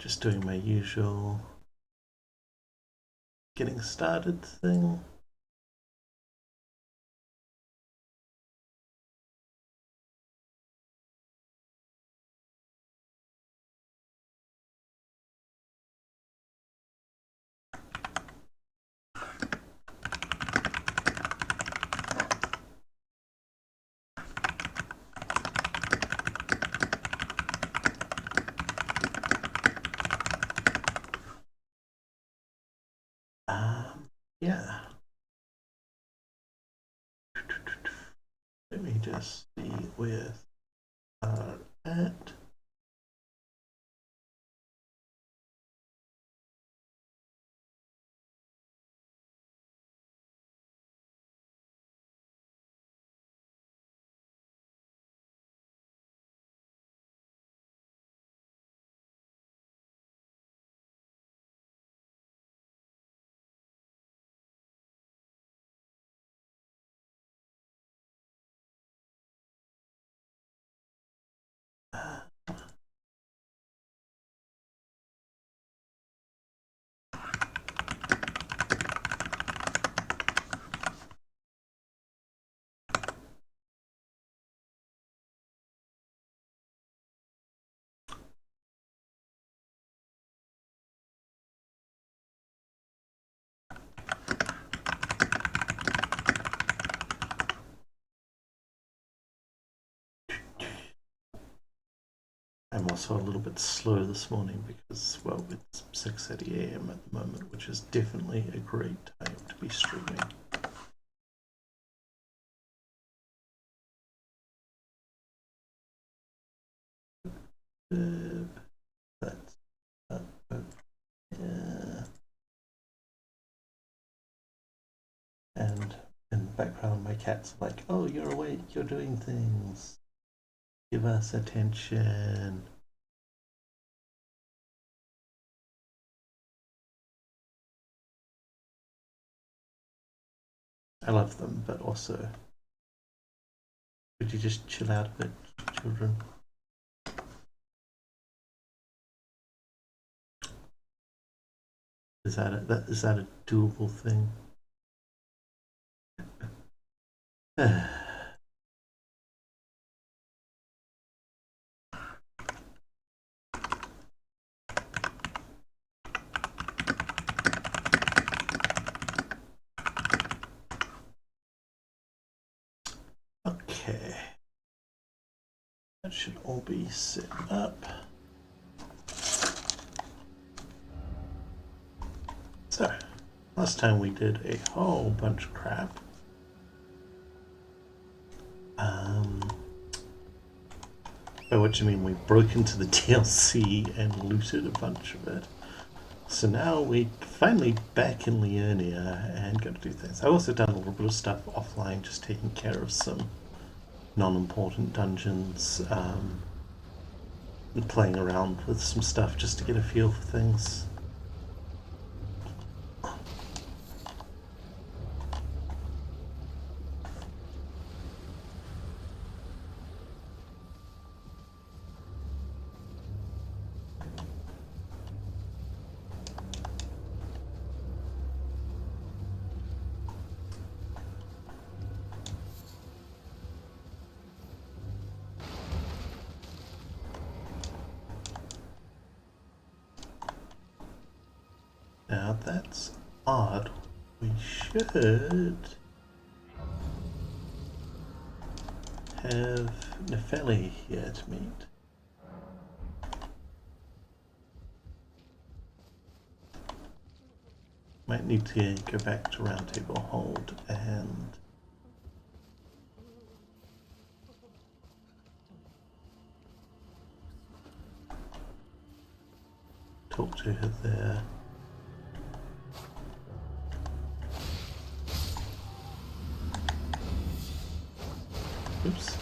just doing my usual getting started thing. Yeah. Let me just see where at. I'm also a little bit slow this morning because, well, it's 6:30 a.m. at the moment, which is definitely a great time to be streaming. That's yeah. And in the background, my cat's like, "Oh, you're awake. You're doing things. Give us attention." I love them, but also, could you just chill out a bit, children? Is that a doable thing? Okay, that should all be set up. So, last time we did a whole bunch of crap. By which I mean we broke into the DLC and looted a bunch of it. So now we're finally back in Liurnia and got to do things. I've also done a little bit of stuff offline, just taking care of some non-important dungeons, and playing around with some stuff just to get a feel for things. Now that's odd. We should have Nefeli here to meet. Might need to go back to Roundtable Hold and talk to her there. Oops.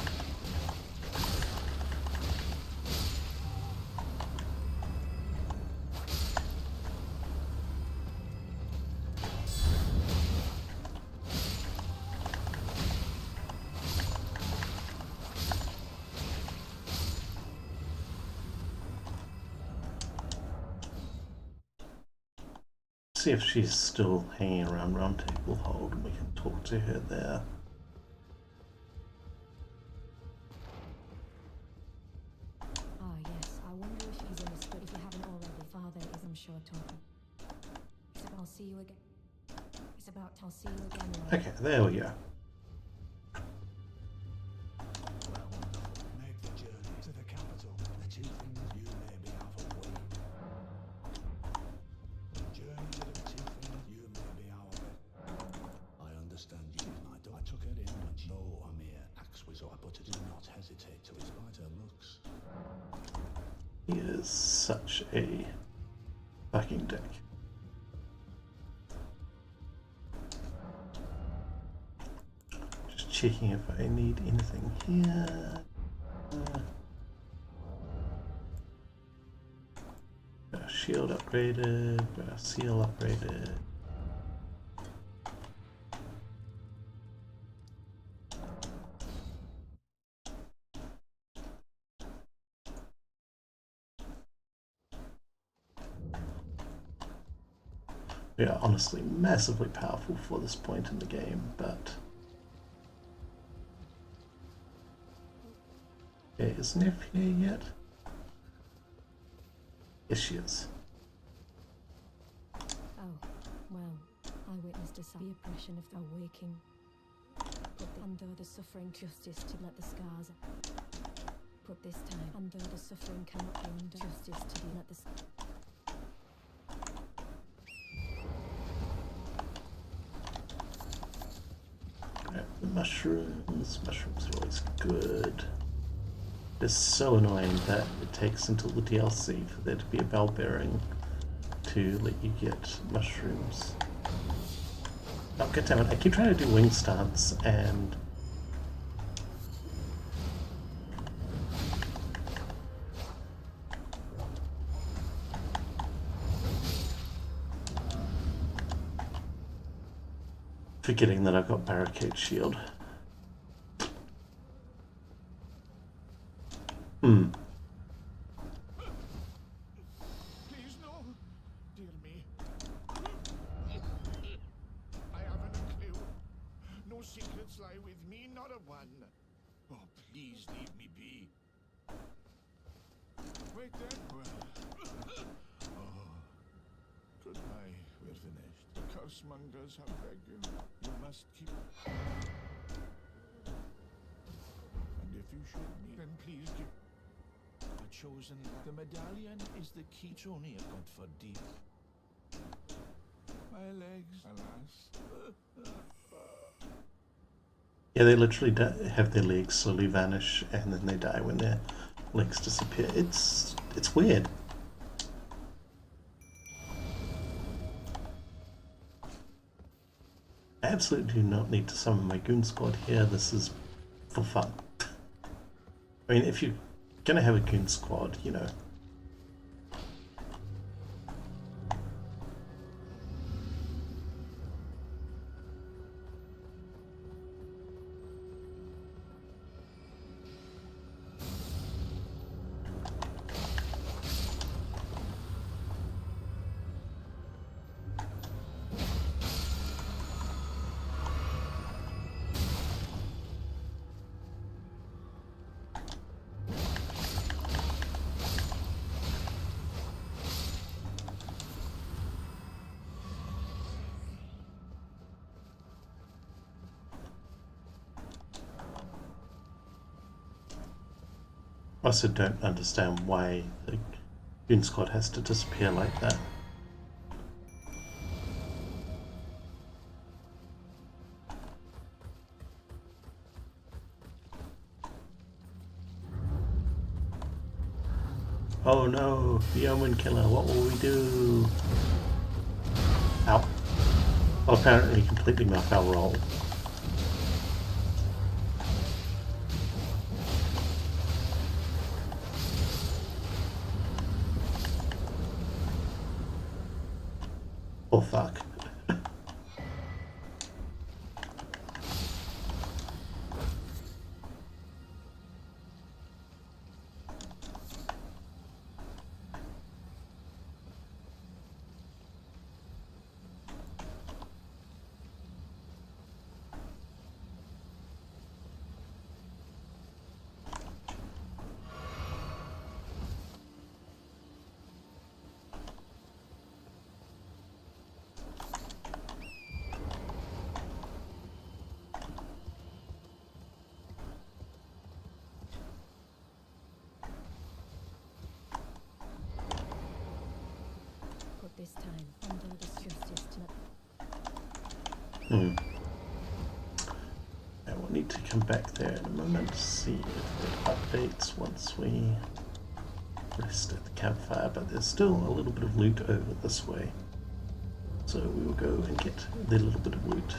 see if she's still hanging around Round Table Hold and we can talk to her there. Ah, yes. I wonder if he's understood. If you haven't already, Father is, I'm sure, talking. It's about, I'll see you again. It's about, I'll see you again. Right? Okay, there we go. Make the journey to the capital. The two things you may be out of way. Journey to the two things you may be out of it. I understand you, my daughter. I took her in when she know I'm here. Axe was up, but do not hesitate to despite her looks. He is such a fucking dick. Just checking if I need anything here. Shield upgraded, seal upgraded. We are honestly massively powerful for this point in the game, but okay, is Neff here yet? Yes, she is. Oh, well, I witnessed the oppression of the waking. Put the, and though the suffering justice to let the scars. Put this time, and though the suffering cannot be undone, justice to be let the. Right, the mushrooms. Mushrooms are always good. It's so annoying that it takes until the DLC for there to be a bell bearing to let you get mushrooms. Oh, goddammit, I keep trying to do wing stance and forgetting that I've got barricade shield. Please, no. Dear me. I haven't a clue. No secrets lie with me, not a one. Oh, please leave me be. Wait then. Well. Oh. Goodbye. We're finished. The cursemongers have begged you. You must keep. And if you should meet, then please give. A chosen. The medallion is the key. It's only a god for deep. My legs, alas. Yeah, they literally have their legs slowly vanish and then they die when their legs disappear. It's weird. I absolutely do not need to summon my goon squad here. This is for fun. I mean, if you're gonna have a goon squad, you know. I also don't understand why the goon squad has to disappear like that. Oh no, the Omen Killer, what will we do? Ow. Well, apparently completely muff our roll. Oh fuck. time, under the justice to let I will need to come back there in a moment to see if it updates once we rest at the campfire, but there's still a little bit of loot over this way. So we will go and get the little bit of loot.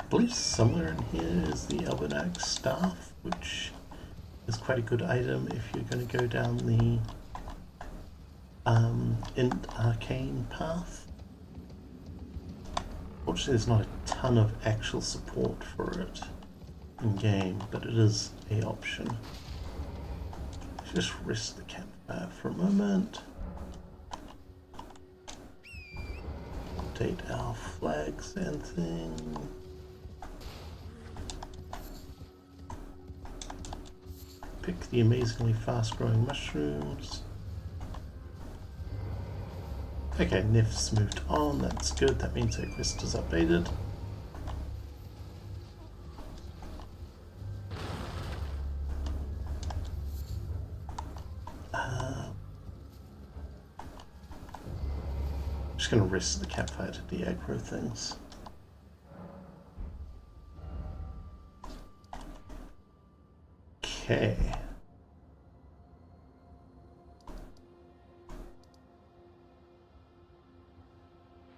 I believe somewhere in here is the Elden staff, which is quite a good item if you're going to go down the arcane path. Fortunately, there's not a ton of actual support for it in game, but it is an option. Just rest the campfire for a moment. Update our flags and things. Pick the amazingly fast growing mushrooms. Okay, Nif's moved on, that's good, that means our quest is updated. Just gonna rest the campfire to de-aggro things. Okay.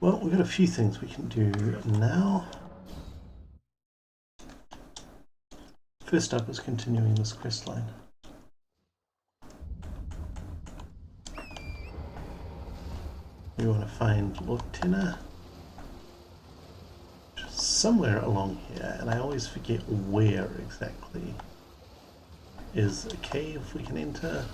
Well, we've got a few things we can do now. First up is continuing this quest line. We want to find Lortina. Somewhere along here, and I always forget where exactly is a cave we can enter.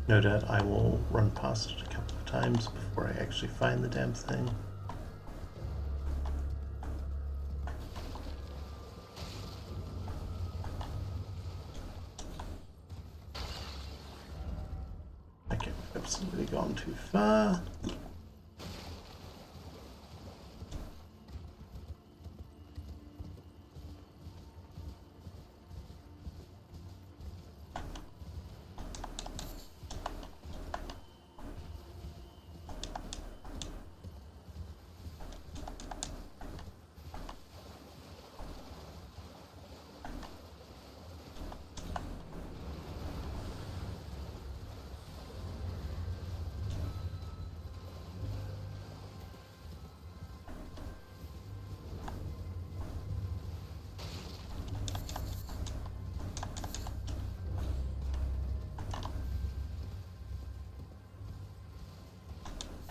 No doubt I will run past it a couple of times before I actually find the damn thing. Okay, we've absolutely gone too far.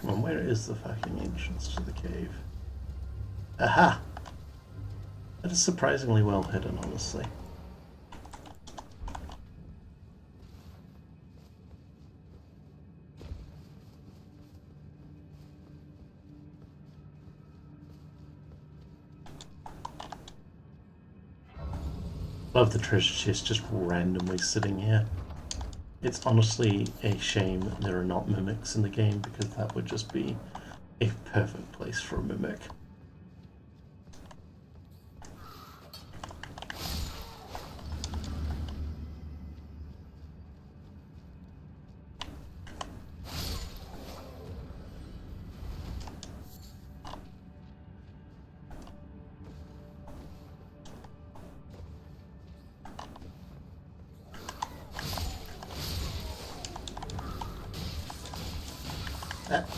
And where is the fucking entrance to the cave? Aha! That is surprisingly well hidden, honestly. Love the treasure chest just randomly sitting here. It's honestly a shame there are not mimics in the game, because that would just be a perfect place for a mimic.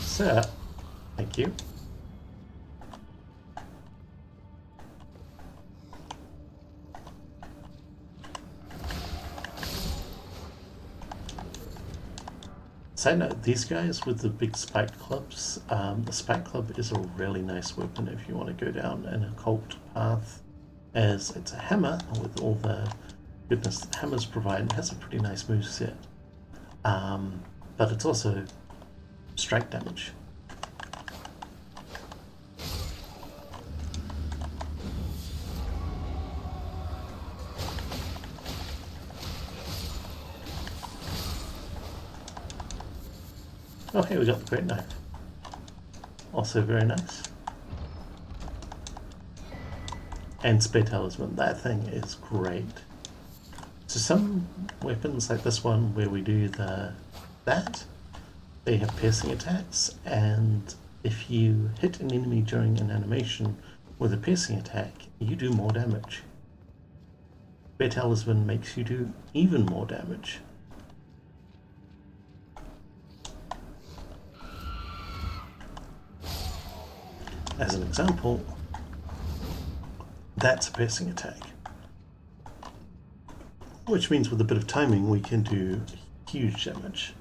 Sir, thank you. Side note, these guys with the big spike clubs, the spike club is a really nice weapon if you want to go down an occult path, as it's a hammer with all the goodness, Hammers provide has a pretty nice move set. But it's also strike damage. Oh, here we got the Great Knife. Also very nice. And Spear Talisman, that thing is great. So some weapons like this one where we do that, they have piercing attacks, and if you hit an enemy during an animation with a piercing attack, you do more damage. Spear Talisman makes you do even more damage. As an example, that's a piercing attack. Which means with a bit of timing we can do huge damage.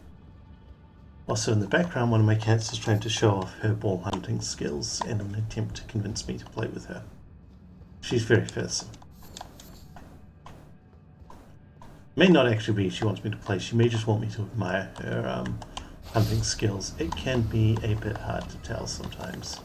Also in the background, one of my cats is trying to show off her ball hunting skills in an attempt to convince me to play with her. She's very fearsome. May not actually be she wants me to play, she may just want me to admire her hunting skills. It can be a bit hard to tell sometimes.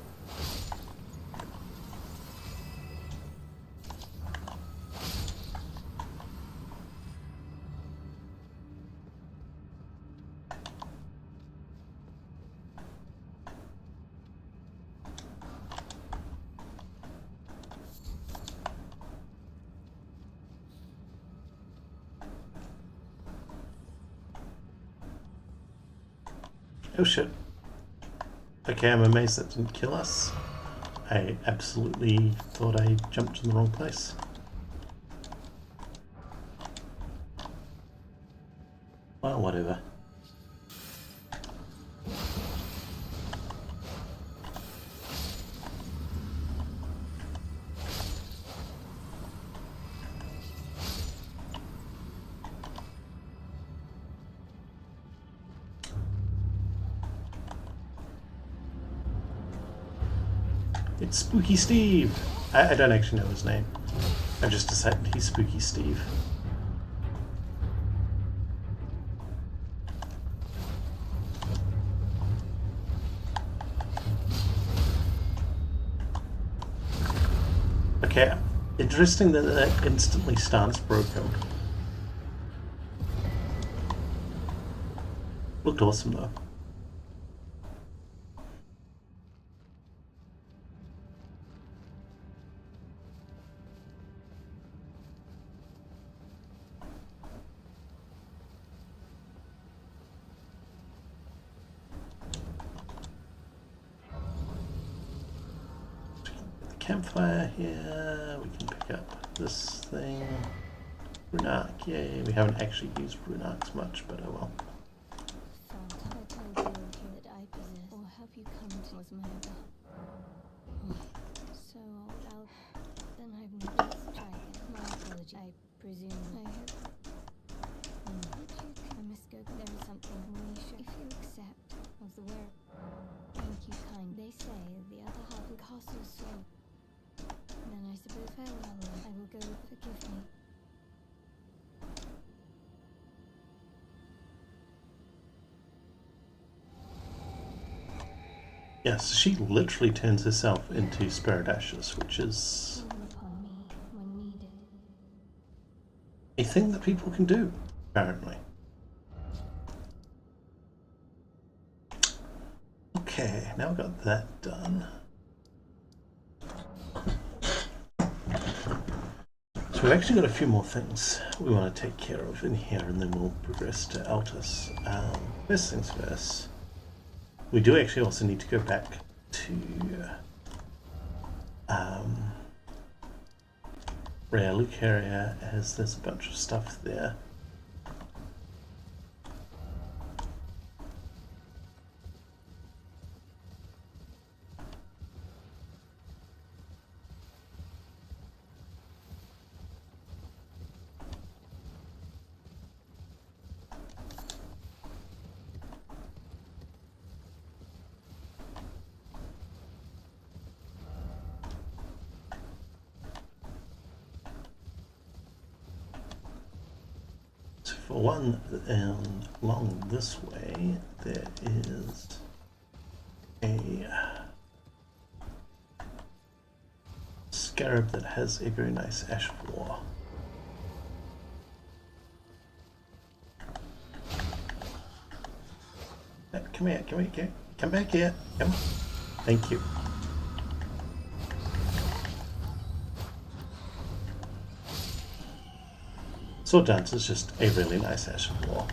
Oh shit. Okay, I'm amazed that didn't kill us. I absolutely thought I jumped in the wrong place. Well, whatever. It's Spooky Steve! I don't actually know his name. I just decided he's Spooky Steve. Okay, interesting that that instantly stance broke him. Looked awesome though. Campfire here, we can pick up this thing. Runark, yay. We haven't actually used Runarks much, but oh well. Thought I told you that I possess, or have you come to as my other? So old, then I've never tried it. My apology. I presume I hope. I must go. There is something we should, if you accept, of the work. Thank you, kind. They say the other half of the castle, so. Then I suppose farewell. I will go. Forgive me. Yes, she literally turns herself into Spirit Ashes, which is Upon me when needed. a thing that people can do, apparently. Okay, now we've got that done. So we've actually got a few more things we want to take care of in here, and then we'll progress to Altus. First things first. We do actually also need to go back to Rare Luke area, as there's a bunch of stuff there. for one, along this way, there is a scarab that has a very nice ash of war. Come here, come back here, come on. Thank you. Sword Dance is just a really nice ash of war.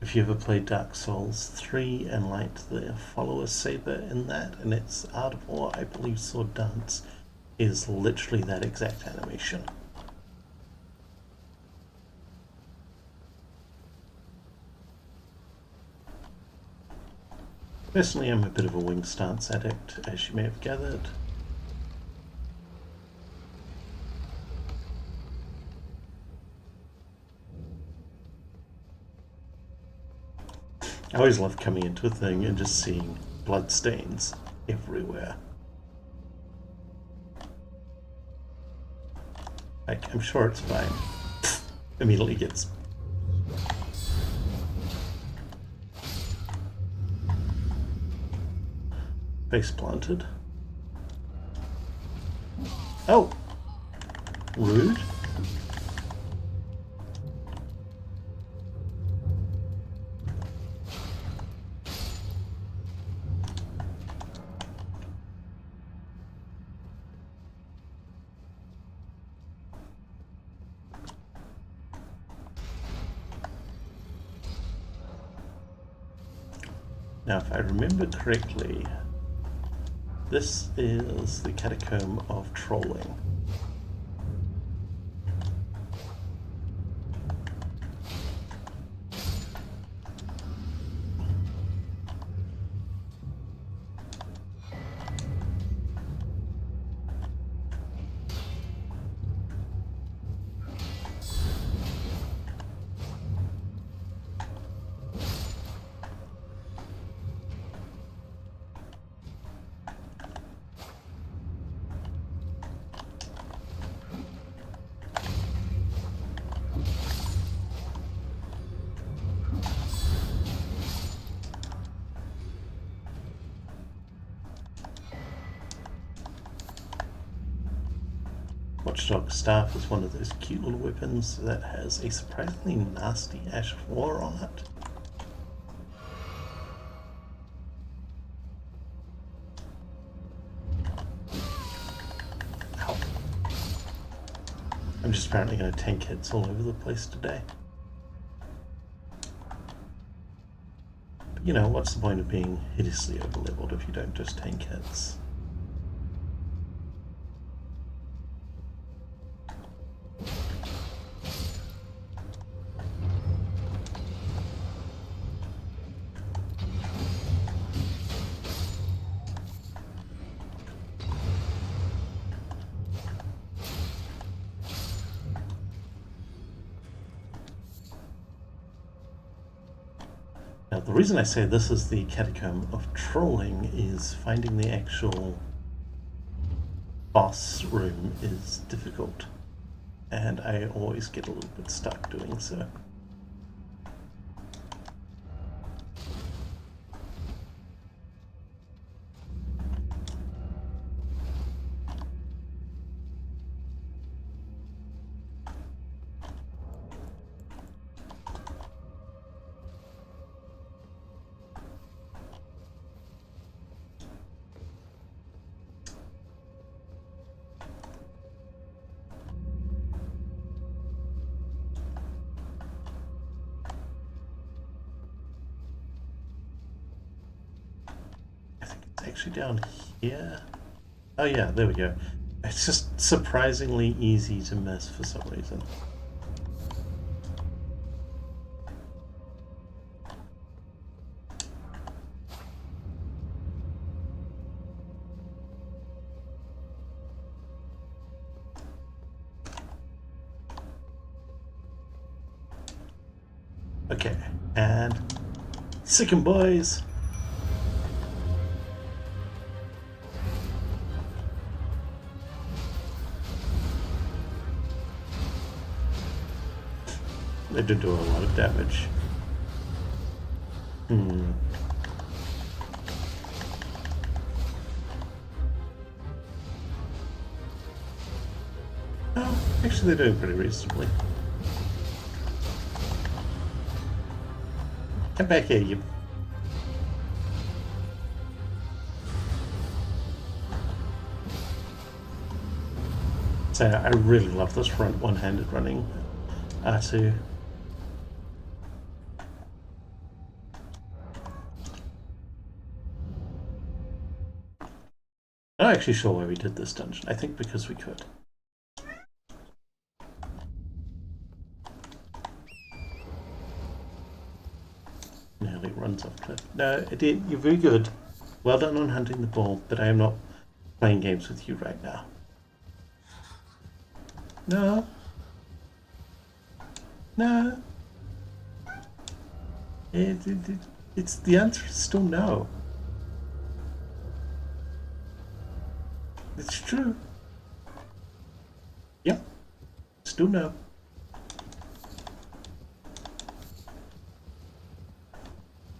If you ever played Dark Souls 3 and liked the follower saber in that, and its Art of War, I believe Sword Dance is literally that exact animation. Personally, I'm a bit of a wing stance addict, as you may have gathered. I always love coming into a thing and just seeing blood stains everywhere. Like, I'm sure it's fine. Immediately gets... face planted. Oh! Rude. Now, if I remember correctly, this is the Catacomb of Trolling. Watchdog Staff is one of those cute little weapons that has a surprisingly nasty ash of war on it. Ow. I'm just apparently going to tank hits all over the place today. But, you know, what's the point of being hideously overleveled if you don't just tank hits? Now, the reason I say this is the Catacomb of Trolling is finding the actual boss room is difficult, and I always get a little bit stuck doing so. Actually down here. Oh yeah, there we go. It's just surprisingly easy to miss for some reason. Okay, and sick 'em boys. They did do a lot of damage. Oh, actually they're doing pretty reasonably. Come back here, you. So I really love this front one-handed running R2. I'm not actually sure why we did this dungeon. I think because we could. Nearly runs off cliff. No, you're very good. Well done on hunting the ball, but I am not playing games with you right now. No. No. It's the answer is still no. It's true. Yep. Still no.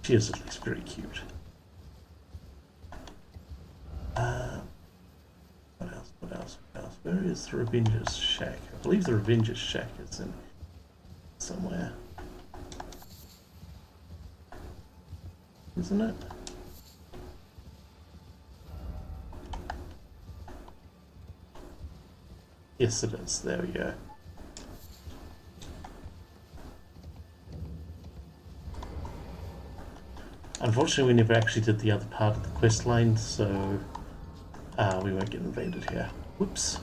She is at least very cute. What else? What else? What else? Where is the Revenger's shack? I believe the Revenger's shack is in somewhere. Isn't it? Yes, it is. There we go. Unfortunately, we never actually did the other part of the quest line, so we won't get invaded here. Whoops.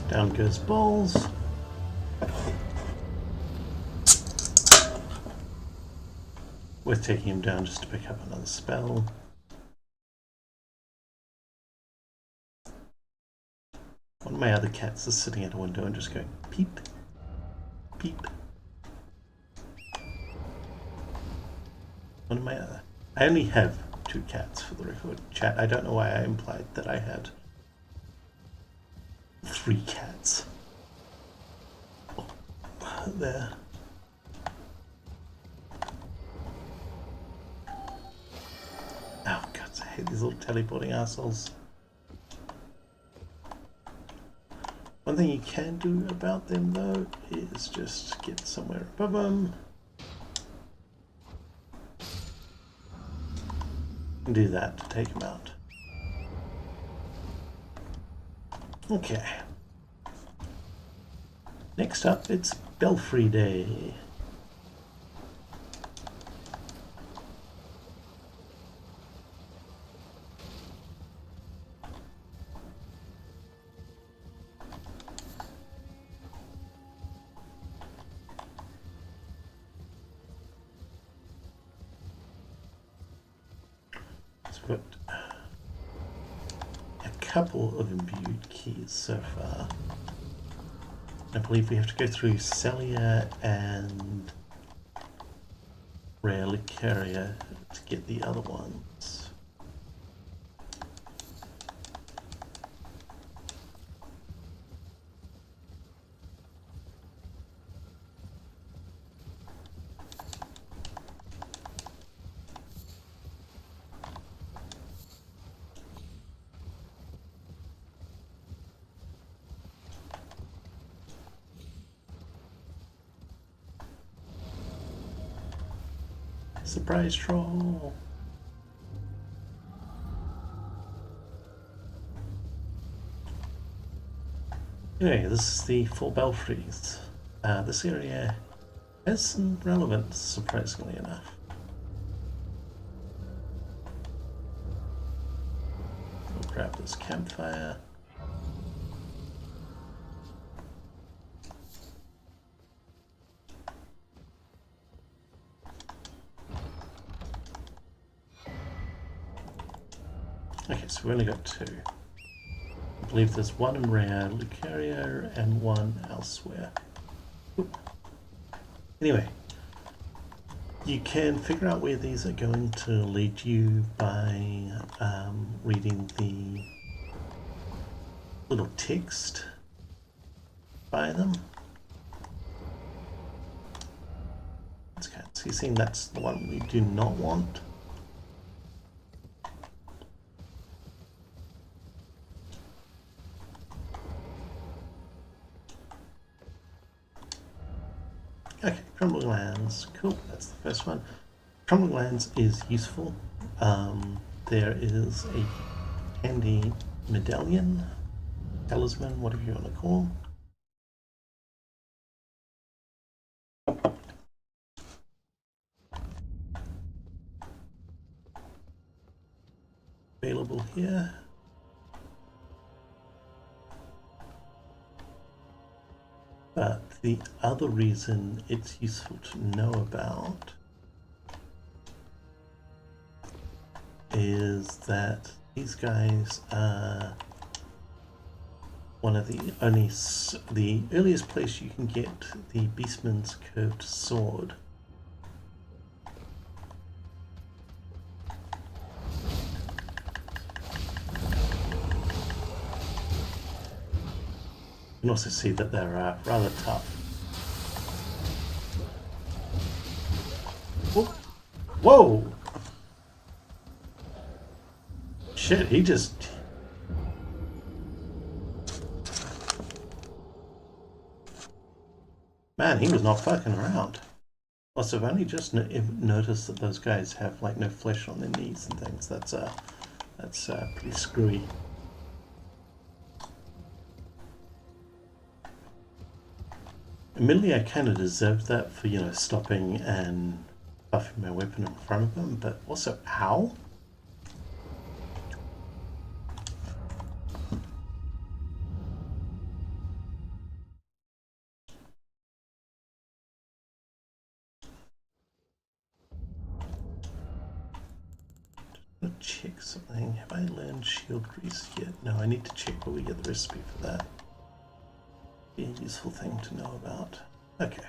Down goes balls. Worth taking him down just to pick up another spell. One of my other cats is sitting at a window and just going peep, peep. One of my other. I only have 2 cats for the record. Chat, I don't know why I implied that I had 3 cats. Oh, there. Oh god, I hate these little teleporting assholes. One thing you can do about them though is just get somewhere above them. And do that to take them out. Okay. Next up, it's Belfry Day. Got a couple of imbued keys so far. I believe we have to go through Celia and Relicaria to get the other ones. Surprise troll! Anyway, this is the four belfries. This area has some relevance, surprisingly enough. We'll grab this campfire. Okay, so we only got two. I believe there's one in Rare Lucario and one elsewhere. Oop. Anyway, you can figure out where these are going to lead you by reading the little text by them. Okay, so you're seeing that's the one we do not want. Okay, Crumbling Lands, cool, that's the first one. Crumbling Lands is useful. There is a handy medallion, talisman, whatever you want to call them. Available here. But the other reason it's useful to know about is that these guys are one of the earliest place you can get the Beastman's Curved Sword. You can also see that they're rather tough. Whoa! Whoa! Shit, he just... Man, he was not fucking around. Also, I've only just noticed that those guys have like no flesh on their knees and things. That's pretty screwy. Admittedly, I kind of deserved that for, you know, stopping and buffing my weapon in front of them, but also, ow? Let's check something. Have I learned shield grease yet? No, I need to check where we get the recipe for that. Be a useful thing to know about. Okay.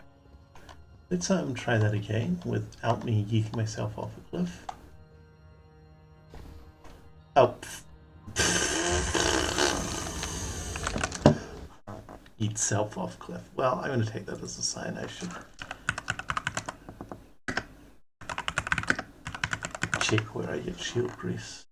Let's try that again without me yeeting myself off a cliff. Oh. Eat self off cliff. Well, I'm going to take that as a sign I should check where I get shield grease.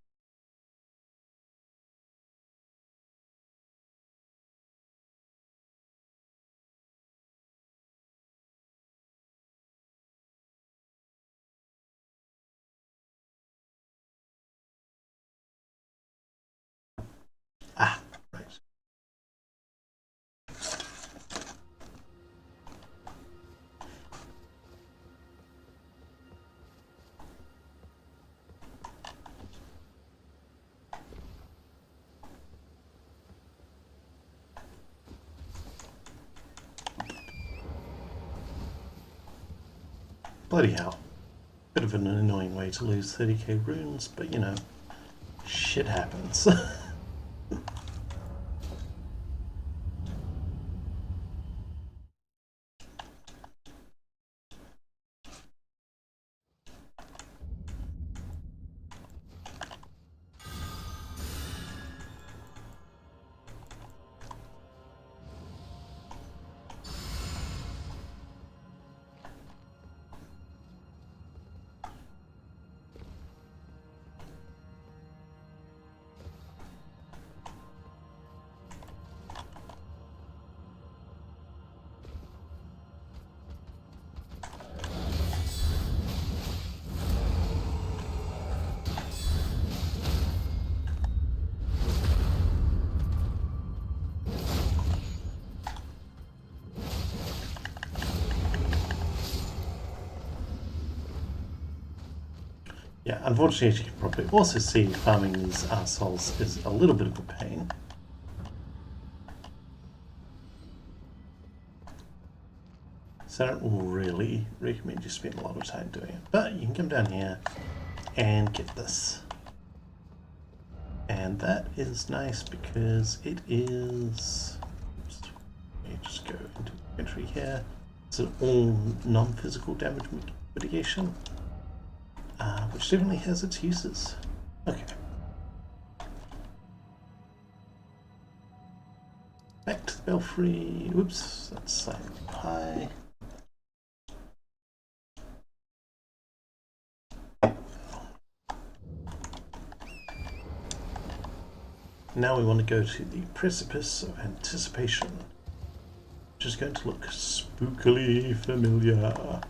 Ah, right. Bloody hell. Bit of an annoying way to lose 30k runes, but you know, shit happens. Yeah, unfortunately, as you can probably also see, farming these arseholes is a little bit of a pain. So I don't really recommend you spend a lot of time doing it. But you can come down here and get this. And that is nice because it is... Oops, let me just go into inventory here. It's an all non-physical damage mitigation, which definitely has its uses. Okay. Back to the belfry. Oops, that's slightly high. Now we want to go to the precipice of anticipation, which is going to look spookily familiar.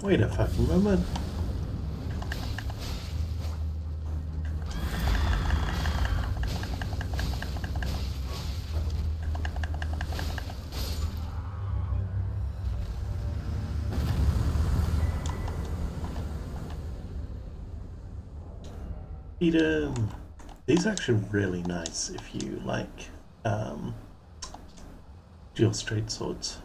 Wait a fucking moment. Eat 'em. These are actually really nice if you like dual straight swords.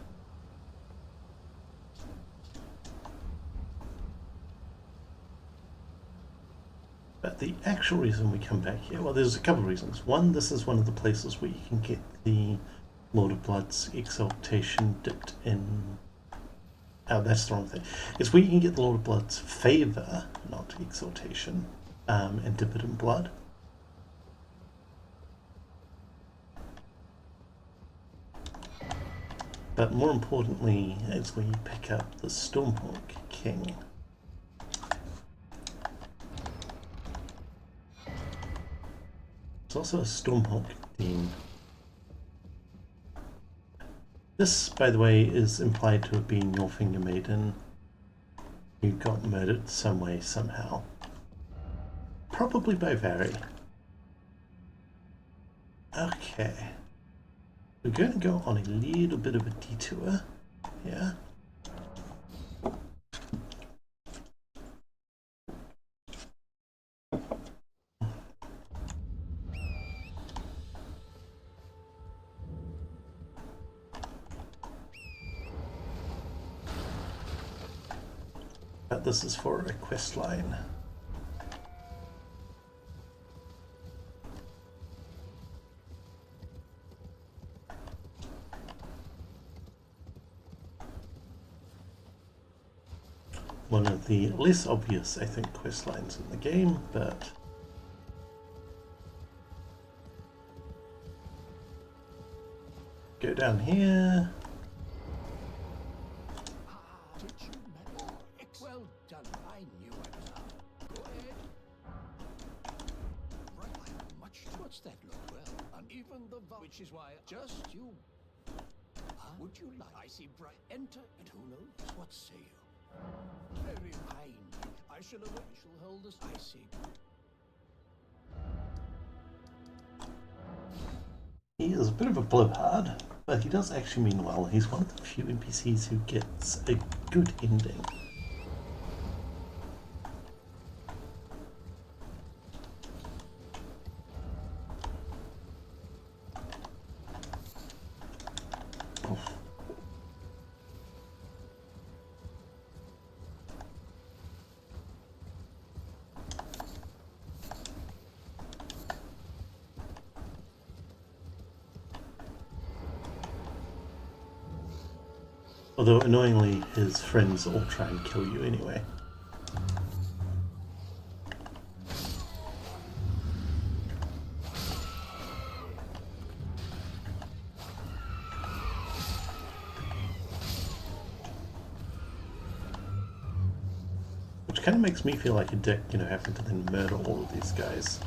But the actual reason we come back here, well, there's a couple of reasons. One, this is one of the places where you can get the Lord of Blood's exaltation dipped in. Oh, that's the wrong thing. It's where you can get the Lord of Blood's favor, not exaltation, and dip it in blood. But more importantly, it's where you pick up the Stormhawk King. It's also a Stormhawk theme. This, by the way, is implied to have been your Finger Maiden who got murdered some way, somehow. Probably by Vary. Okay. We're going to go on a little bit of a detour here. But this is for a quest line. One of the less obvious, I think, quest lines in the game, but go down here. Did you meddle? Well done. I knew I was out. Go ahead. Right, I have much. What's that look? Well, and even the which is why just you. Would you like? I see bright. Enter, and who knows? What say you? Very fine. I shall arrange. Shall hold this. I see. He is a bit of a blowhard, but he does actually mean well. He's one of the few NPCs who gets a good ending. Although, annoyingly, his friends all try and kill you anyway. Which kind of makes me feel like a dick, you know, having to then murder all of these guys.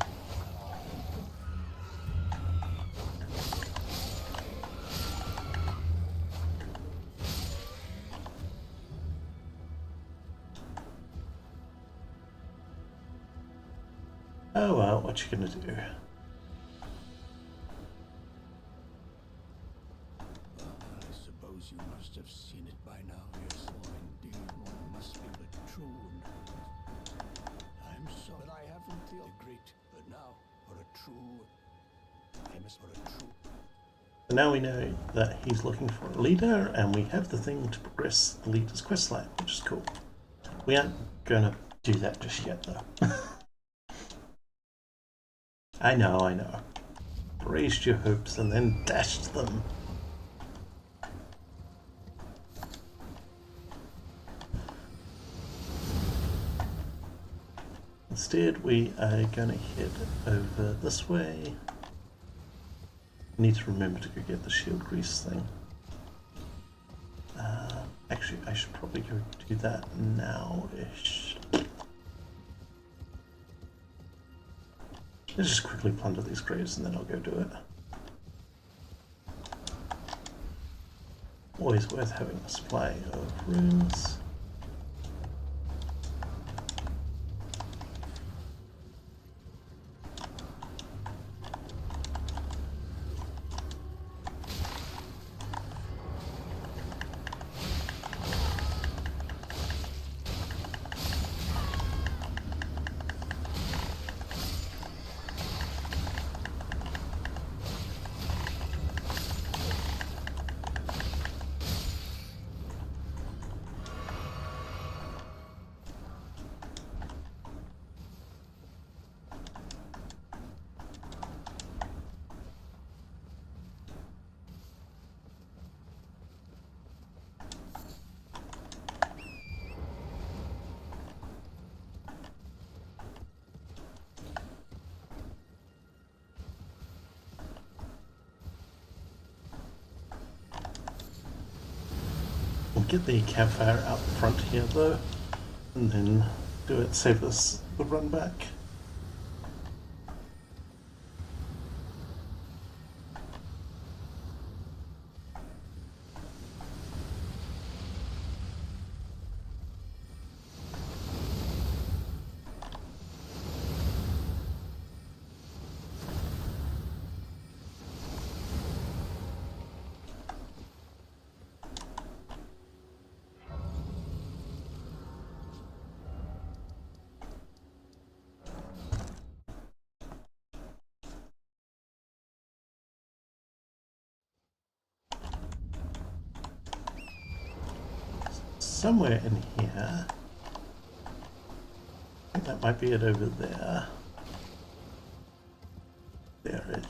Oh well, what you gonna do? I suppose you must have seen it by now. Yes, or indeed one must be but true. I'm sorry that I haven't the great, but now for a true, famous for a true. So now we know that he's looking for a leader, and we have the thing to progress the leader's questline, which is cool. We aren't gonna do that just yet, though. I know. Raised your hopes and then dashed them. Instead, we are going to head over this way. Need to remember to go get the shield grease thing. Actually, I should probably go do that now-ish. Let's just quickly plunder these graves and then I'll go do it. Always worth having a supply of runes. We'll get the campfire out front here though, and then do it, save us the run back. Somewhere in here, I think that might be it over there.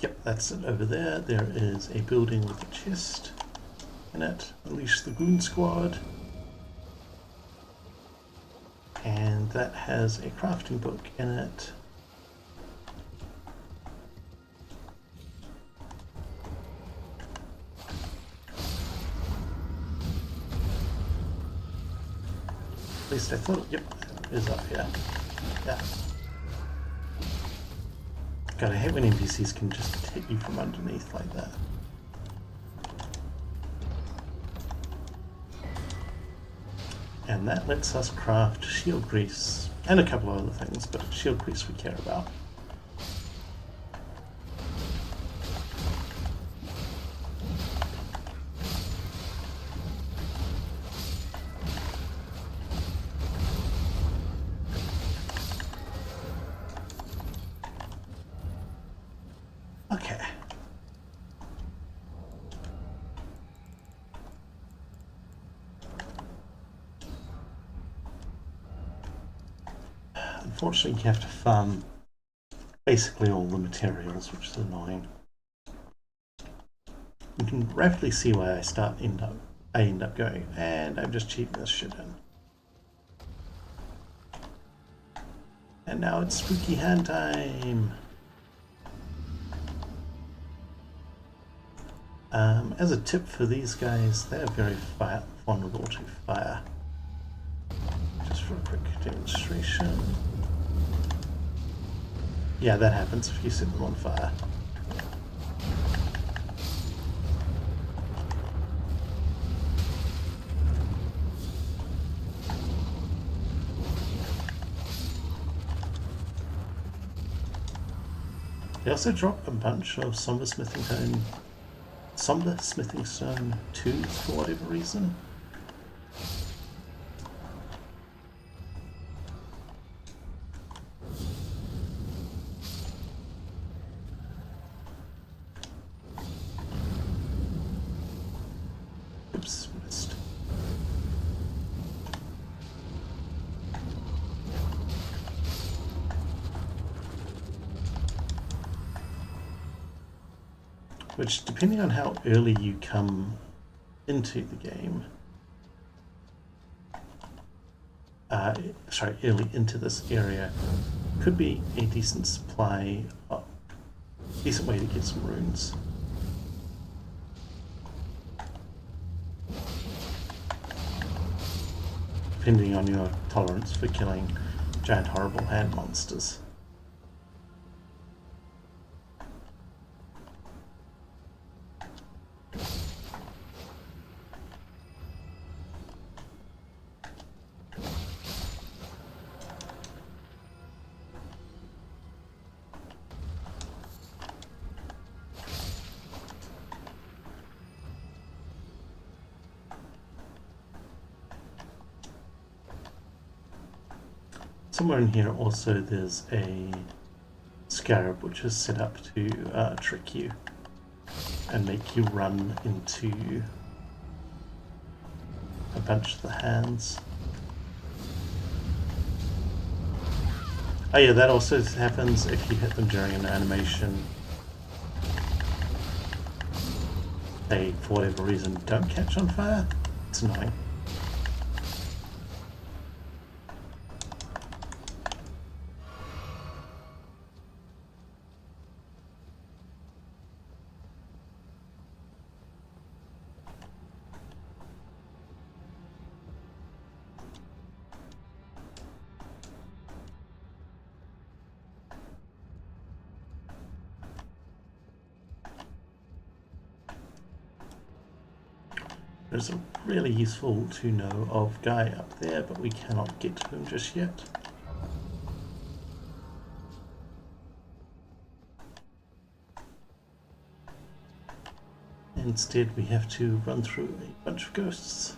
Yep, that's it over there. There is a building with a chest in it. Unleash the Goon Squad. And that has a crafting book in it. At least I thought, yep, it is up here. Yeah. God, I hate when NPCs can just hit you from underneath like that. And that lets us craft shield grease and a couple of other things, but it's shield grease we care about. Okay. Unfortunately, you have to farm basically all the materials, which is annoying. You can rapidly see why I end up going, and I'm just cheating this shit in. And now it's spooky hand time! As a tip for these guys, they're very vulnerable to fire. Just for a quick demonstration. Yeah, that happens if you set them on fire. They also drop a bunch of somber smithing stone 2s for whatever reason. Oops, missed. Which, depending on how early you come into the game, early into this area, could be a decent supply, decent way to get some runes. Depending on your tolerance for killing giant horrible hand monsters. Somewhere in here also there's a scarab which is set up to trick you and make you run into a bunch of the hands. Oh yeah, that also happens if you hit them during an animation. They, for whatever reason, don't catch on fire. It's annoying. There's a really useful to know of guy up there, but we cannot get to him just yet. Instead, we have to run through a bunch of ghosts.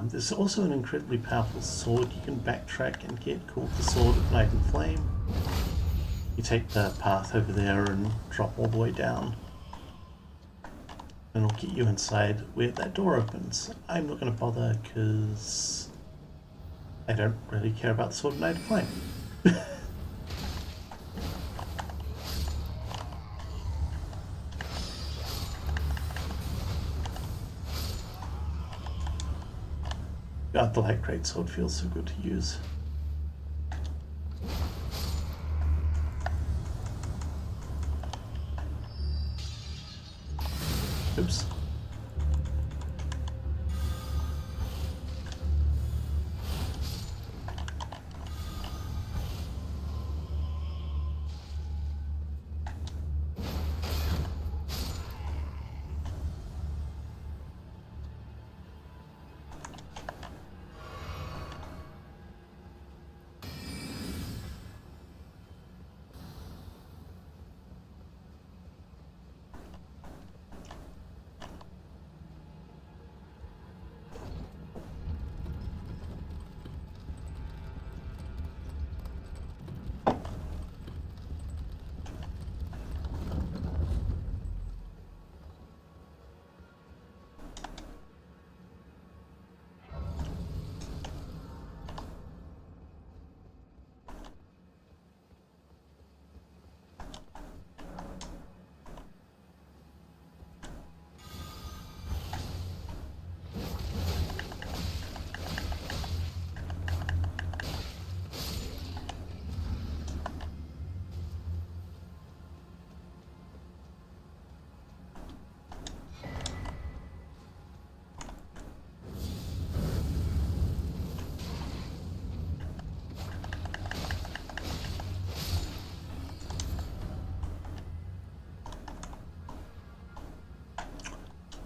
There's also an incredibly powerful sword you can backtrack and get called the Sword of Night and Flame. You take the path over there and drop all the way down. And it'll get you inside where that door opens. I'm not going to bother because I don't really care about the Sword of Night and Flame. God, the light greatsword feels so good to use. Oops.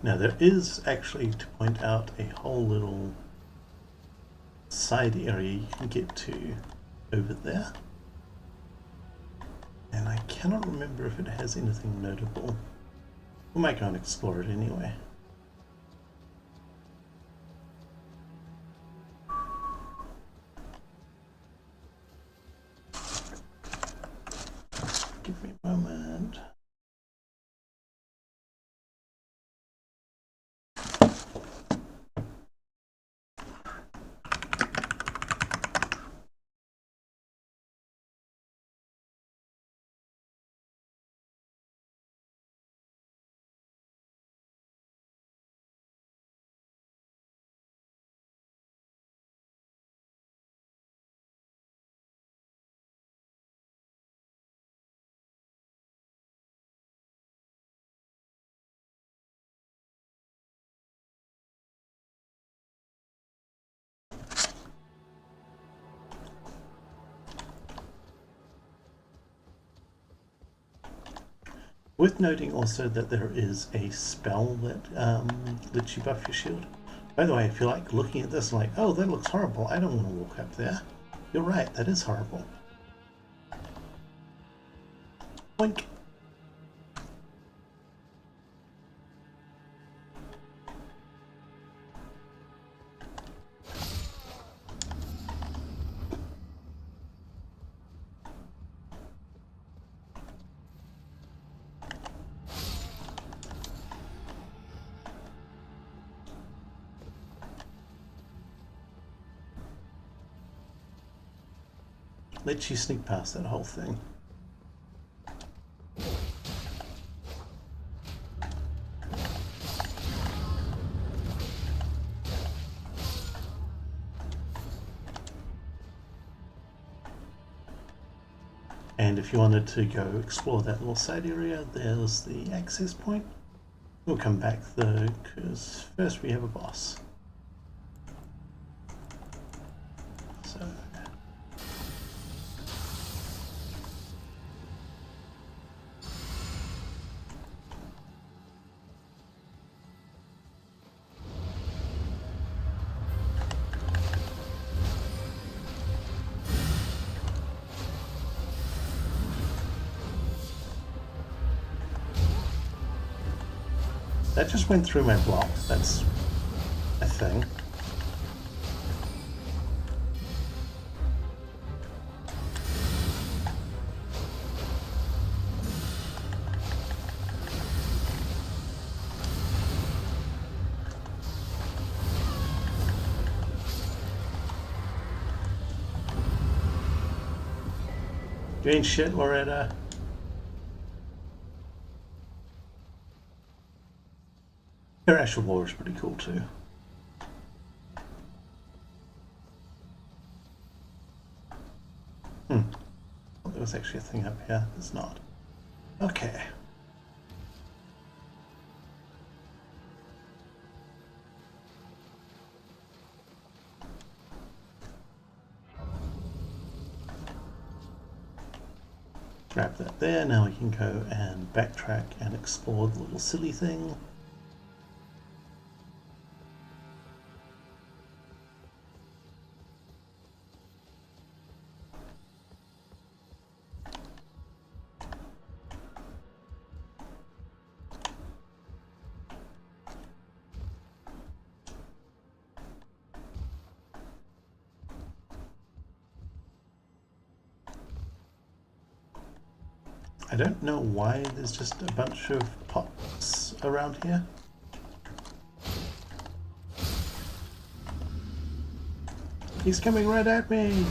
Now there is actually, to point out, a whole little side area you can get to over there. And I cannot remember if it has anything notable. We might go and explore it anyway. Give me a moment. Worth noting also that there is a spell that lets you buff your shield. By the way, if you're like looking at this like, oh, that looks horrible, I don't want to walk up there. You're right, that is horrible. Boink. Lets you sneak past that whole thing. And if you wanted to go explore that little side area, there's the access point. We'll come back though, because first we have a boss. So that just went through my block. That's a thing. You ain't shit, Loretta. Her actual war is pretty cool too. Well, there was actually a thing up here. There's not. Okay. Grab that there. Now we can go and backtrack and explore the little silly thing. I don't know why there's just a bunch of pots around here. He's coming right at me!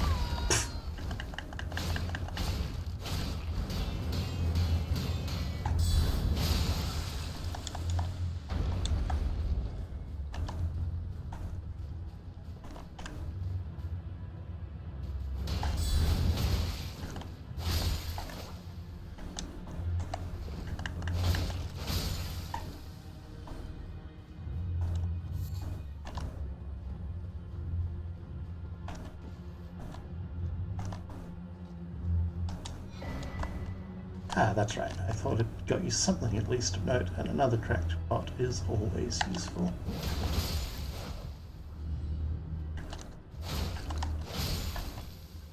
Ah, that's right. I thought it got you something at least of note, and another cracked pot is always useful.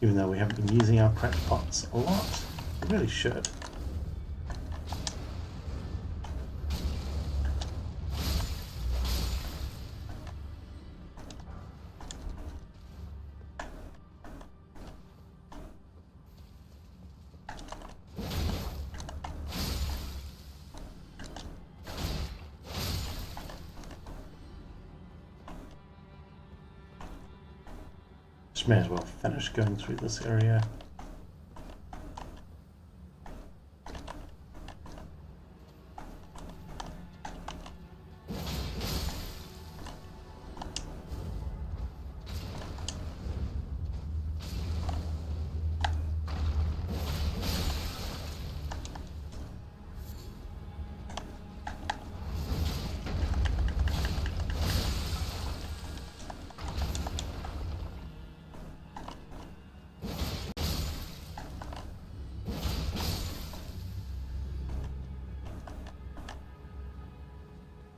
Even though we haven't been using our cracked pots a lot, we really should. May as well finish going through this area.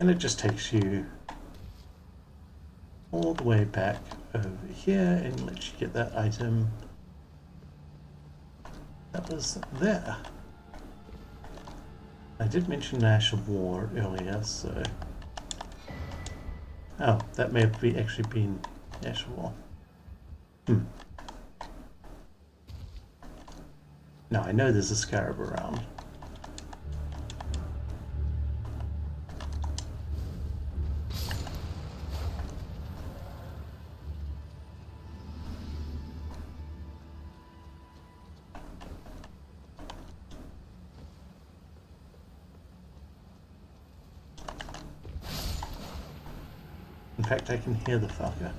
And it just takes you all the way back over here and lets you get that item that was there. I did mention Ash of War earlier, so... Oh, that may have actually been Ash of War. No, I know there's a scarab around. In fact, I can hear the fucker.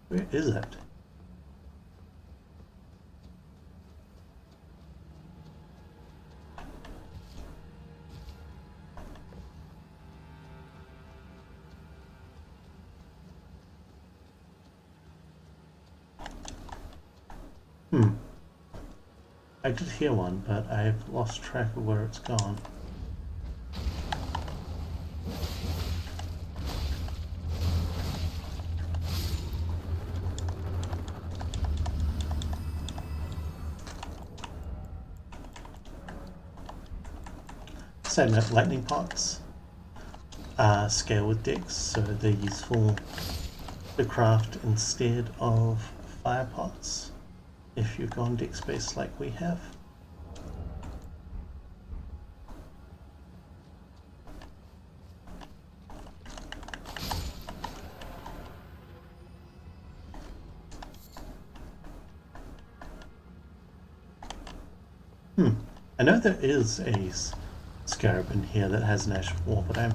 Where is it? I did hear one, but I've lost track of where it's gone. Side note, lightning pots scale with decks, so they're useful to craft instead of fire pots if you've gone deck space like we have. I know there is a scarab in here that has an Ash of War, but I'm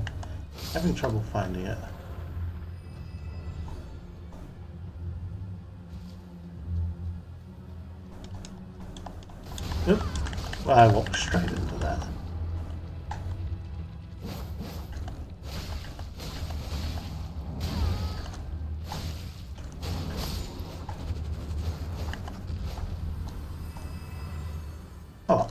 having trouble finding it. Oop. Well, I walked straight into that. Oh.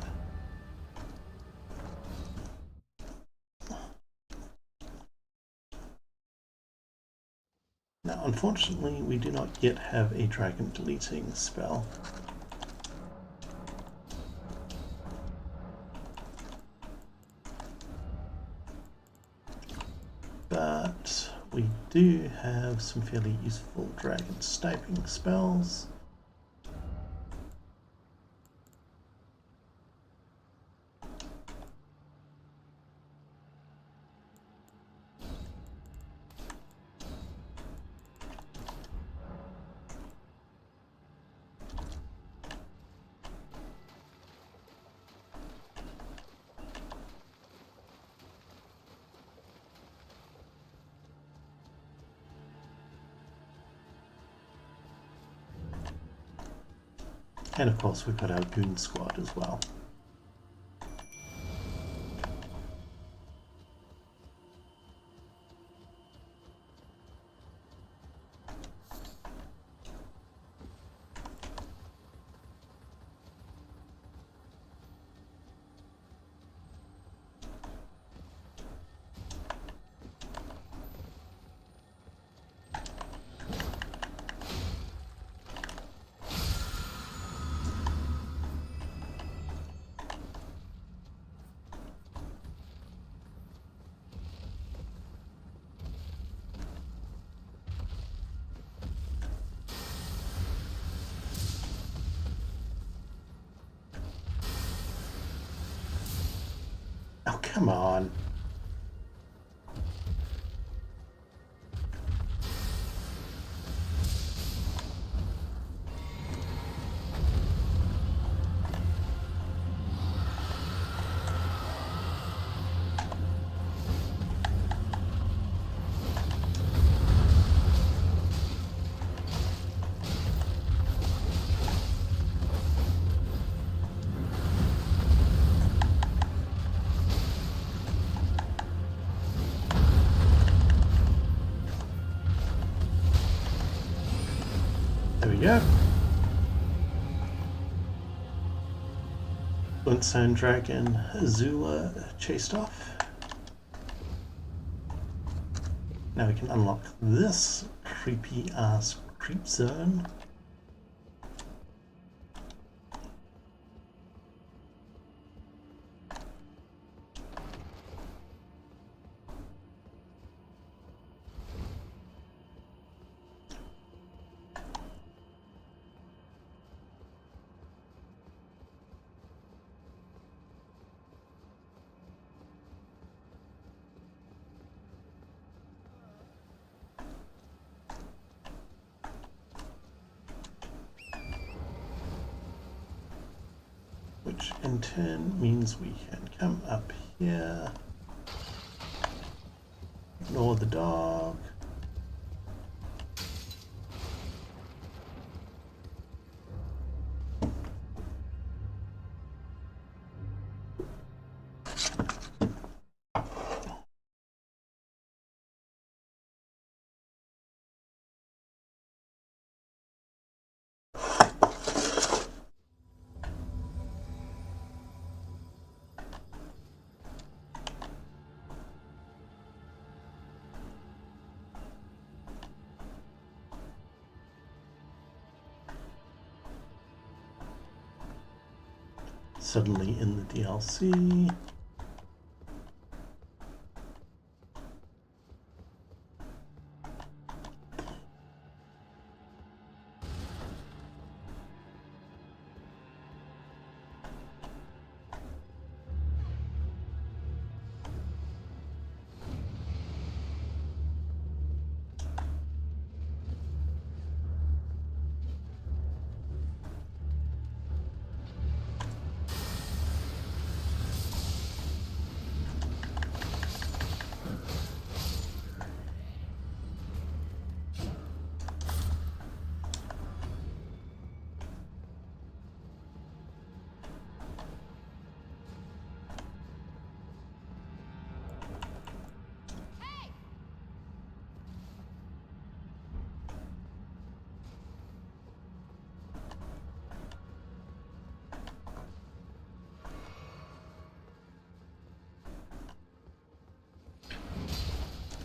Now, unfortunately, we do not yet have a dragon deleting spell. But we do have some fairly useful dragon sniping spells. And of course we've got our goon squad as well. Oh, come on. There we go. Flintstone Dragon Azula chased off. Now we can unlock this creepy ass creep zone. Which in turn means we can come up here, ignore the dog. Suddenly in the DLC.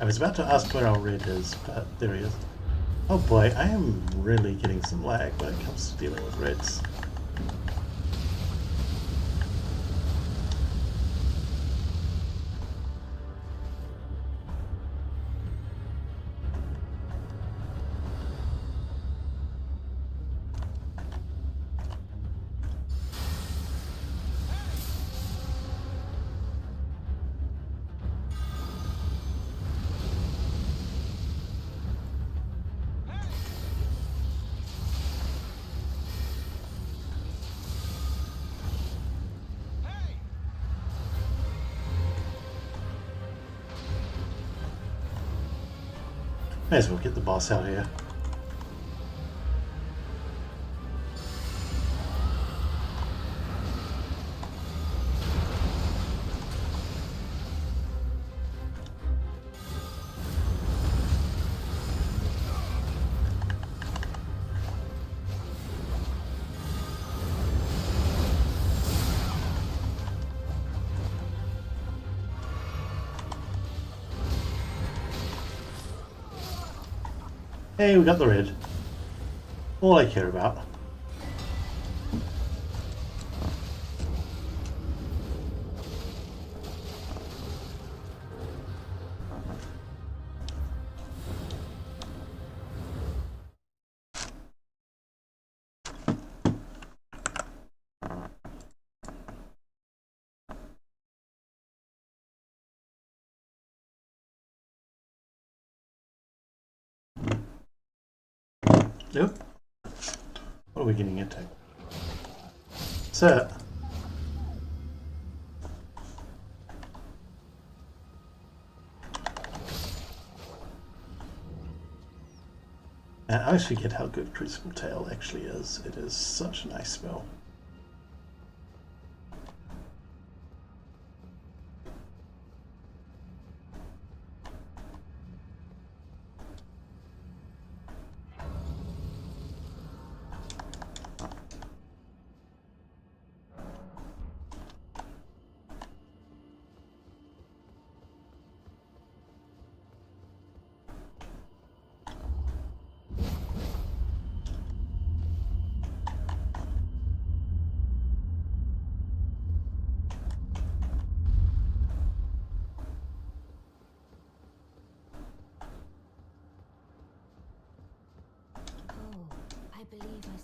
I was about to ask where our red is, but there he is. Oh boy, I am really getting some lag when it comes to dealing with reds. May as well get the boss out here. Hey, we got the red. All I care about. Nope. What are we getting into? Sir. I always forget how good Crucible Tail actually is. It is such a nice spell.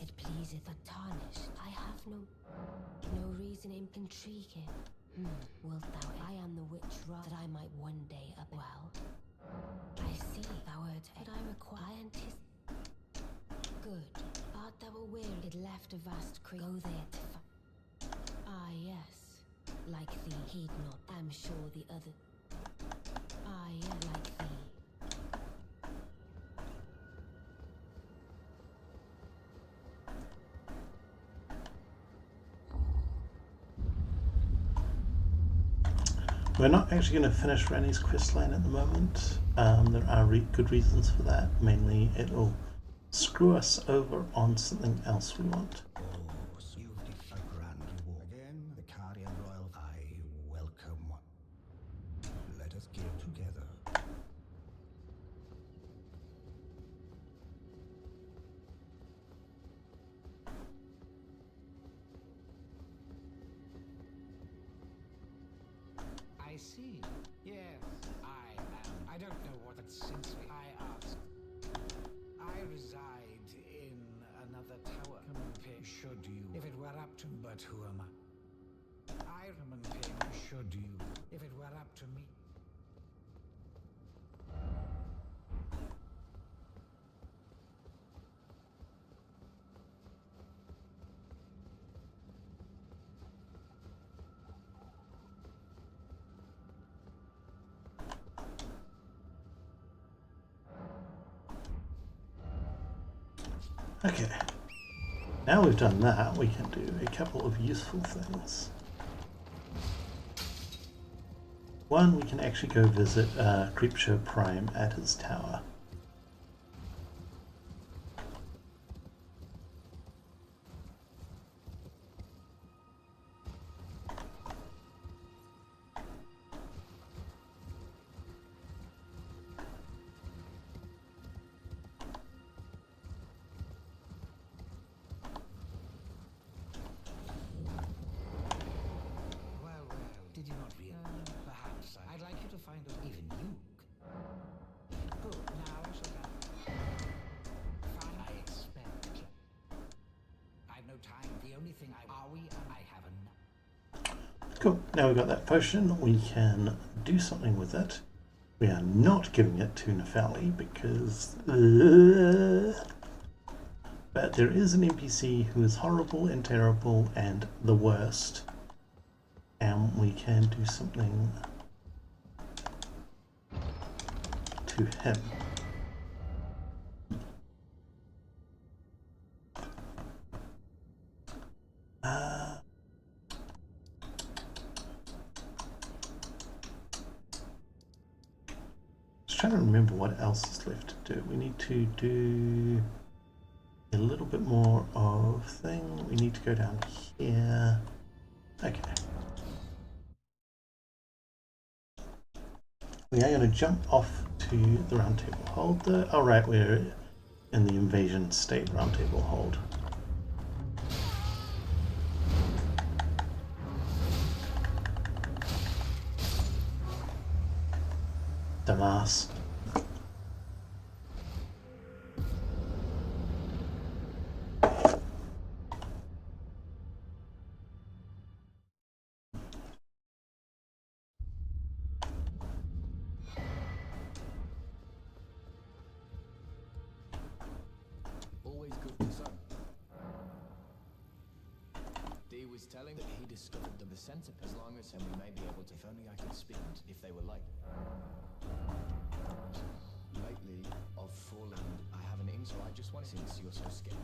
It pleaseth a tarnish. I have no reason in intriguing. Wilt thou? I am the witch rod that I might one day up well. I see thou art, but I require good. Art thou aware it left a vast creek? Go there to ah yes, like thee. Heed not. I'm sure the other. Ah yeah, like thee. We're not actually going to finish Ranni's questline at the moment. There are good reasons for that. Mainly, it'll screw us over on something else we want. Oh, so you've defied a grand reward. Again, the Carian Royal, I welcome. Let us give together. I see. Yes, I don't know what it since I asked. I reside in another tower. Should you? If it were up to but who am I? Ironman Pig, should you? If it were up to me. Okay. Now we've done that, we can do a couple of useful things. One, we can actually go visit Creepshow Prime at his tower. Did you not realize? Perhaps I'd like you to find out even you. Good. Now I shall go. Fine. I expect. I've no time. The only thing I haven't. Cool. Now we've got that potion, we can do something with it. We are not giving it to Nephali because... But there is an NPC who is horrible and terrible and the worst. And we can do something to him. Just trying to remember what else is left to do. We need to do a little bit more of thing. We need to go down here. Okay. We are going to jump off to the round table holder. Alright, we're in the Invasion State Roundtable hold. Dumbass. Always good to son. Dee was telling that he discovered the centipede. As long as we may be able to. If only I could speak if they were like. Lately, I've fallen. I have an ink, so I just want to since you're so scared.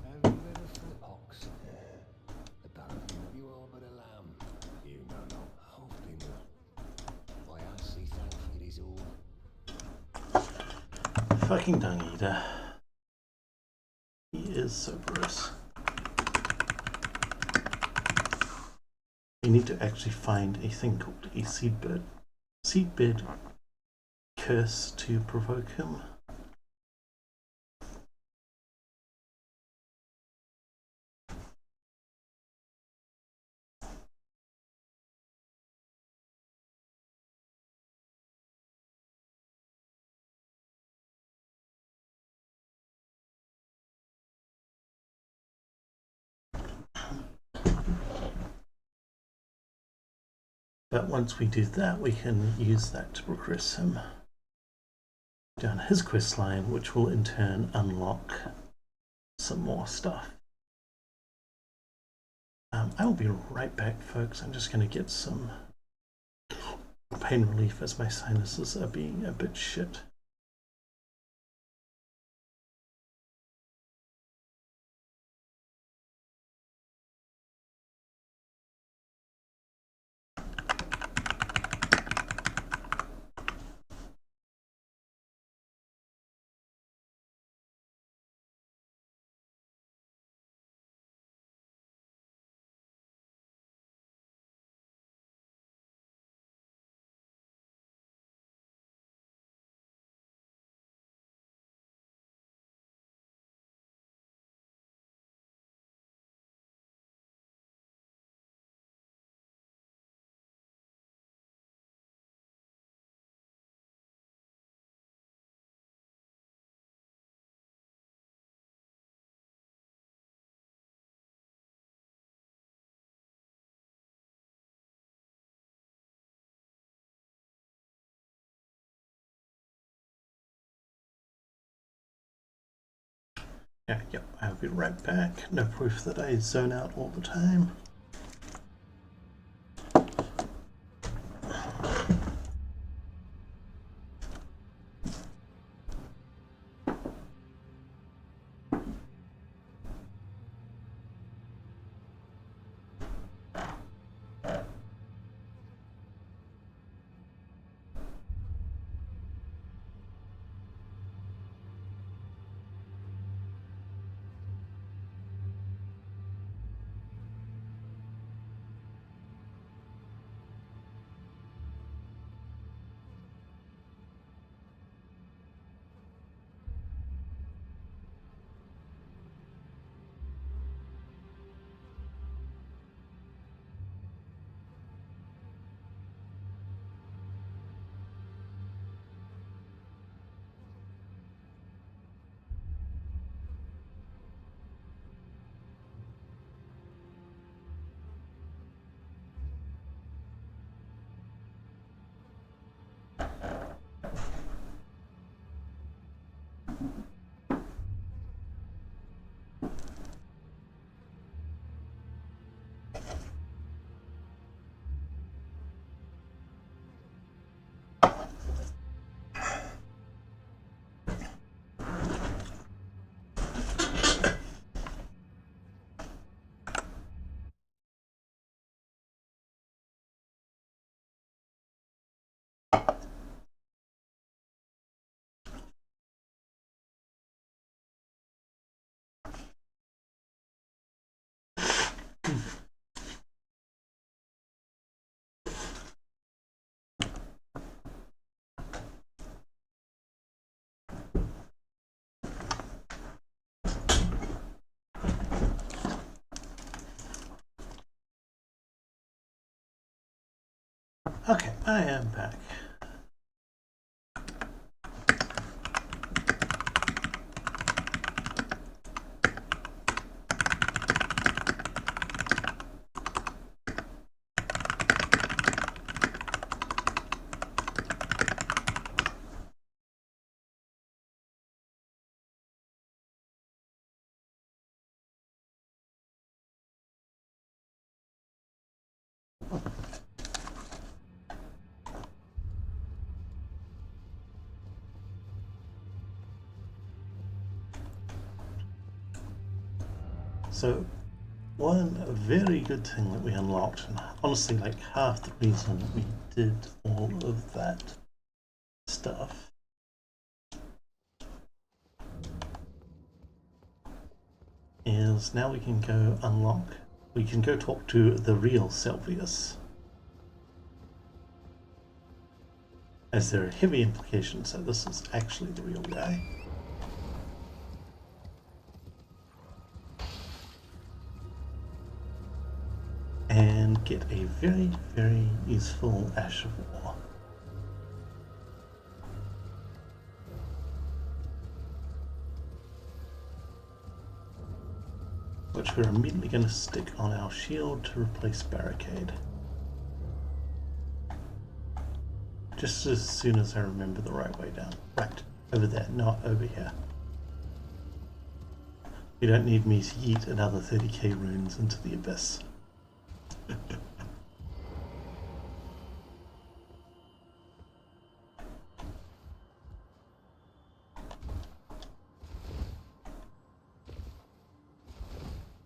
Have you ever thought ox? Apparently you are but a lamb. You know not. Hopefully not. Why I see thank it is all. Fucking dung eater. He is so gross. We need to actually find a thing called a seedbed curse to provoke him. But once we do that, we can use that to progress him down his quest line, which will in turn unlock some more stuff. I will be right back, folks. I'm just going to get some pain relief as my sinuses are being a bit shit. Yeah, I'll be right back. No proof that I zone out all the time. Okay, I am back. So, one very good thing that we unlocked, and honestly like half the reason we did all of that stuff, is now we can go talk to the real Sylvius. As there are heavy implications that this is actually the real guy. And get a very, very useful Ash of War. Which we're immediately going to stick on our shield to replace Barricade. Just as soon as I remember the right way down. Right, over there, not over here. You don't need me to yeet another 30k runes into the abyss.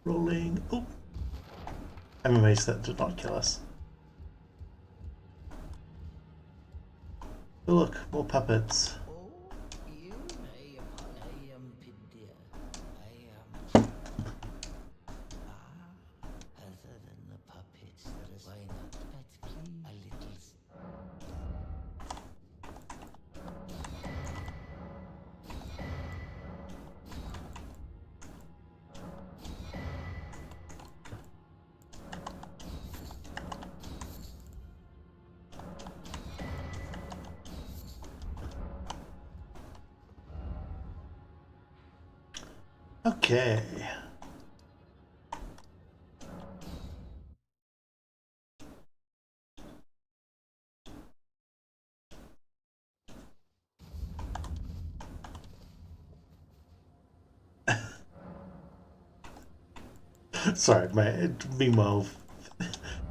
Rolling. Oh! I'm amazed that did not kill us. Oh look, more puppets. Okay. Sorry, meanwhile,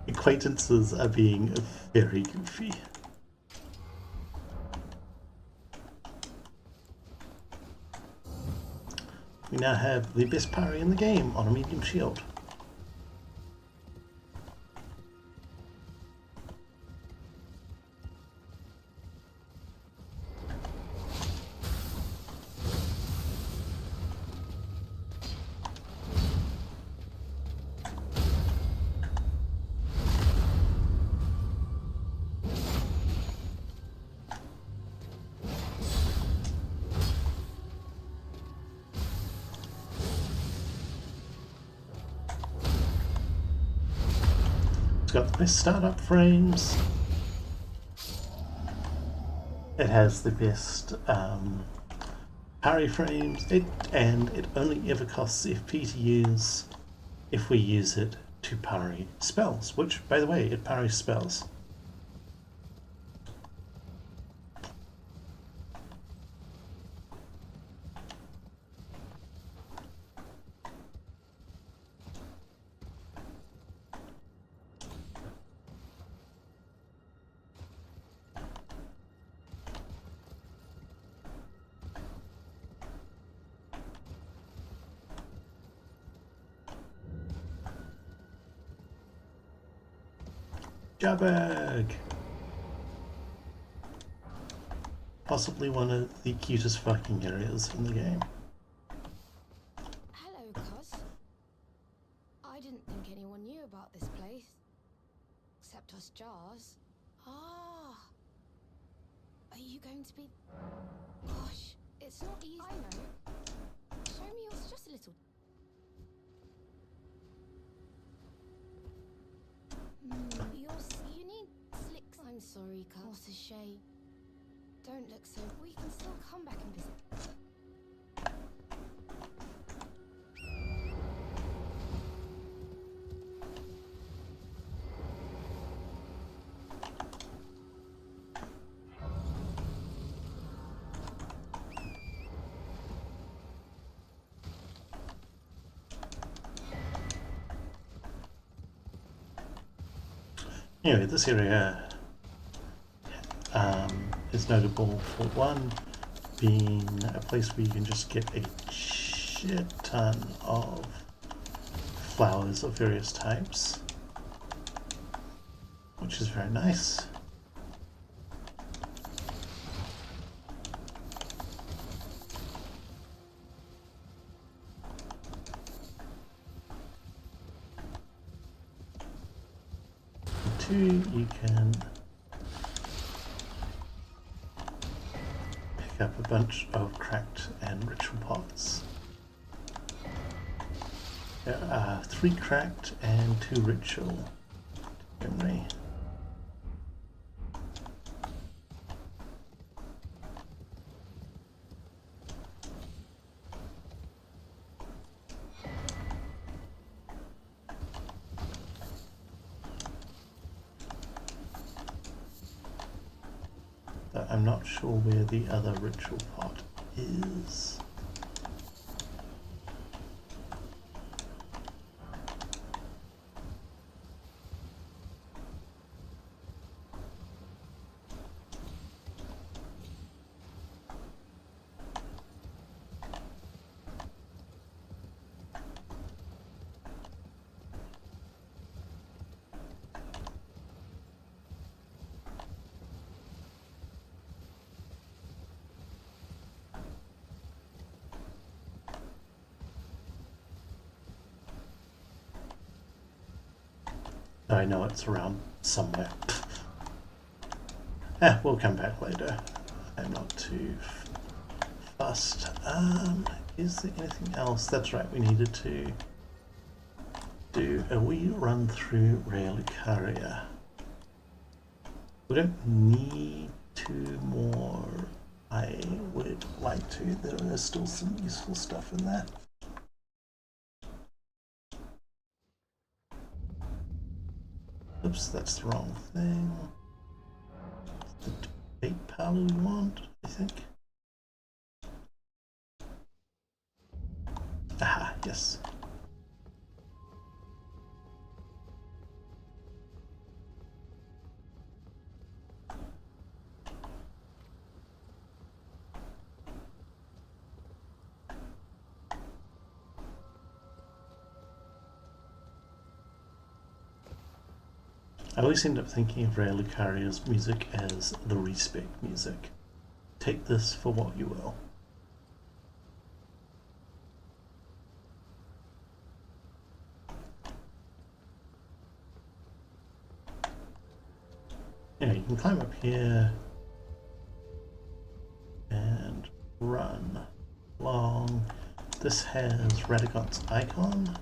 acquaintances are being very goofy. We now have the best parry in the game on a medium shield. It's got the best startup frames. It has the best parry frames. It only ever costs FP to use if we use it to parry spells, which, by the way, it parries spells. Jabberg! Possibly one of the cutest fucking areas in the game. Hello, Cos. I didn't think anyone knew about this place. Except us jars. Ah. Are you going to be... Gosh, it's not easy. I know. Show me yours just a little. You need slick. I'm Don't look so. We can still come back and visit. Anyway, this area is notable for one, being a place where you can just get a shit ton of flowers of various types, which is very nice. Two, you can pick up a bunch of cracked and ritual pots. There are 3 cracked and 2 ritual memory. But I'm not sure where the other ritual pot is. I know it's around somewhere. We'll come back later. I'm not too fussed. Is there anything else? That's right, we needed to do a wee run through Relicaria. We don't need 2 more. I would like to. There is still some useful stuff in there. Oops, that's the wrong thing. The debate parlor we want, I think. Aha, yes. I always end up thinking of Relicaria's music as the respec music. Take this for what you will. Anyway, you can climb up here and run along. This has Radagant's icon,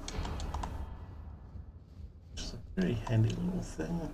which is a very handy little thing.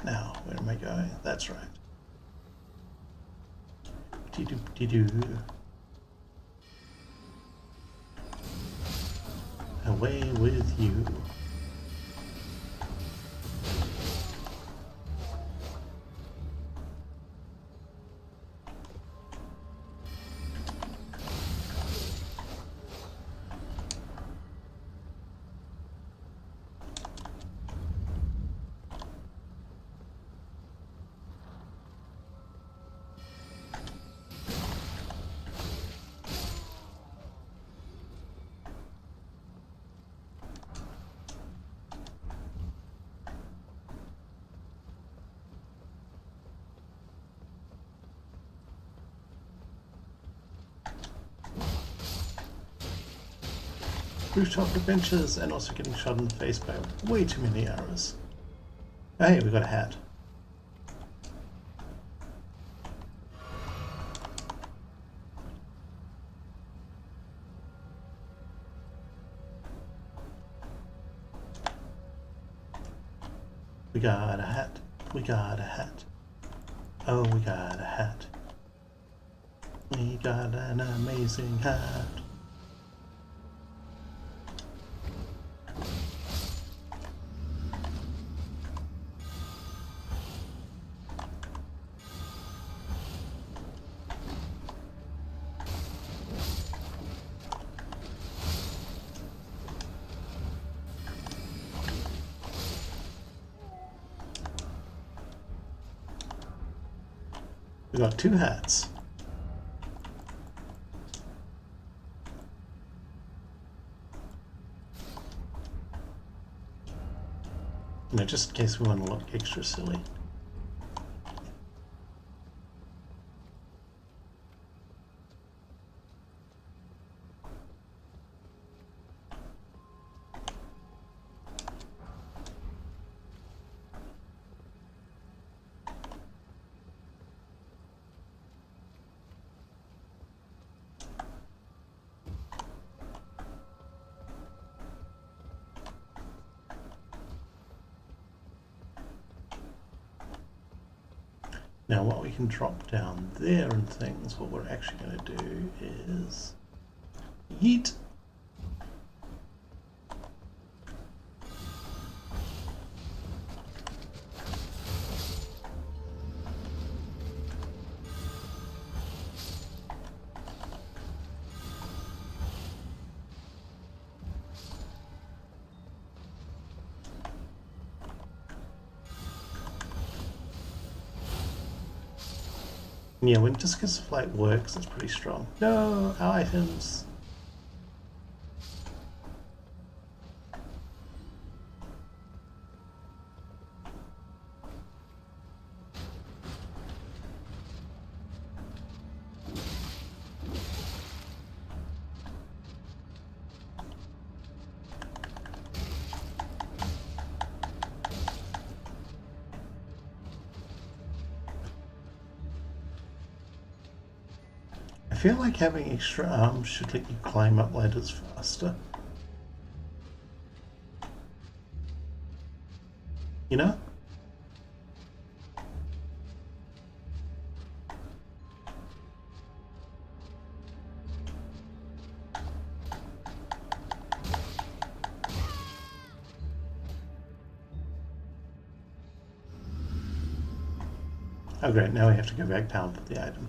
Now, where am I going? That's right. Dee-doo. Away with you. rooftop adventures and also getting shot in the face by way too many arrows. Oh, hey, we got a hat. We got a hat. We got a hat. Oh, we got a hat. We got an amazing hat. We got 2 hats. You know, just in case we want to look extra silly. Now what we can drop down there and things, what we're actually going to do is yeet. Yeah, when Discus of Flight works, it's pretty strong. No, our items. I feel like having extra arms should let you climb up ladders faster. You know? Oh great, now we have to go back down for the item.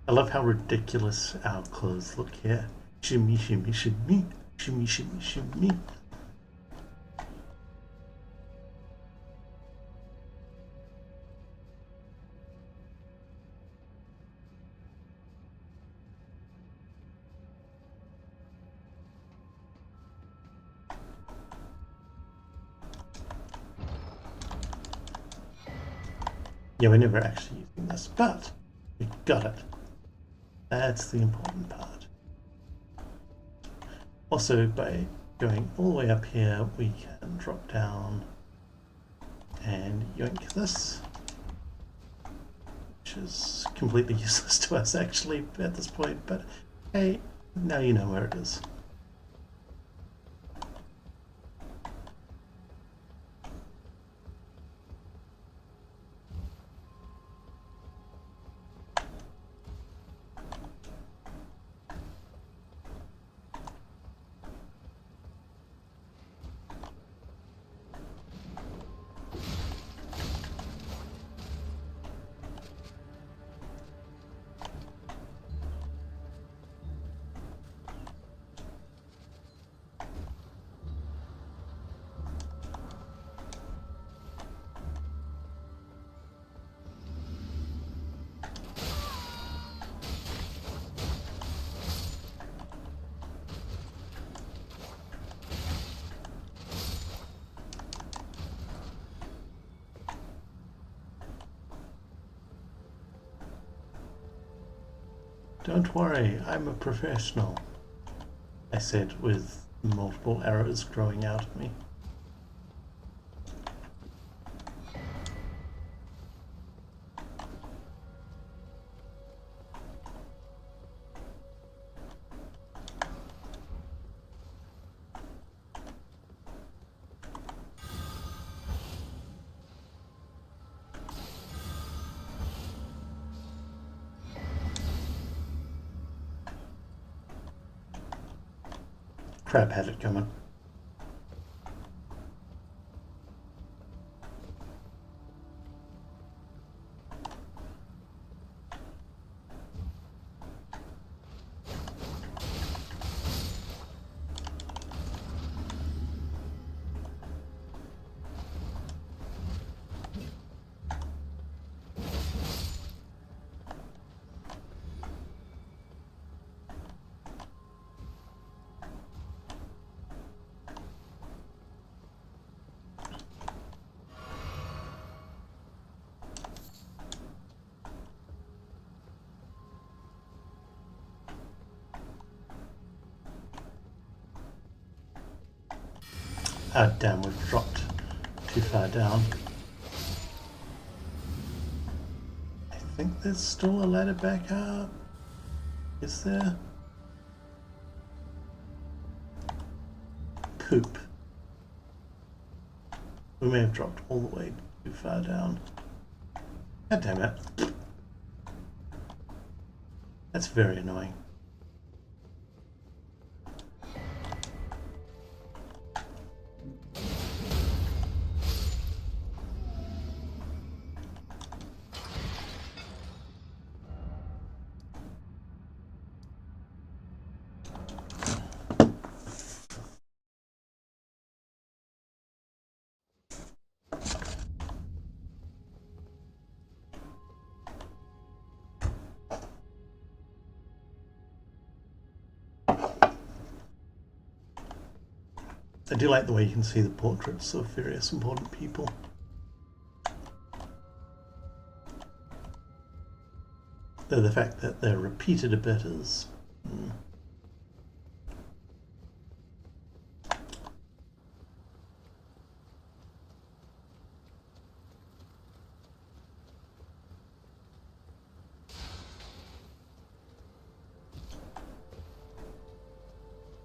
I love how ridiculous our clothes look here. Shimmy, shimmy, shimmy. Shimmy, shimmy, shimmy. Yeah, we're never actually using this, but we got it. That's the important part. Also, by going all the way up here, we can drop down and yoink this, which is completely useless to us actually at this point, but hey, now you know where it is. Don't worry, I'm a professional, I said with multiple arrows growing out of me. Crab had it coming. Ah, damn, we've dropped too far down. I think there's still a ladder back up. Is there? Poop. We may have dropped all the way too far down. God damn it. That's very annoying. I do like the way you can see the portraits of various important people. Though the fact that they're repeated a bit is...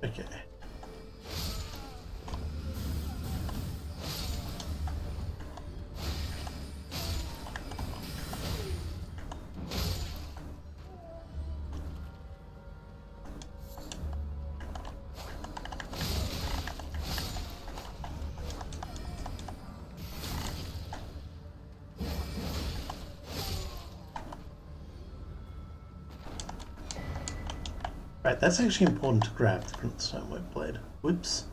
Okay. Right, that's actually important to grab the Prince Stonework Blade. Whoops.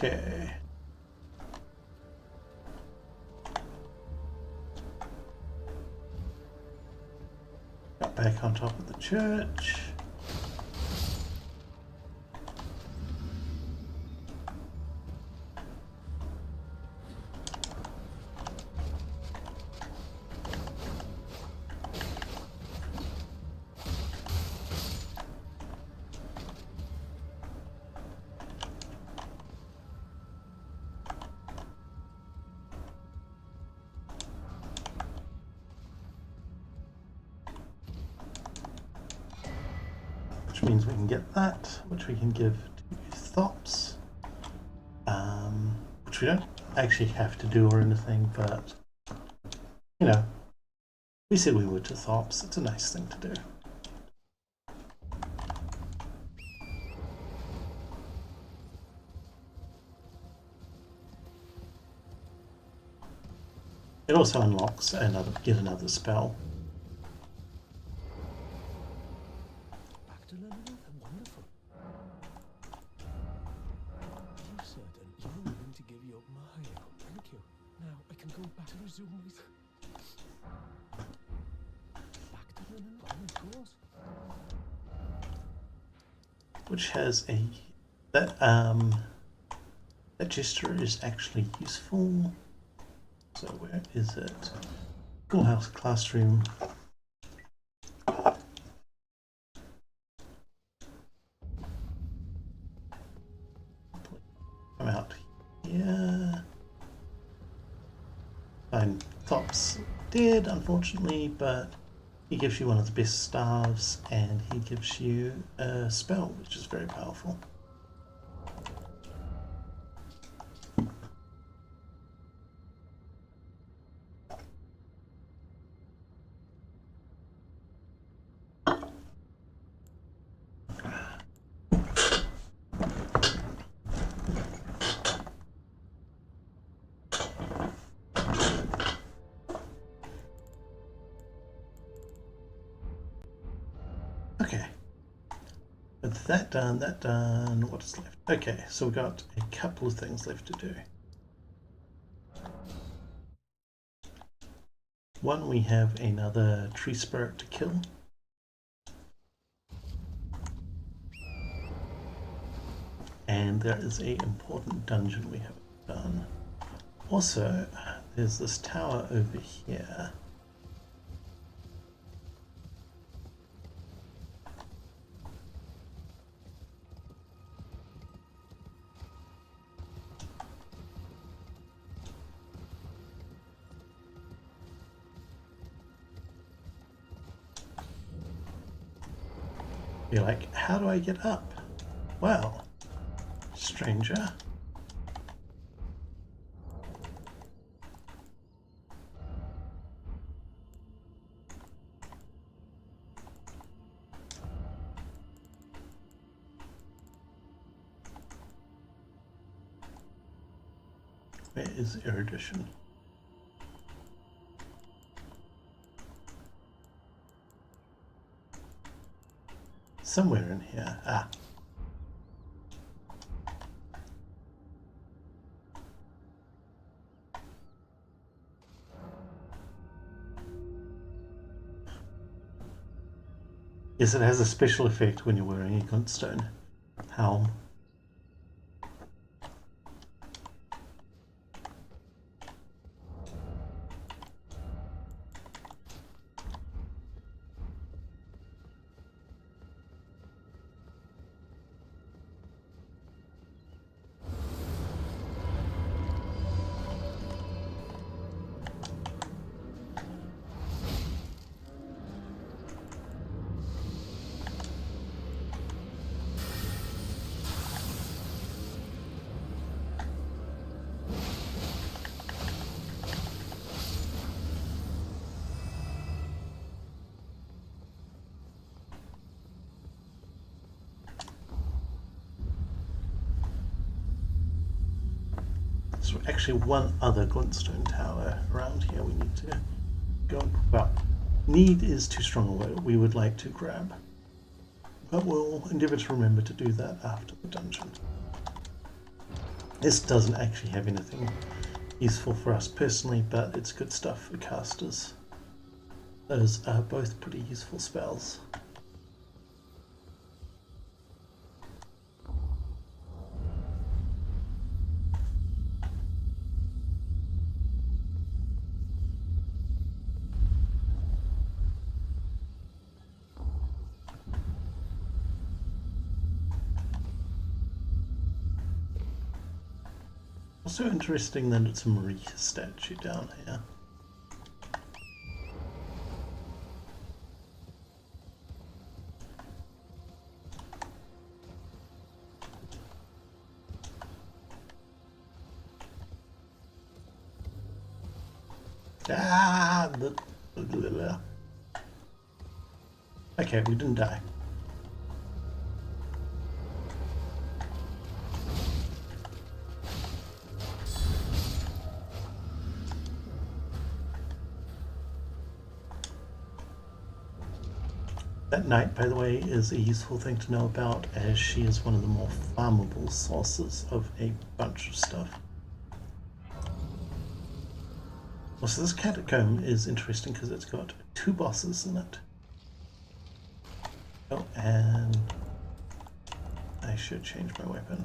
Okay. Got back on top of the church. means we can get that, which we can give to Thops, which we don't actually have to do or anything, but, you know, we said we would to Thops. It's a nice thing to do. It also unlocks yet another spell. Back to level 11. Wonderful. Are you certain you're willing to give your Mario? Thank you. Now I can go back to resume with. Back to level 11, of course. Which has a that gesture is actually useful. So where is it? Schoolhouse classroom. I'm out here. And Thops did, unfortunately, but he gives you one of the best staves, and he gives you a spell, which is very powerful. Okay, with that done, what's left? Okay, so we've got a couple of things left to do. One, we have another tree spirit to kill. And there is an important dungeon we haven't done. Also, there's this tower over here. You're like, how do I get up? Well, stranger. Where is erudition? Somewhere in here. Ah. Yes, it has a special effect when you're wearing a glintstone helm. There's actually one other glintstone tower around here we need to go and, well, need is too strong a word, we would like to grab. But we'll endeavour to remember to do that after the dungeon. This doesn't actually have anything useful for us personally, but it's good stuff for casters. Those are both pretty useful spells. Also interesting that it's a Marika statue down here. Ah! Okay, we didn't die. That knight, by the way, is a useful thing to know about, as she is one of the more farmable sources of a bunch of stuff. Also, this catacomb is interesting because it's got 2 bosses in it. Oh, and I should change my weapon.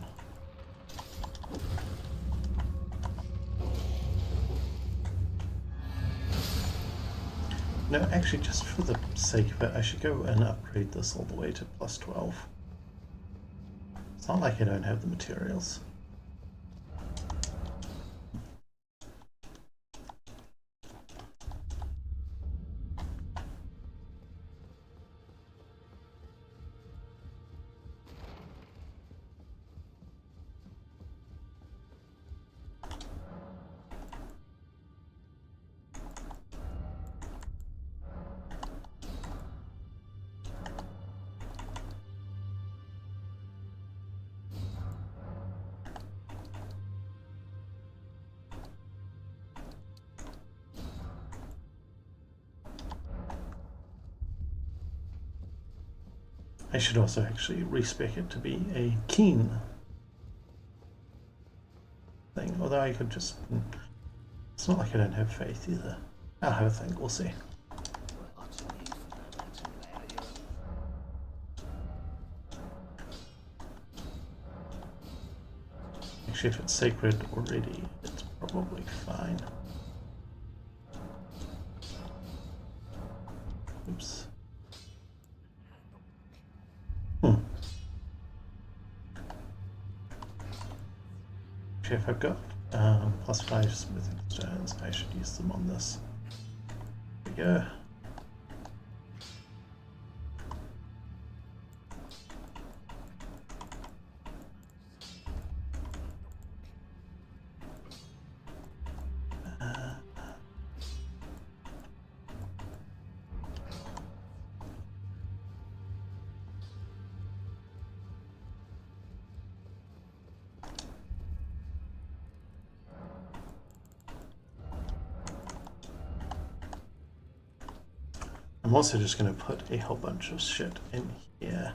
No, actually, just for the sake of it, I should go and upgrade this all the way to +12. It's not like I don't have the materials. I should also actually respec it to be a keen thing, although I could just... It's not like I don't have faith either. I'll have a think, we'll see. Actually, if it's sacred already, it's probably fine. Oops. Actually, if I've got +5 smithing stones, I should use them on this. There we go. I'm also just going to put a whole bunch of shit in here.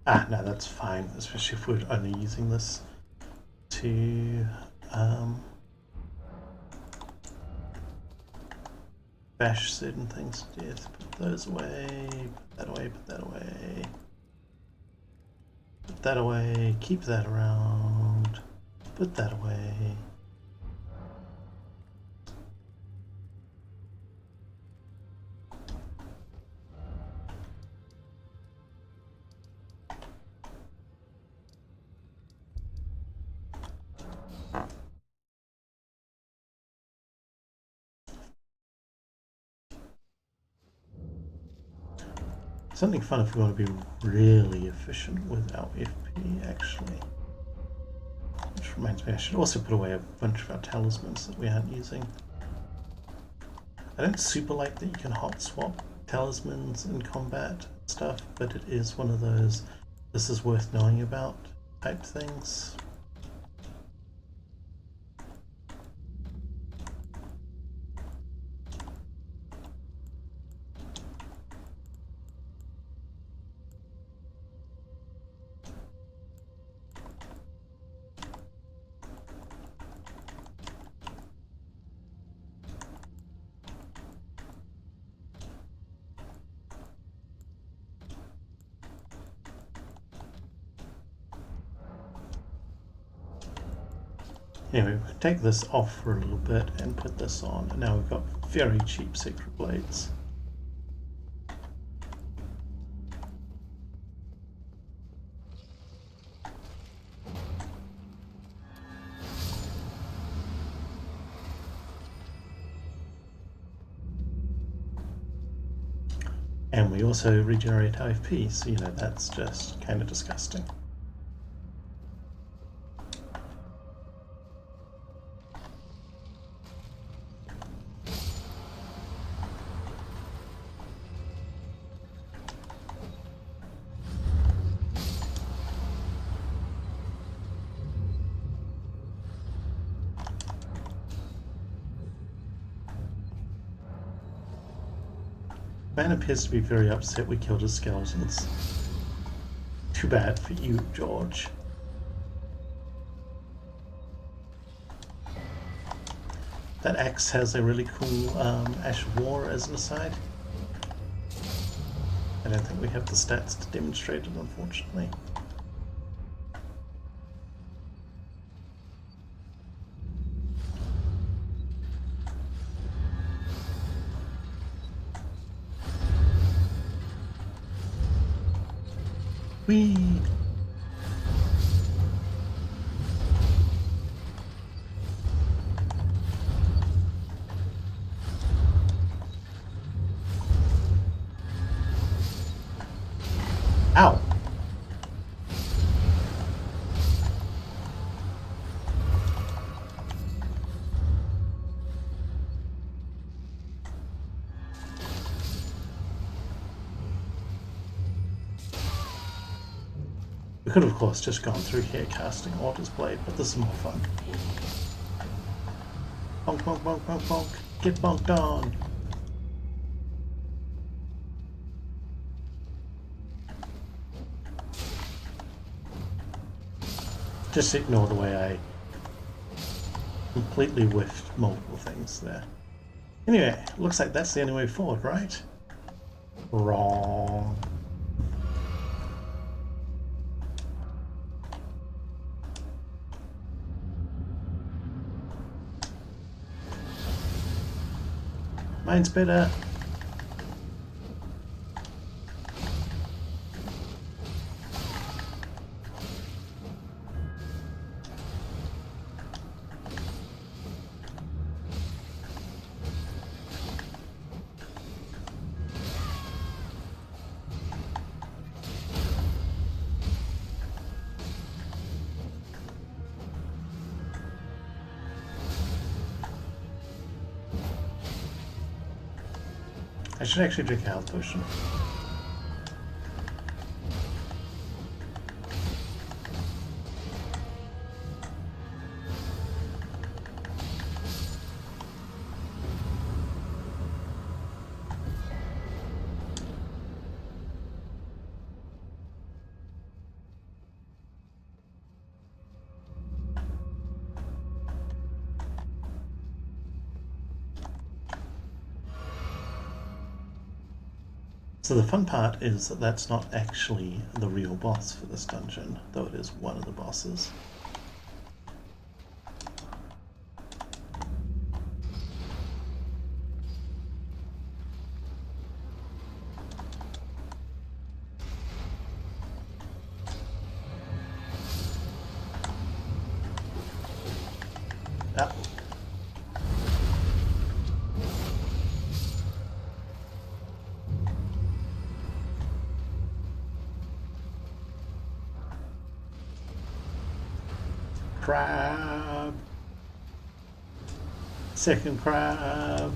Ah, no, that's fine, especially if we're only using this to bash certain things to death. Put those away, put that away, put that away. Put that away, keep that around, put that away. Something fun if we want to be really efficient with our FP, actually. Which reminds me, I should also put away a bunch of our talismans that we aren't using. I don't super like that you can hot swap talismans in combat stuff, but it is one of those this is worth knowing about type things. Anyway, we'll take this off for a little bit and put this on. And now we've got very cheap secret blades. And we also regenerate AFP, so you know, that's just kind of disgusting. Man appears to be very upset we killed his skeletons. Too bad for you, George. That axe has a really cool Ash of War as an aside. I don't think we have the stats to demonstrate it, unfortunately. Whee! Ow! We could, of course, just gone through here casting Order's Blade, but this is more fun. Bonk, bonk, bonk, bonk, bonk. Get bonked on! Just ignore the way I completely whiffed multiple things there. Anyway, looks like that's the only way forward, right? Wrong. Mine's better. I should actually drink a health potion. So the fun part is that that's not actually the real boss for this dungeon, though it is one of the bosses. Ah. Crab. Second crab.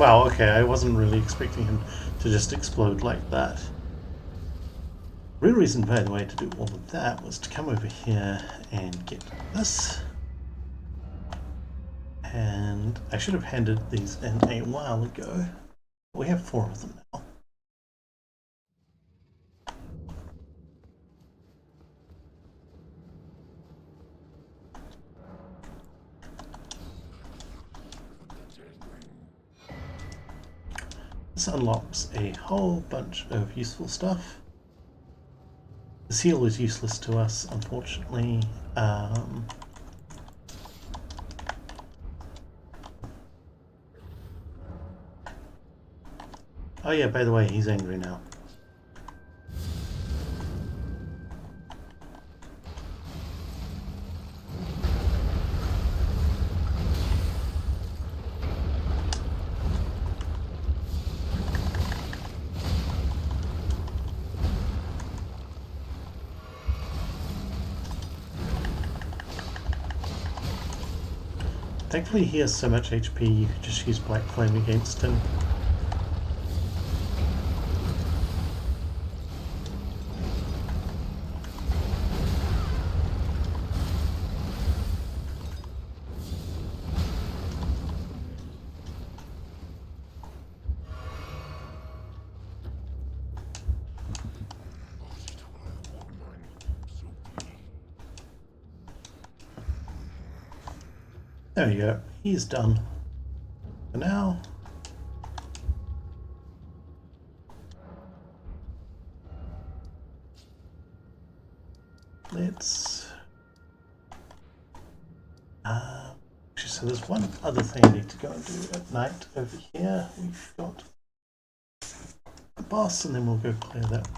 Wow, okay, I wasn't really expecting him to just explode like that. The real reason, by the way, to do all of that was to come over here and get this. And I should have handed these in a while ago. We have 4 of them now. This unlocks a whole bunch of useful stuff. The seal is useless to us, unfortunately. Oh yeah, by the way, he's angry now. Thankfully he has so much HP, you could just use Black Flame against him. There we go, he's done. For now, let's... actually, so there's one other thing I need to go and do at night over here. We've got a boss, and then we'll go clear that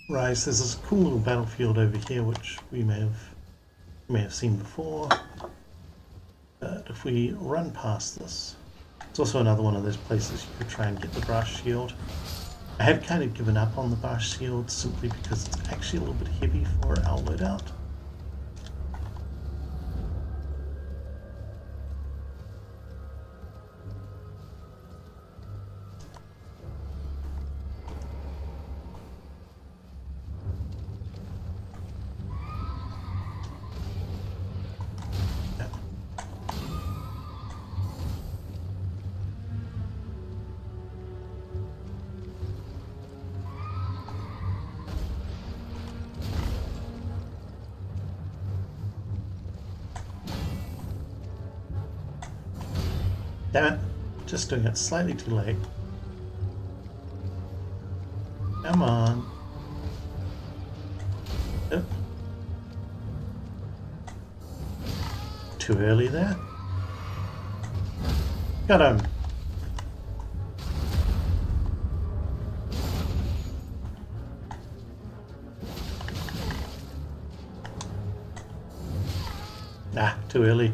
rise. There's this cool little battlefield over here, which we may have seen before. But if we run past this, it's also another one of those places you could try and get the brass shield. I have kind of given up on the brass shield simply because it's actually a little bit heavy for our loadout. Damn it, just doing it slightly too late. Come on. Yep. Too early there. Got him. Ah, too early.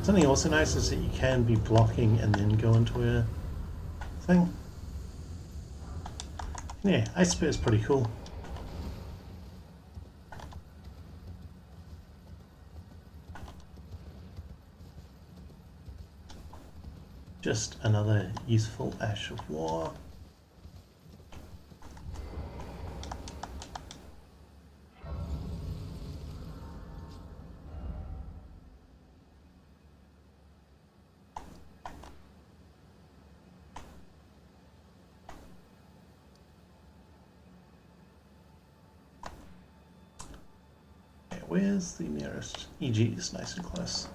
Something also nice is that you can be blocking and then go into a thing. Yeah, I suppose it's pretty cool. Just another useful Ash of War. Where's the nearest? EG is nice and close.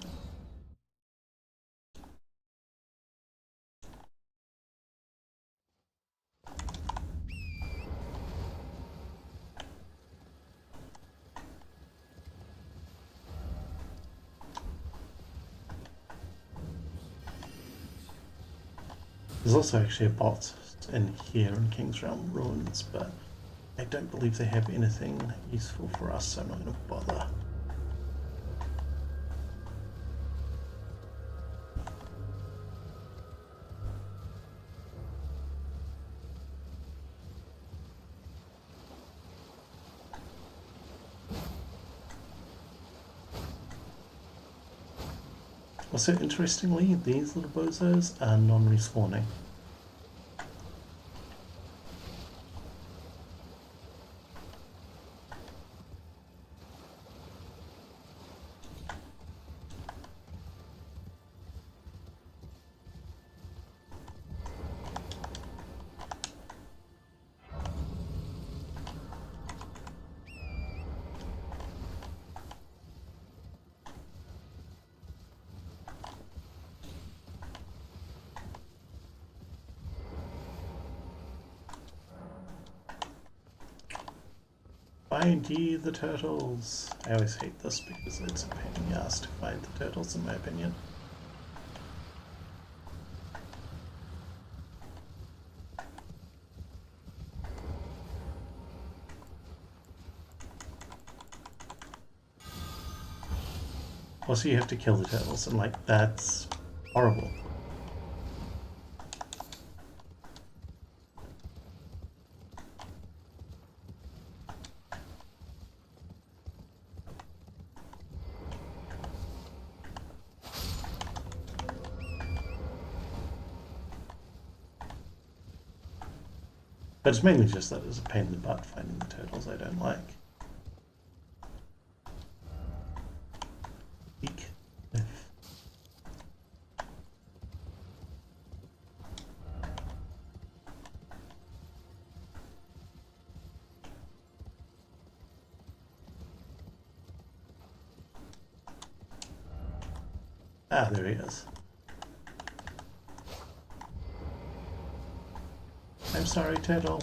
There's also actually a bot in here in King's Realm Ruins, but I don't believe they have anything useful for us, so I'm not going to bother. Also, interestingly, these little bozos are non-respawning. Find ye the turtles. I always hate this because it's a pain in the ass to find the turtles, in my opinion. Also, you have to kill the turtles, and like, that's horrible. But it's mainly just that it's a pain in the butt finding the turtles I don't like. Eek. Ah, there he is. I'm sorry, turtle.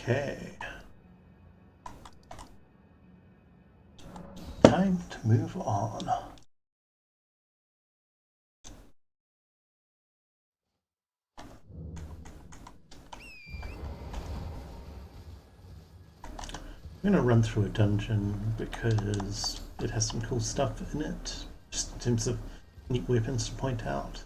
Okay. Time to move on. I'm going to run through a dungeon because it has some cool stuff in it, just in terms of neat weapons to point out.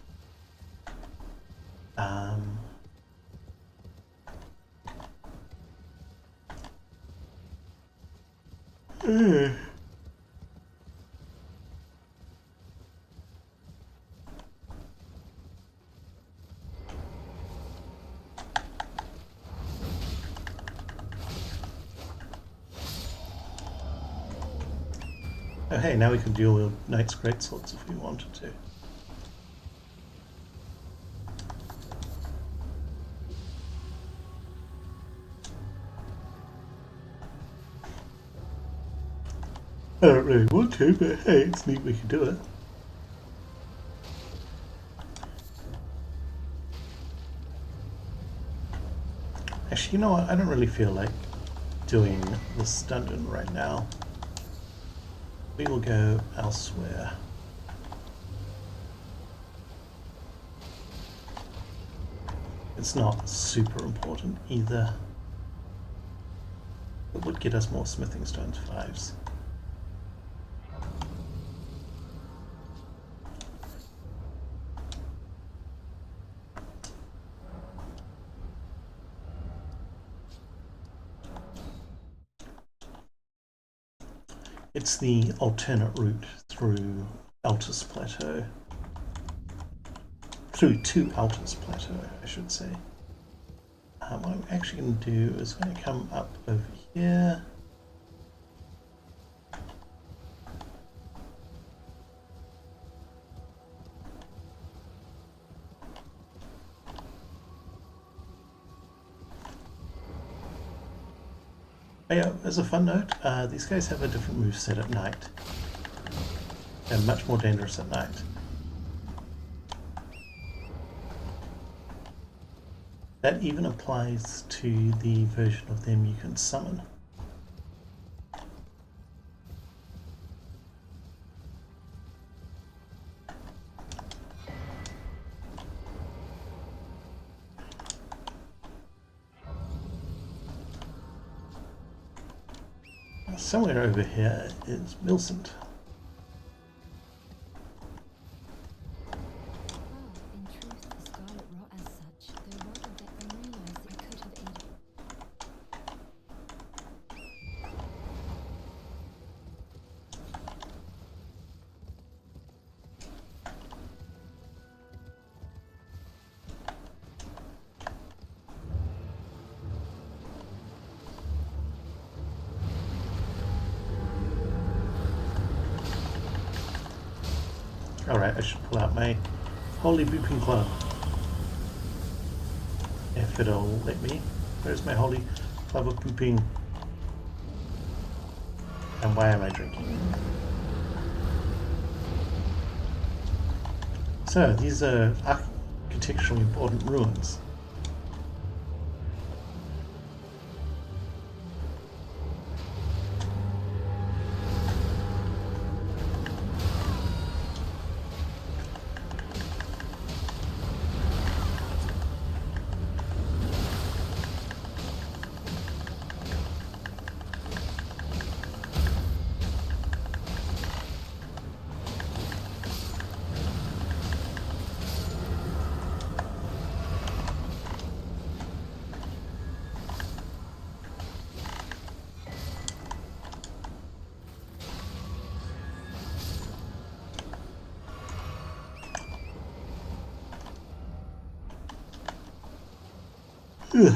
Oh hey, now we can deal with Knight's Greatswords if we wanted to. I don't really want to, but hey, it's neat we can do it. Actually, you know what? I don't really feel like doing this dungeon right now. We will go elsewhere. It's not super important either. It would get us more smithing stones 5s. It's the alternate route through Altus Plateau. Through to Altus Plateau, I should say. What I'm actually going to do is going to come up over here. Oh, yeah, as a fun note, these guys have a different moveset at night. They're much more dangerous at night. That even applies to the version of them you can summon. Somewhere over here is Millicent. Ah, in truth, the scarlet rot as such, though rather that I realised that I could have aided. Alright, I should pull out my holy booping club. If it'll let me. Where's my holy club of booping? And why am I drinking? So, these are architecturally important ruins. Ugh.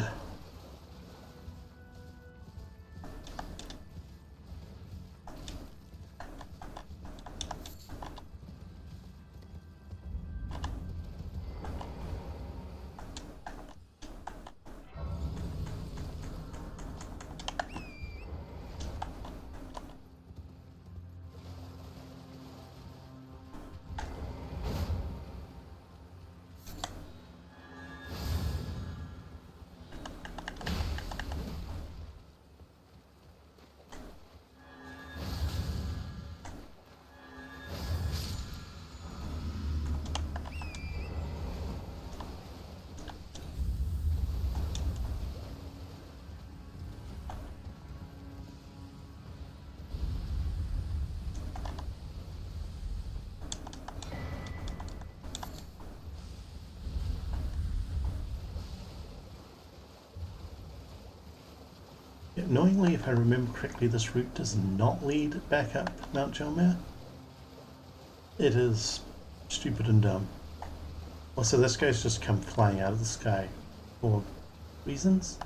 Annoyingly, if I remember correctly, this route does not lead back up Mount Gelmir. It is stupid and dumb. Also, this guy's just come flying out of the sky for reasons.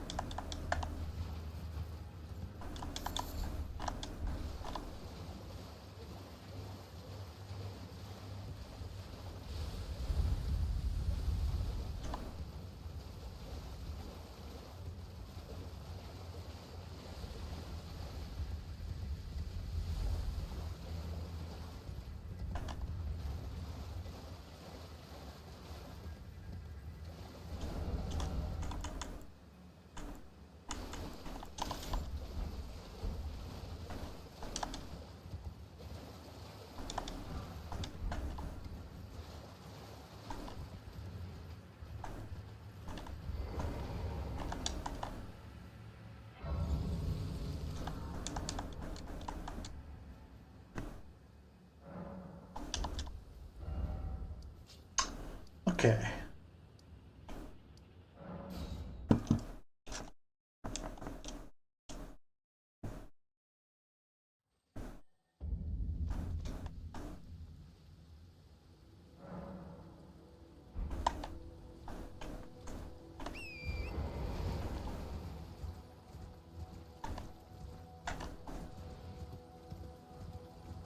Okay.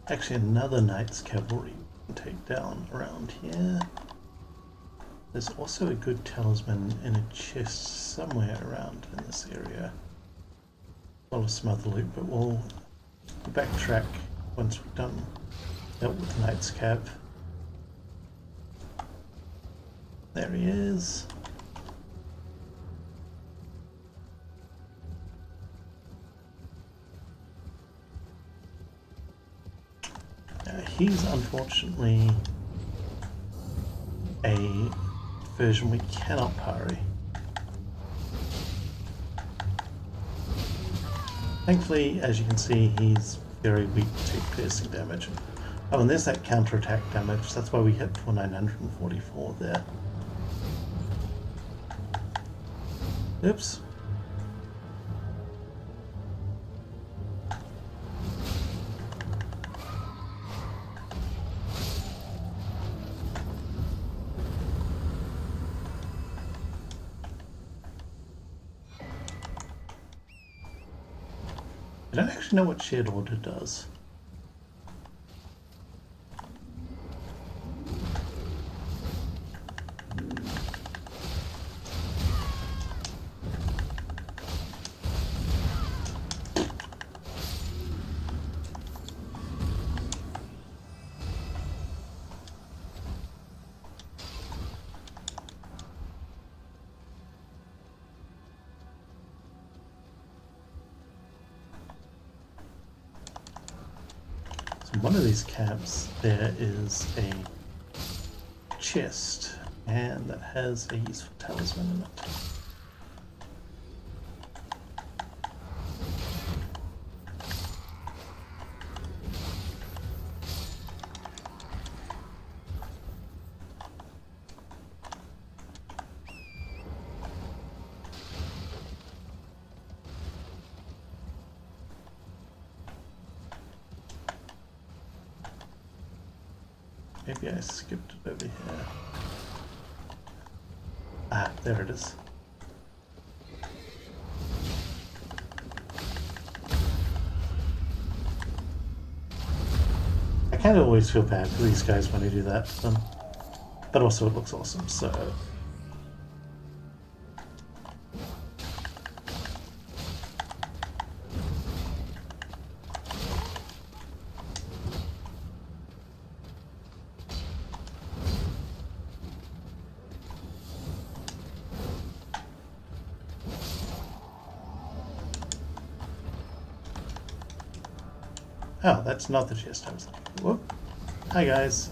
Actually, another Knight's Cavalry we can take down around here. There's also a good talisman in a chest somewhere around in this area. follow some other loot, but we'll backtrack once we've dealt with the Knight's Cap. There he is. He's unfortunately a version we cannot parry. Thankfully, as you can see, he's very weak to piercing damage. Oh, and there's that counterattack damage. That's why we hit for 944 there. Oops. I don't actually know what shared order does. One of these camps, there is a chest, and that has a useful talisman in it. Maybe I skipped it over here. Ah, there it is. I kind of always feel bad for these guys when I do that to them. But also it looks awesome, so... Oh, that's not the chest I was looking for. Whoop. Hi, guys.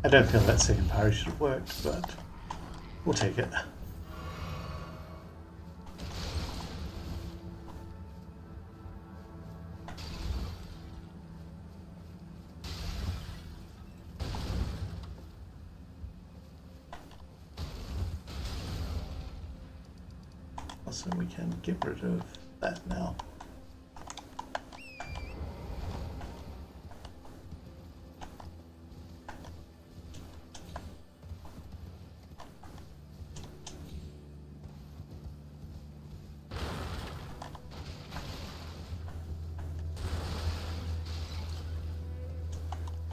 I don't feel that second parry should have worked, but we'll take it. So we can get rid of that now.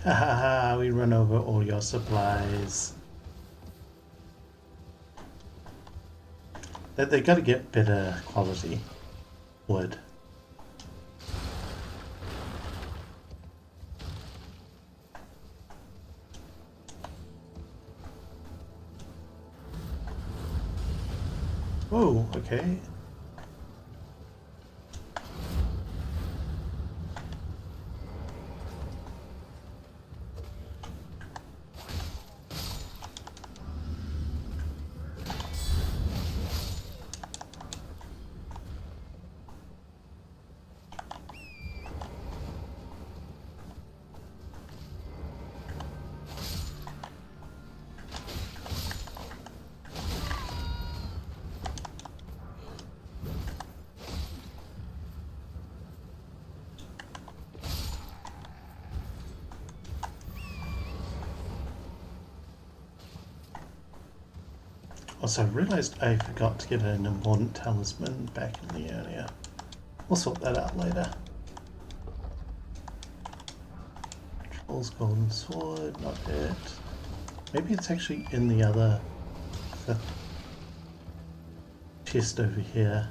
Ha ha ha, we run over all your supplies. They got to get better quality wood. Whoa, okay. Also, I realized I forgot to get an important talisman back in the area. We'll sort that out later. Troll's golden sword, not it. Maybe it's actually in the other chest over here.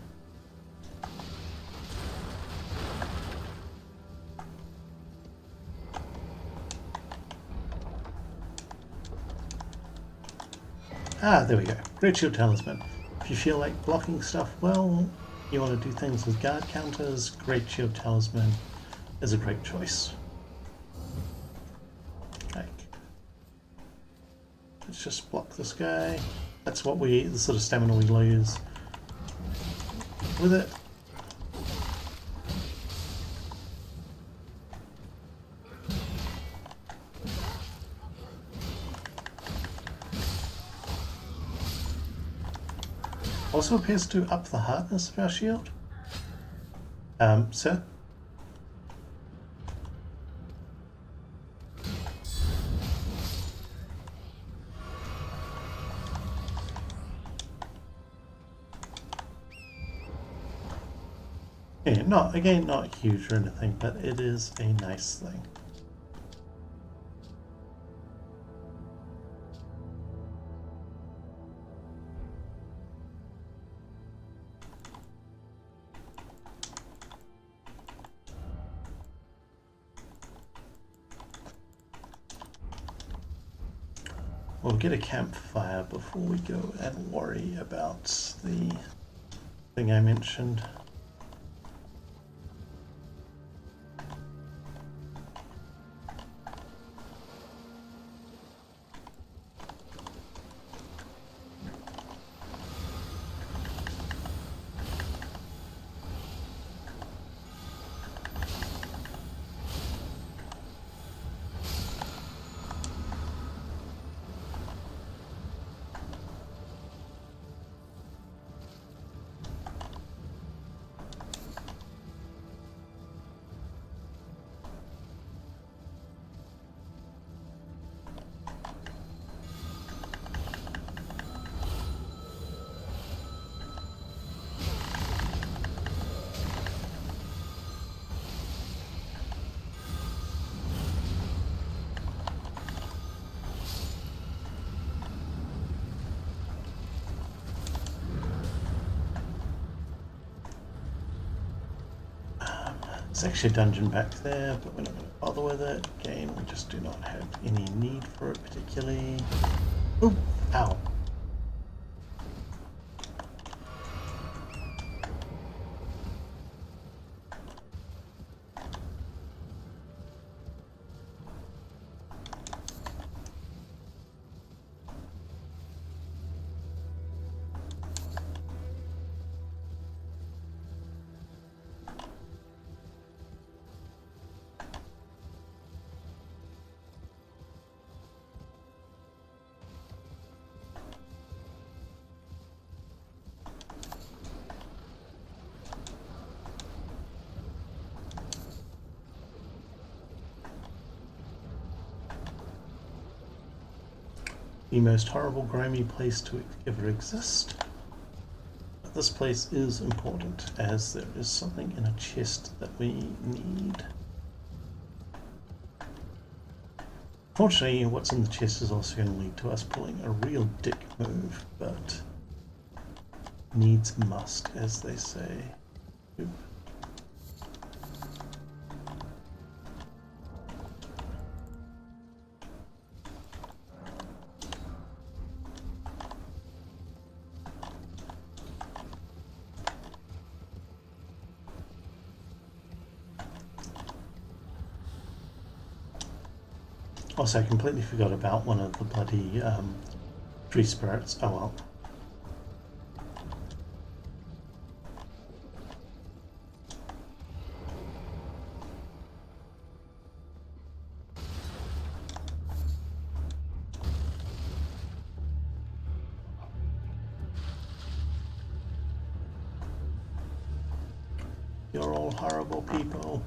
Ah, there we go. Great Shield Talisman. If you feel like blocking stuff well, you want to do things with guard counters, Great Shield Talisman is a great choice. Okay. Let's just block this guy. That's what the sort of stamina we lose with it. Also appears to up the hardness of our shield. Sir? Yeah, not huge or anything, but it is a nice thing. We'll get a campfire before we go and worry about the thing I mentioned. There's actually a dungeon back there, but we're not going to bother with it. Again, we just do not have any need for it particularly. Oop! Ow! The most horrible, grimy place to ever exist. But this place is important, as there is something in a chest that we need. Fortunately, what's in the chest is also going to lead to us pulling a real dick move, but needs must, as they say. Oop. Also, I completely forgot about one of the bloody tree spirits. Oh well. You're all horrible people.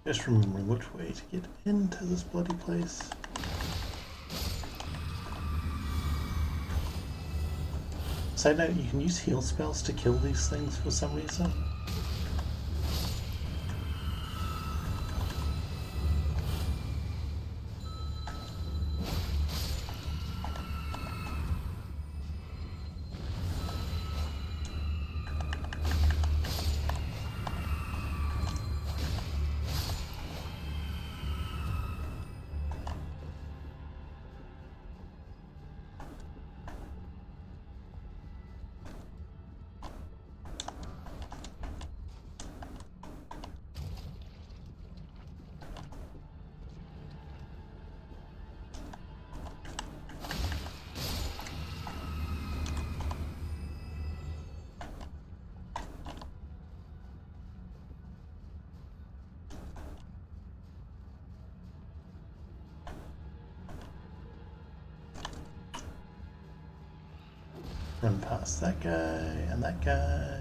Just remembering which way to get into this bloody place. Side note, you can use heal spells to kill these things for some reason. Run past that guy and that guy.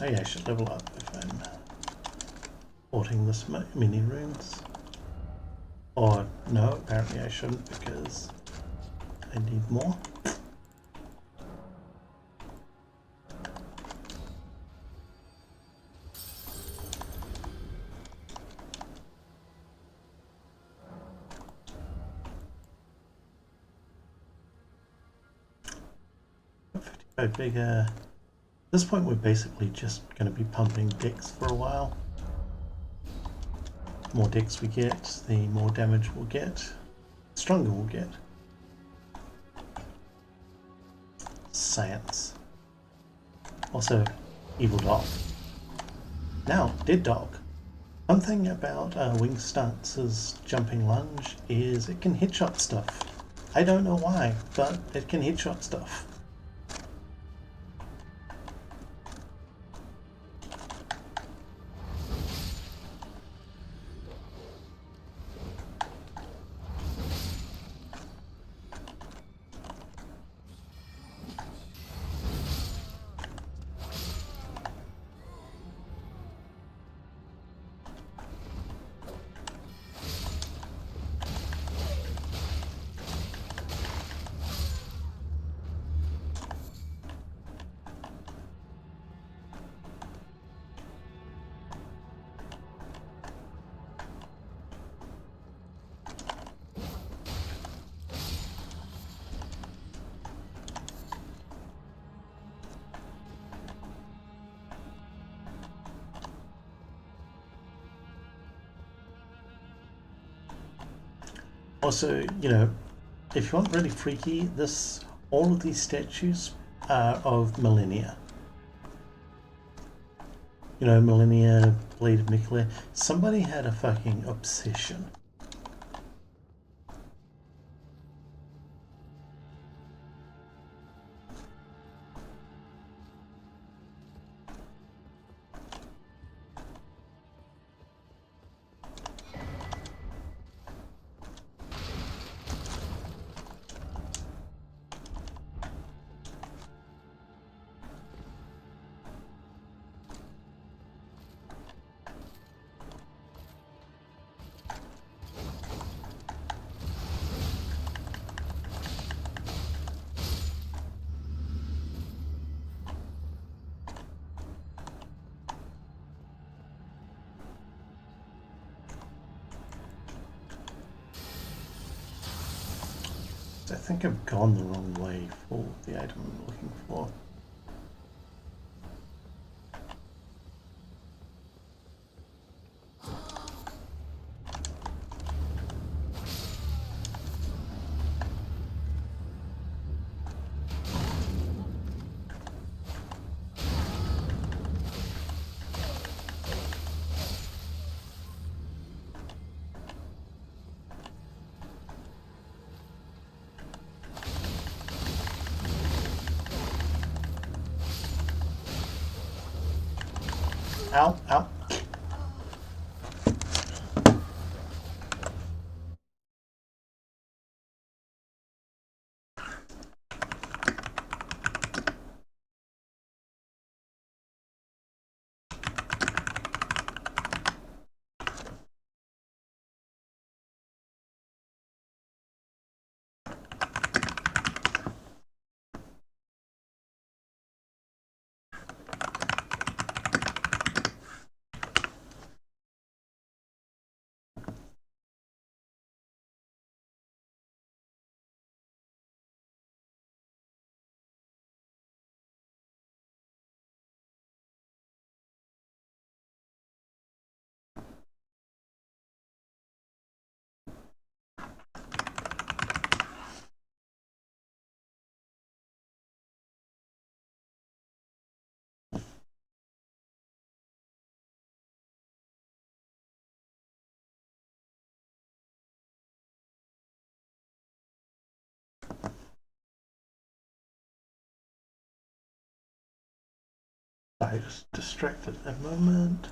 Oh yeah, I should level up if I'm porting this mini runes. Or no, apparently I shouldn't because I need more. Bigger. At this point we're basically just going to be pumping decks for a while. The more decks we get, the more damage we'll get, the stronger we'll get. Science. Also, evil dog. Now, dead dog. One thing about Wing Stance's jumping lunge is it can headshot stuff. I don't know why, but it can headshot stuff. Also, you know, if you want really freaky, all of these statues are of millennia. You know, millennia, Blade of Miquelia. Somebody had a fucking obsession. I think I've gone the wrong way for the item I'm looking for. Ow, ow. I just distracted a moment.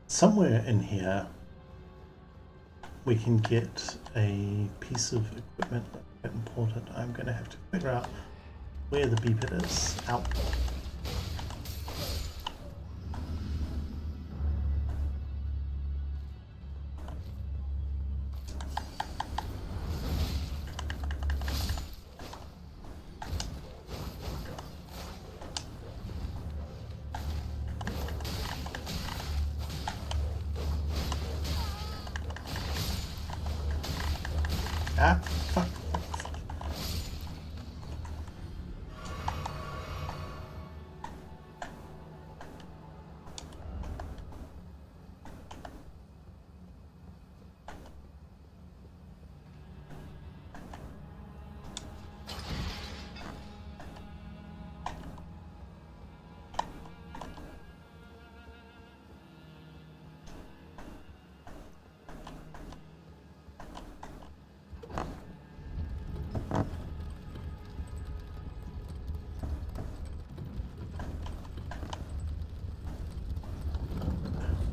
Somewhere in here we can get a piece of equipment that's important. I'm going to have to figure out where the beeper is. Out. Ah, fuck.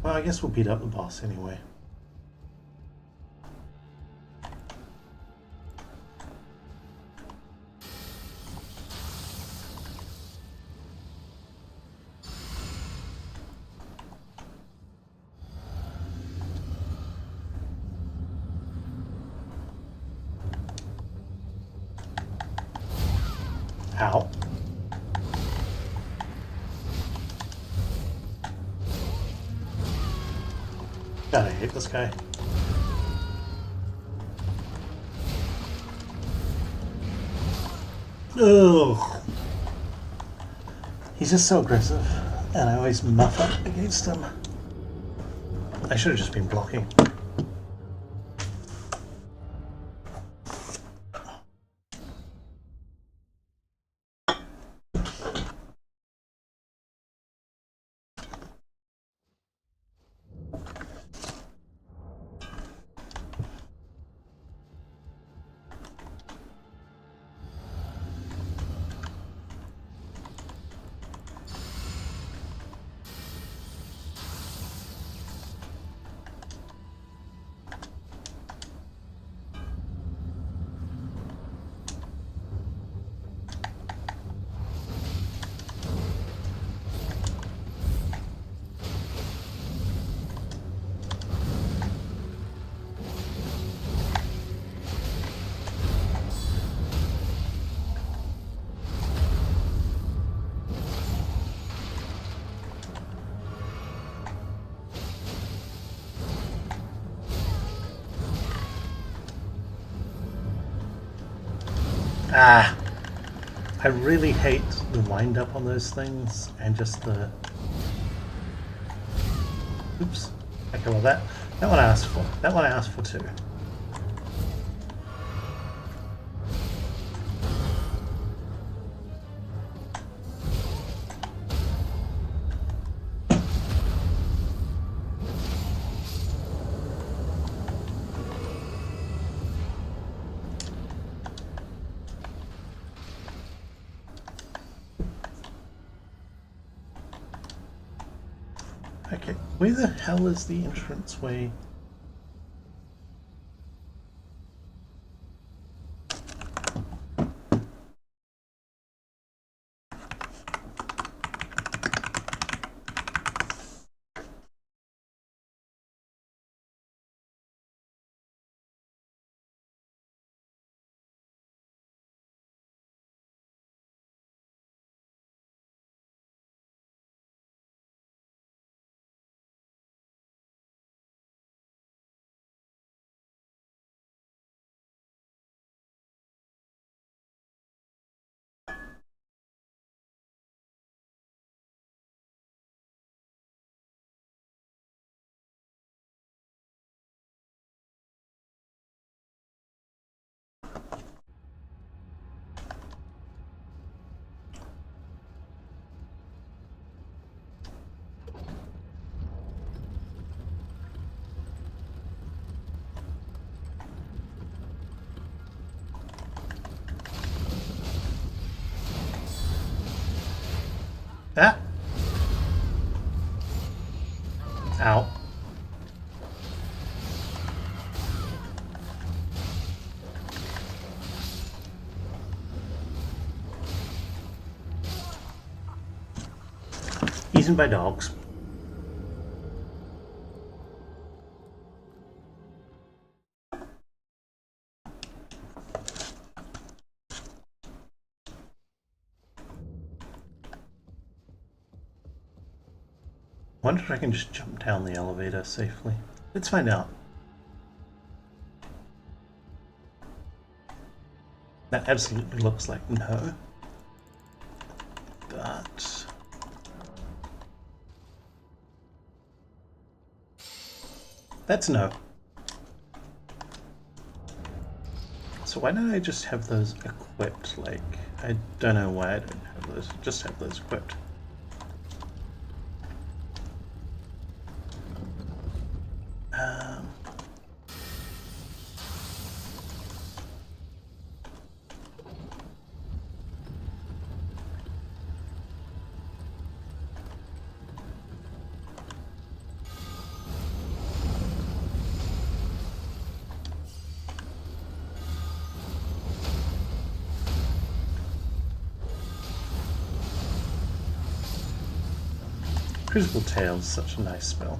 Well, I guess we'll beat up the boss anyway. Ow. God, I hate this guy. Ugh. He's just so aggressive, and I always muff up against him. I should have just been blocking. Ah! I really hate the wind up on those things and just the... Oops. Okay, well that one I asked for. That one I asked for too. Okay, where the hell is the entranceway? Ah! Ow. Eaten by dogs. Wonder if I can just jump down the elevator safely. Let's find out. That absolutely looks like no. But... that's no. So why don't I just have those equipped? Like, I don't know why I don't have those. Just have those equipped. Crucible Tail is such a nice spell.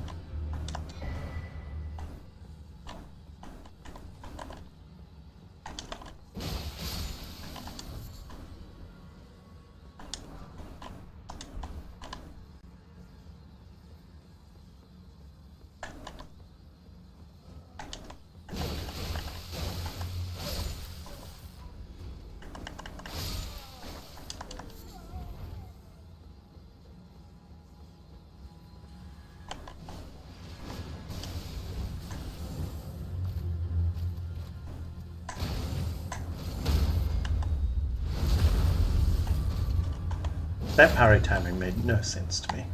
That parry timing made no sense to me.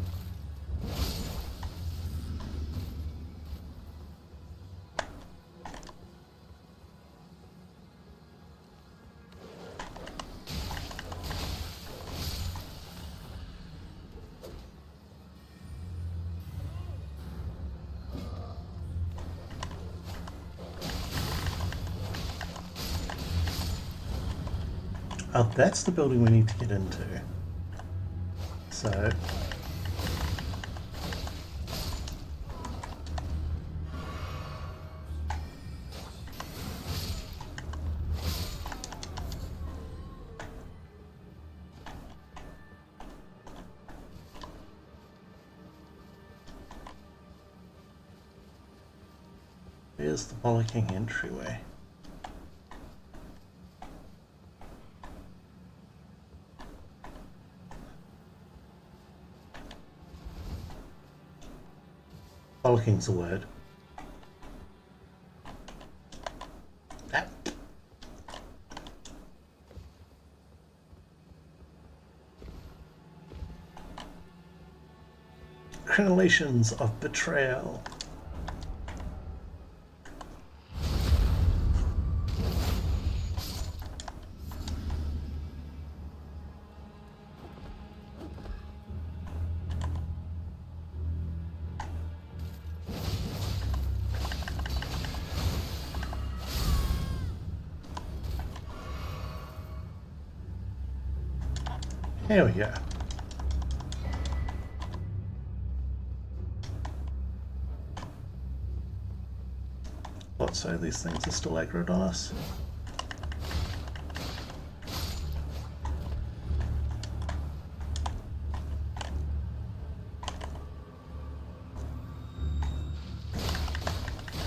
Oh, that's the building we need to get into. So... here's the bollocking entryway. Bolloking's the word. Ah. Crenellations of betrayal. Here we go. Thought so, these things are still aggroed on us.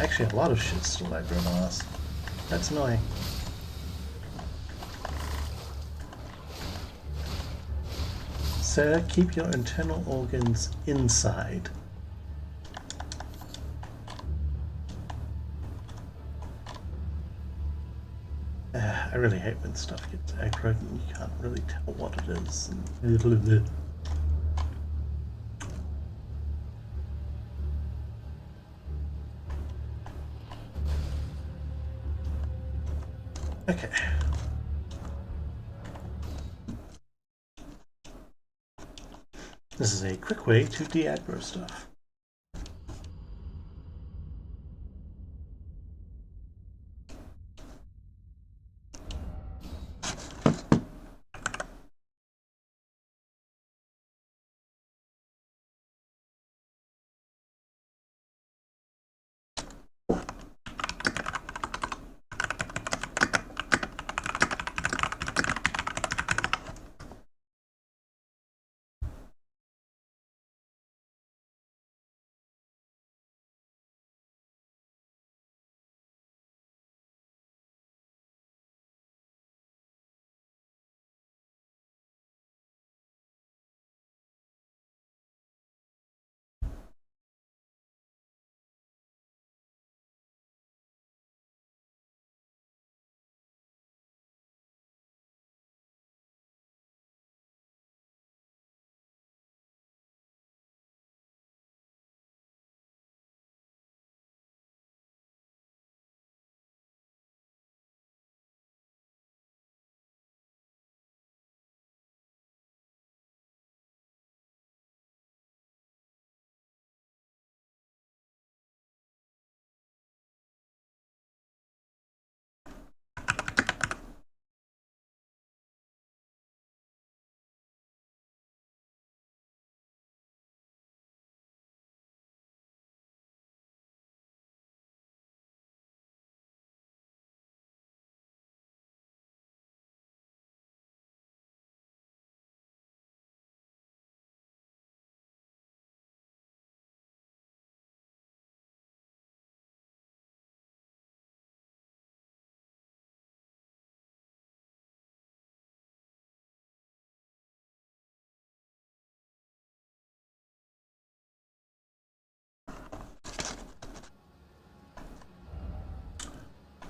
Actually, a lot of shit's still aggroed on us. That's annoying. Sir, keep your internal organs inside. I really hate when stuff gets aggroed and you can't really tell what it is. Okay. This is a quick way to de-aggro stuff.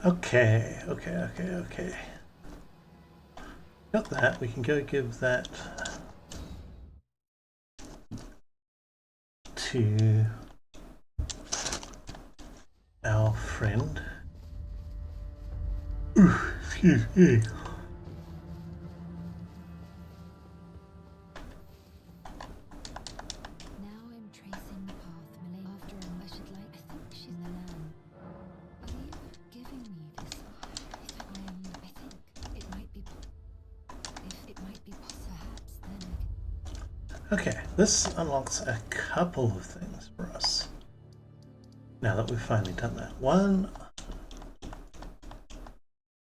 Okay. Got that. We can go give that to our friend. Ooh, excuse me. Now I'm tracing the path Malay after him. I should like. I think she's in the land. Are you giving me this? I think it might be. If it might be perhaps then. Okay, this unlocks a couple of things for us. Now that we've finally done that. One,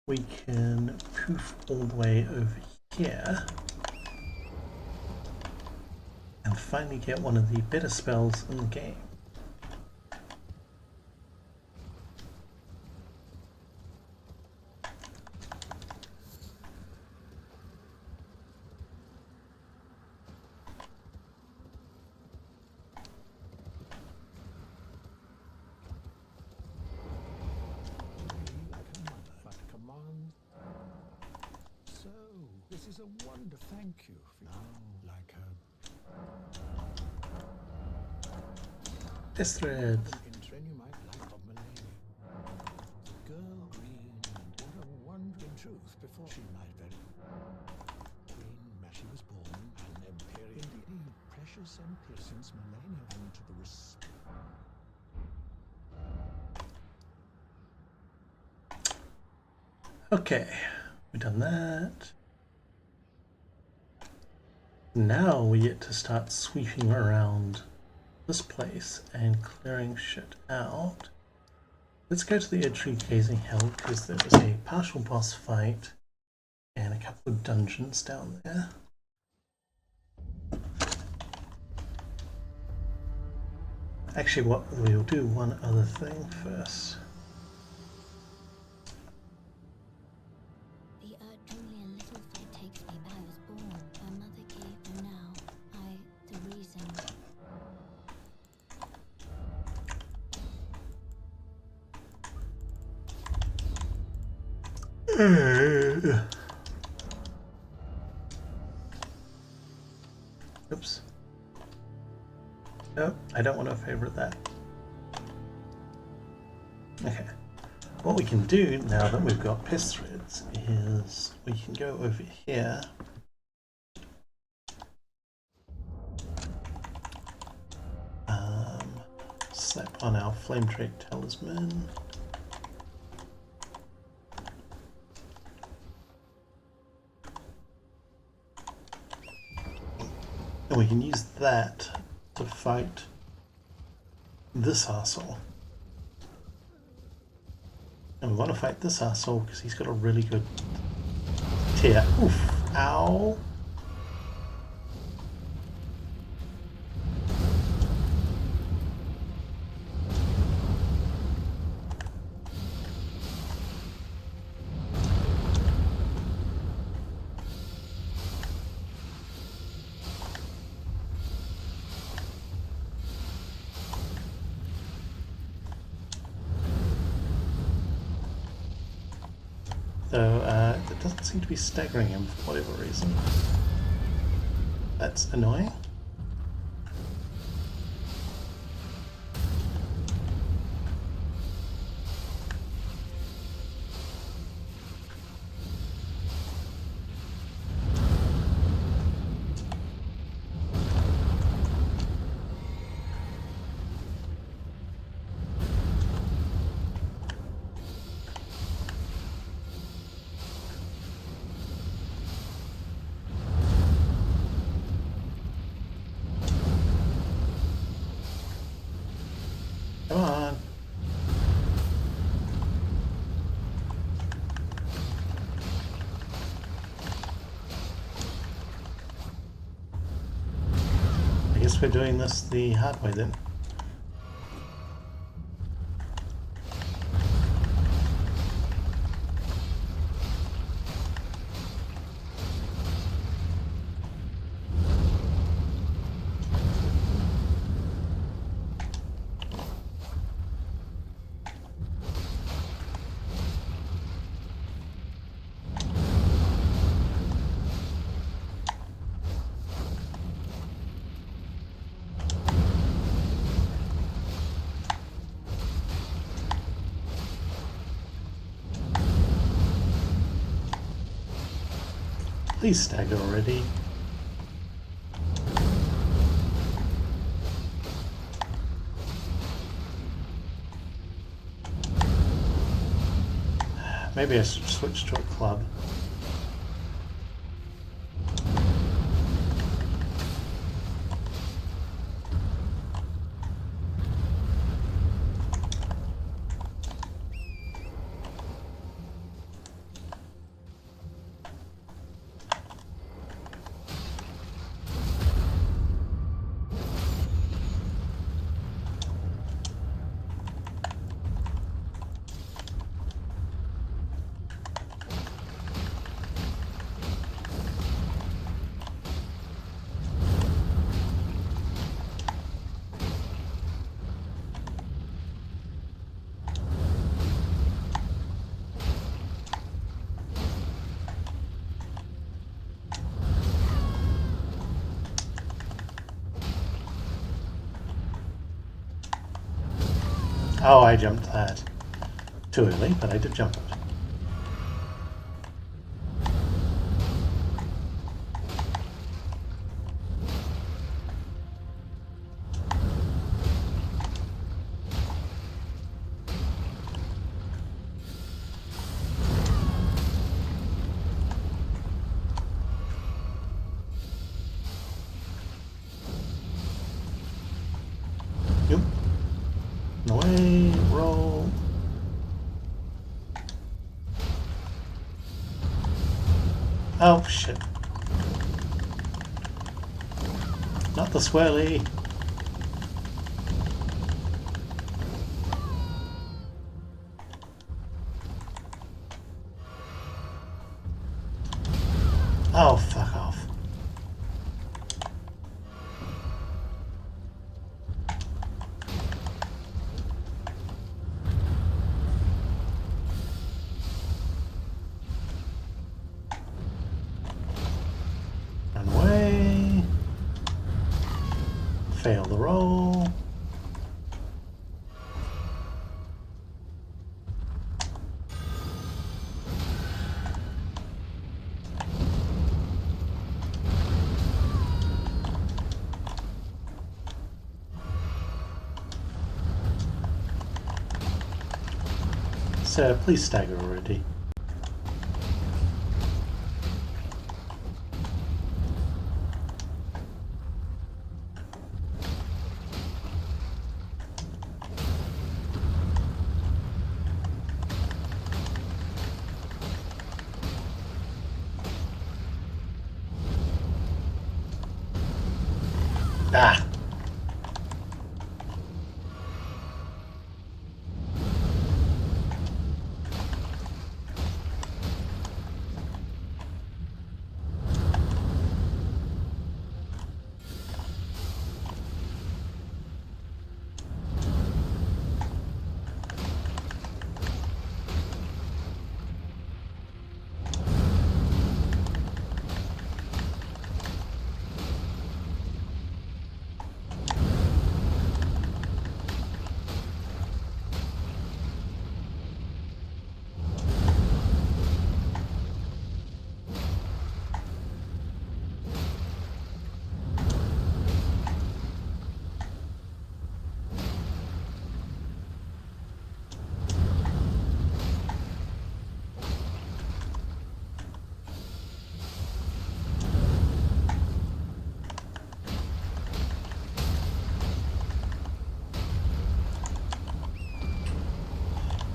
we can poof all the way over here and finally get one of the better spells in the game. This is a wonder. Thank you. Now, like her. This thread. You might like of Milady. The girl green, and what a wonder in truth. Before she might very green, she was born an imperial, indeed precious empress since millennia, and to the Okay, we've done that. Now we get to start sweeping around this place and clearing shit out. Let's go to the Tree Gazing Hill because there was a partial boss fight and a couple of dungeons down there. Actually, what we'll do one other thing first. The Julian little thread takes me back. I was born. My mother gave her now. The reason. Oops. No, I don't want to favorite that. Okay. What we can do now that we've got piss threads is we can go over here. Slap on our flame trait talisman. And we can use that to fight this arsehole. And we want to fight this arsehole because he's got a really good tear. Oof! Ow! So it doesn't seem to be staggering him for whatever reason. That's annoying. Come on. I guess we're doing this the hard way then. Please stagger already. Maybe I should switch to a club. Oh, I jumped that too early, but I did jump it. Yep. Away, roll. Oh, shit. Not the swirly. Oh, fuck off. Run away. Fail the roll. Sir, please stagger already. Ah!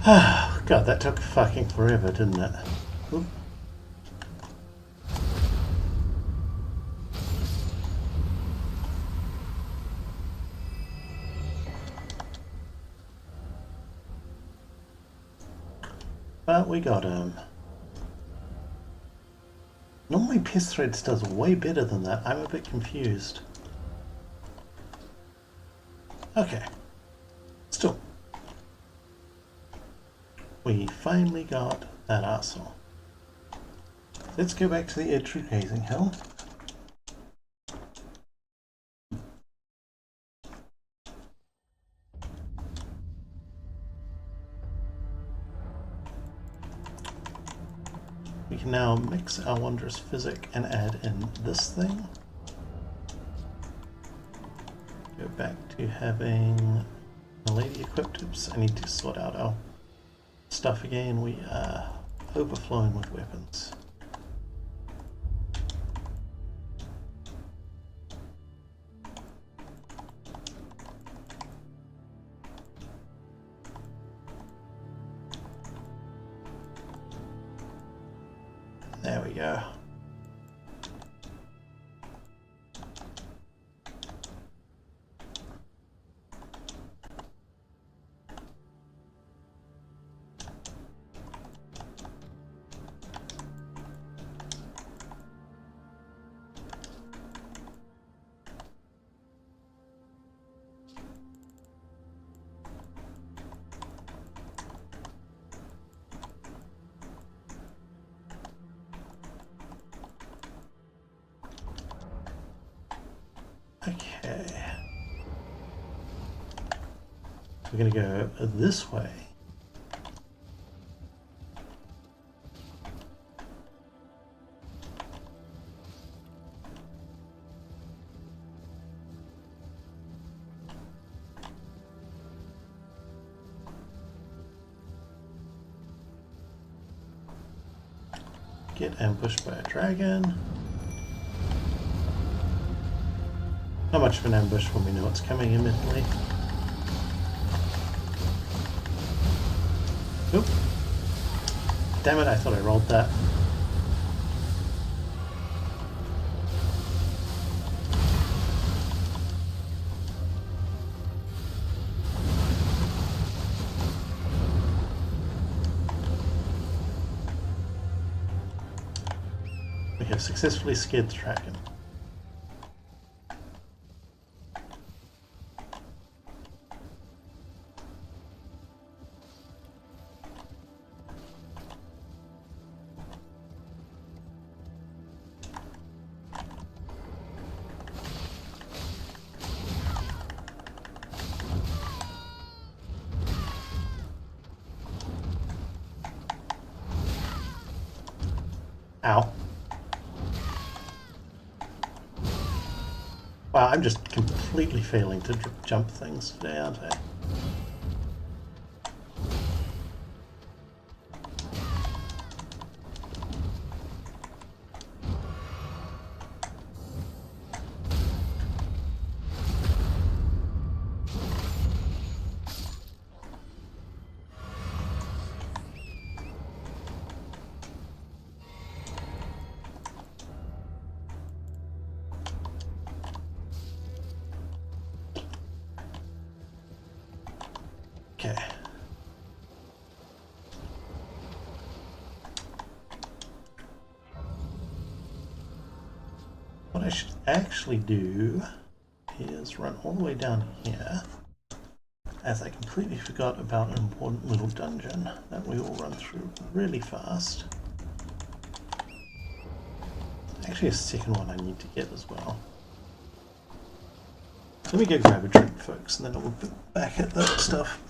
Oh, God, that took fucking forever, didn't it? Oop. But we got him. Normally Pest Threads does way better than that. I'm a bit confused. Okay. Still. We finally got that arsehole. Let's go back to the Edge Gazing Hill. We can now mix our Wondrous Physic and add in this thing. Go back to having a lady equipped. Oops, I need to sort out our stuff again. We are overflowing with weapons. There we go. Okay. we're going to go this way. Get ambushed by a dragon. Not much of an ambush when we know it's coming, admittedly. Oop. Damn it, I thought I rolled that. We have successfully scared the dragon. Ow. Wow, I'm just completely failing to jump things today, aren't I? Okay. What I should actually do is run all the way down here, as I completely forgot about an important little dungeon that we will run through really fast. Actually, a second one I need to get as well. Let me go grab a drink, folks, and then I'll be back at that stuff.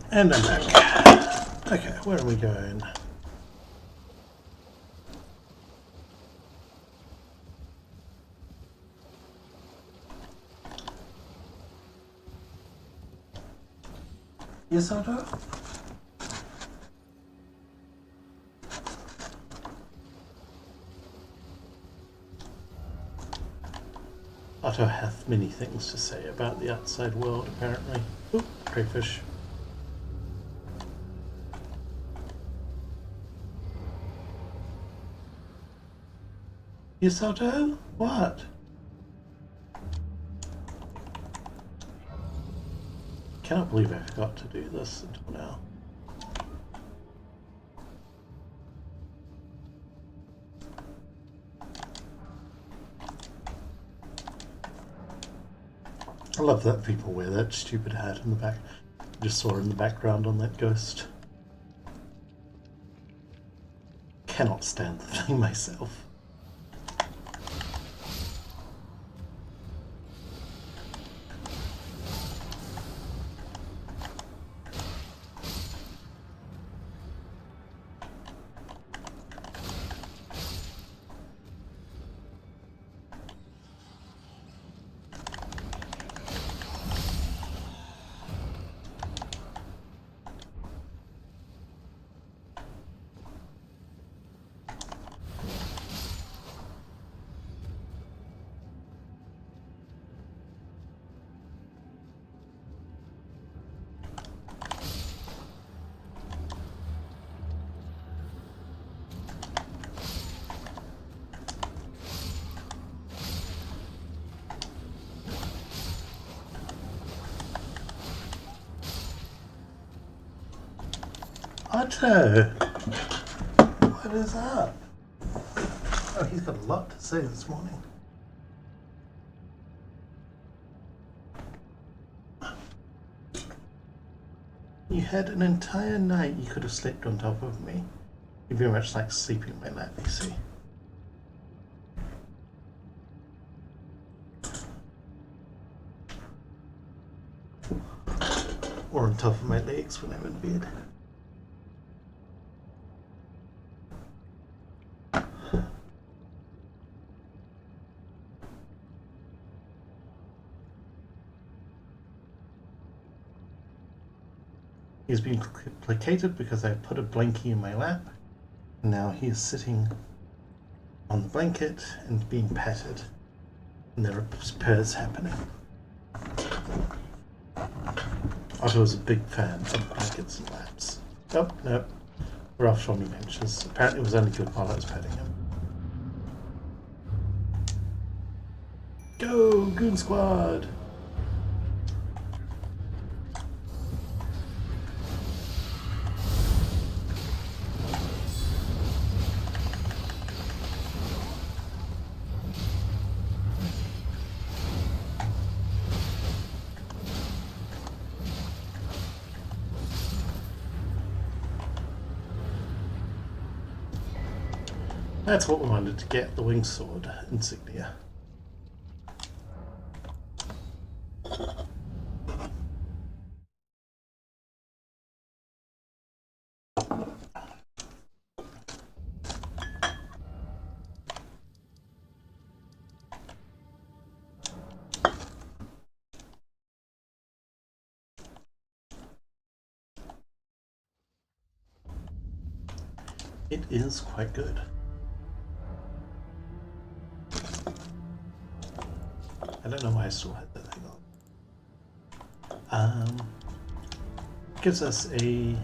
And I'm back. Okay, where are we going? Yes, Otto? Otto hath many things to say about the outside world, apparently. Oop, crayfish. Yes, Otto? What? cannot believe I forgot to do this until now. I love that people wear that stupid hat in the back. I just saw in the background on that ghost. Cannot stand the thing myself. Otto! What is up? Oh, he's got a lot to say this morning. You had an entire night you could have slept on top of me. You very much like sleeping in my lap, you see. Or on top of my legs when I'm in bed. He's been placated because I put a blankie in my lap. And now he is sitting on the blanket and being patted. And there are purrs happening. Otto was a big fan of blankets and laps. Oh, no. We're off on me benches. Apparently it was only good while I was petting him. Go, Goon Squad! That's what we wanted to get, the wing sword insignia. It is quite good. I don't know why I still had that thing on. Gives us a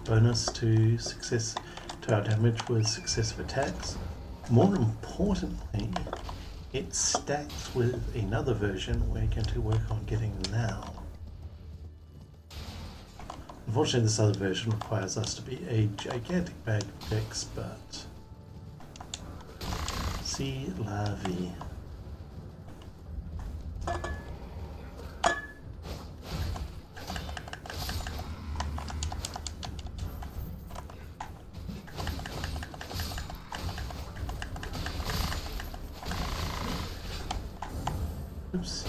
bonus to success to our damage with successive attacks. More importantly, it stacks with another version we're going to work on getting now. Unfortunately, this other version requires us to be a gigantic bag of dicks, but c'est la vie. Oops.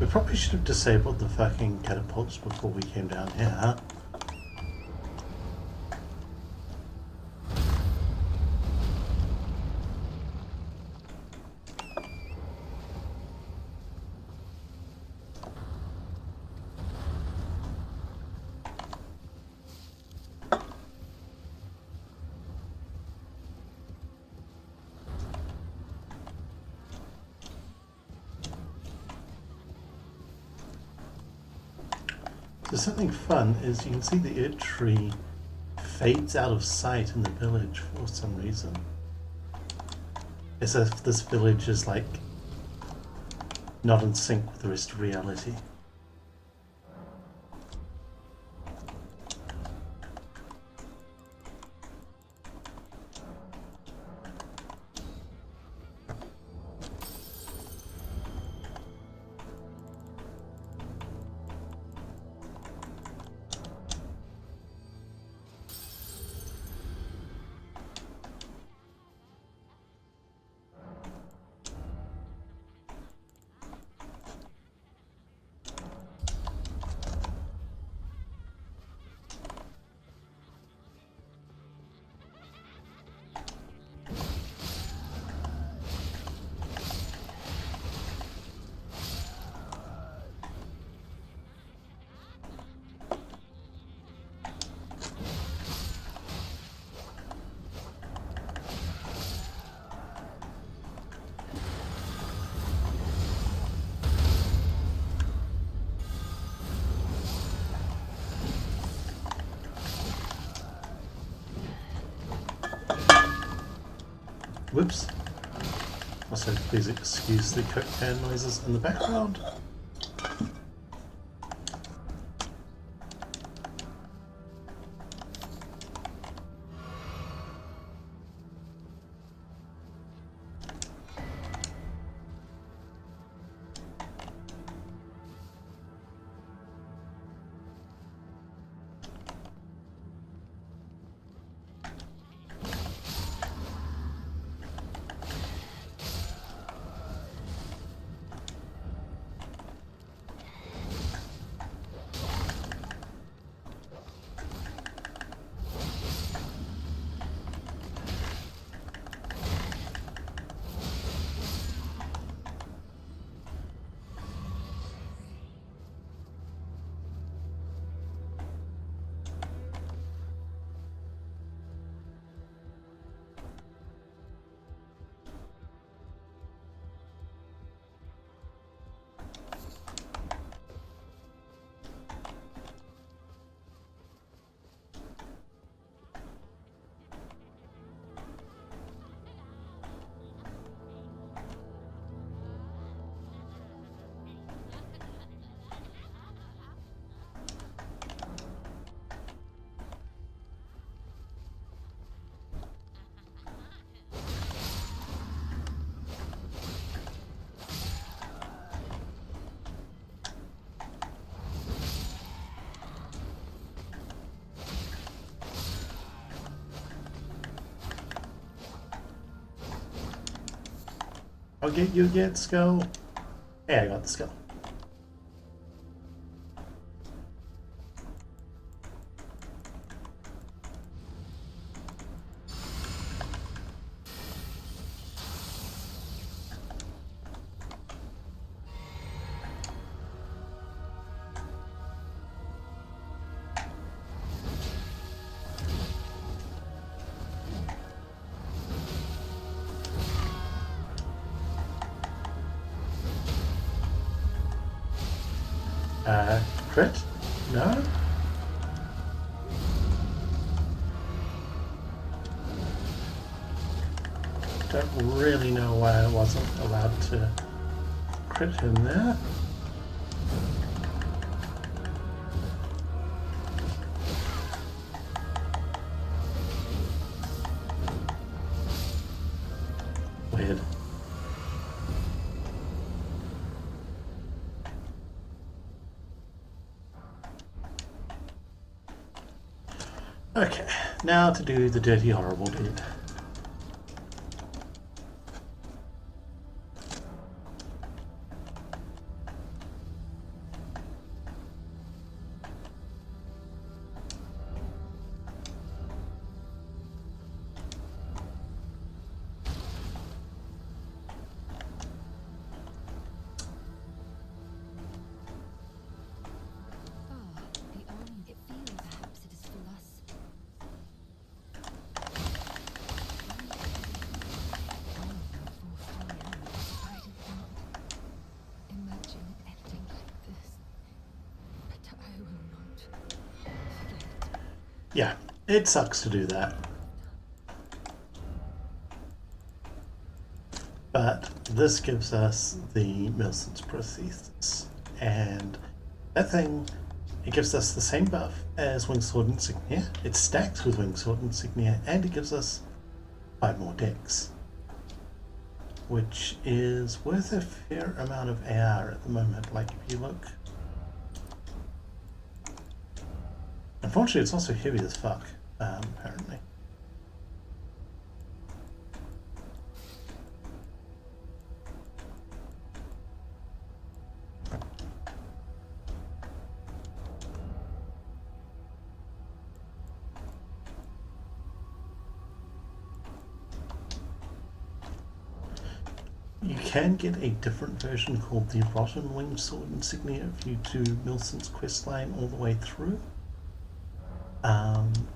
We probably should have disabled the fucking catapults before we came down here. So something fun is you can see the Erd tree fades out of sight in the village for some reason. As if this village is like not in sync with the rest of reality. Whoops. Also, please excuse the coke can noises in the background. I'll get you again, skull. Yeah, I got the skull. Crit? No? Don't really know why I wasn't allowed to crit him there. Weird. Okay, now to do the dirty, horrible deed. Yeah, it sucks to do that. But this gives us the Milson's Prosthesis, and that thing, it gives us the same buff as Wingsword Insignia. It stacks with Wingsword Insignia, and it gives us 5 more decks, which is worth a fair amount of AR at the moment. Like, if you look, unfortunately it's also heavy as fuck, apparently. You can get a different version called the Rotten Winged Sword Insignia if you do Milson's questline all the way through.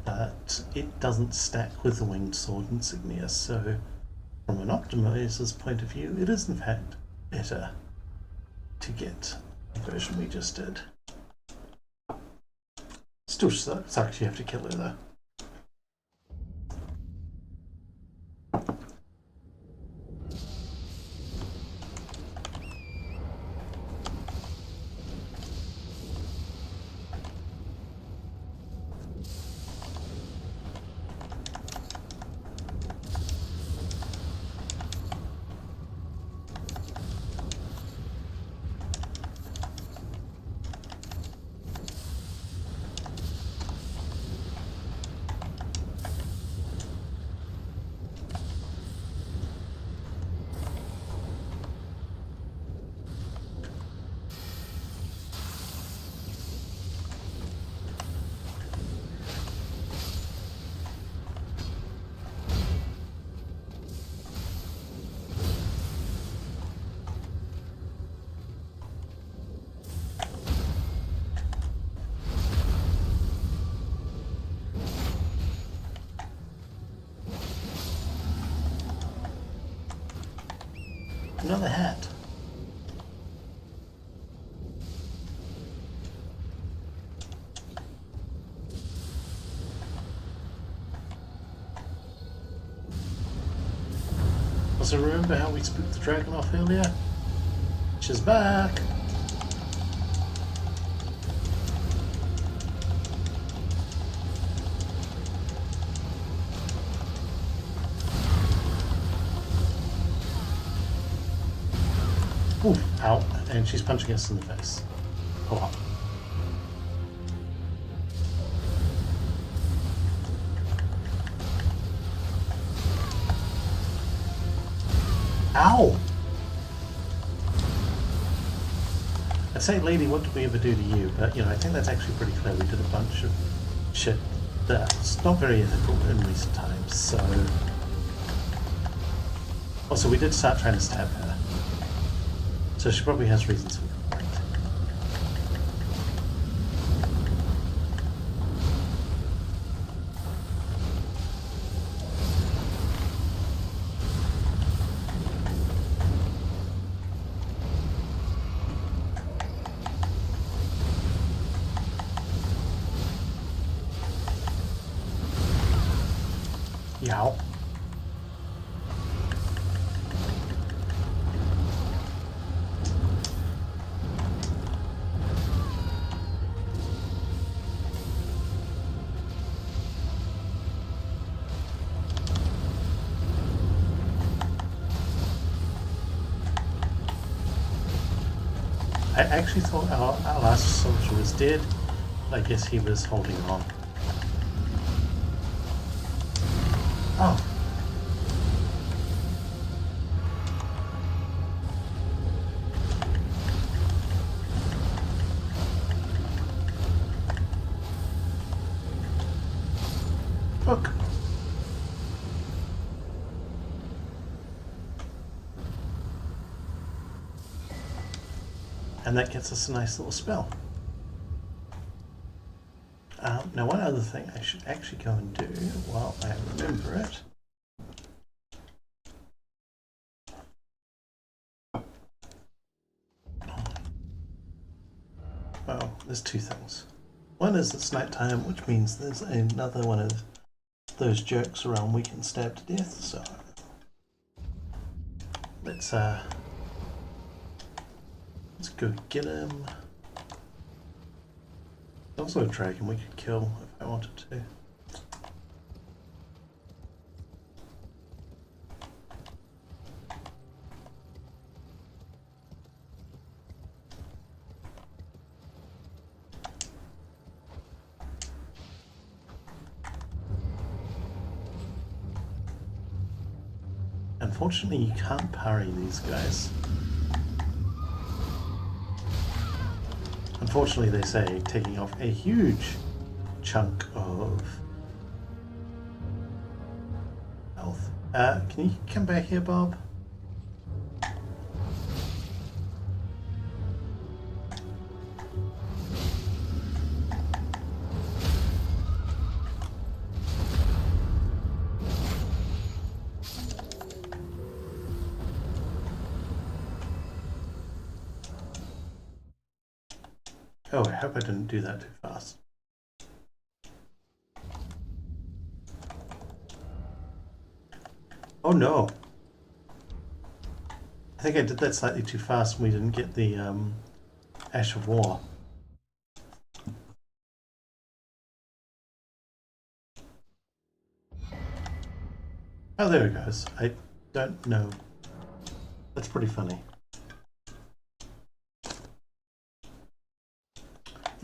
But it doesn't stack with the Winged Sword Insignia, so from an optimizer's point of view, it is in fact better to get the version we just did. Still sucks you have to kill her though. Another hat. Also, remember how we spooked the dragon off earlier? She's back! Ooh, ow, and she's punching us in the face. Oh well. Ow! I'd say, lady, what did we ever do to you? But, you know, I think that's actually pretty clear. We did a bunch of shit that's not very ethical in recent times, so... Also, we did start trying to stab her. So she probably has reasons for complaint. Yow. I actually thought our last soldier was dead. I guess he was holding on. Oh. Look. And that gets us a nice little spell. Now one other thing I should actually go and do while I remember it. Well, there's two things. One is it's nighttime, which means there's another one of those jerks around we can stab to death, so let's go get him. Also a dragon we could kill if I wanted to. Unfortunately, you can't parry these guys. Unfortunately, they say, taking off a huge chunk of health. Can you come back here, Bob? Oh, I hope I didn't do that too fast. Oh no! I think I did that slightly too fast and we didn't get the Ash of War. Oh, there it goes. I don't know. That's pretty funny.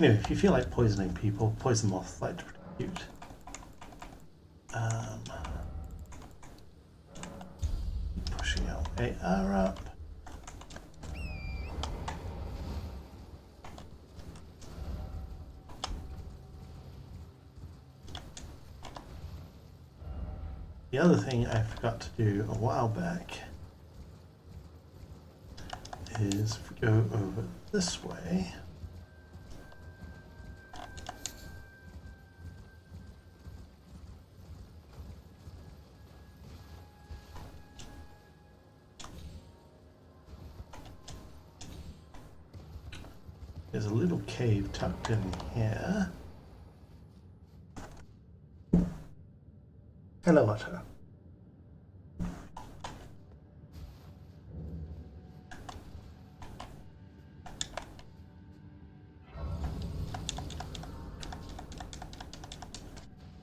Anyway, if you feel like poisoning people, poison moths like to be cute. Pushing our AR up. The other thing I forgot to do a while back is if we go over this way. There's a little cave tucked in here. Hello, Otto.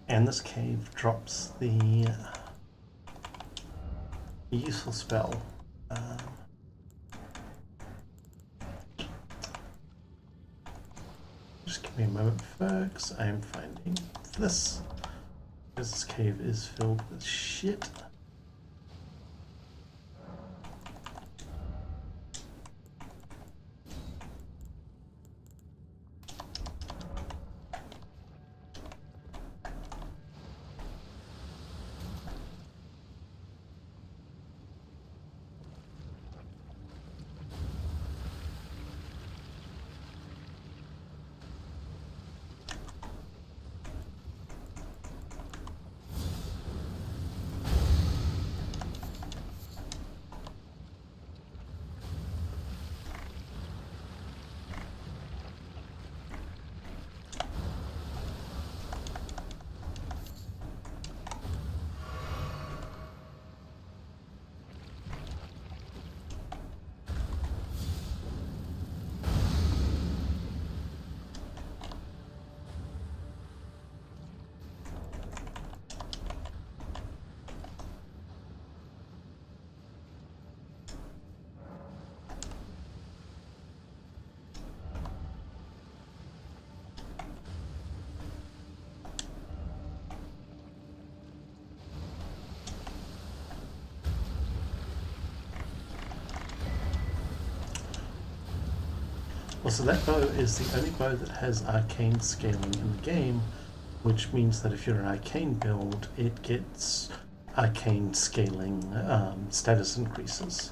And this cave drops the useful spell. Just give me a moment, folks. I am finding this. Because this cave is filled with shit. Well, so that bow is the only bow that has arcane scaling in the game, which means that if you're an arcane build, it gets arcane scaling status increases.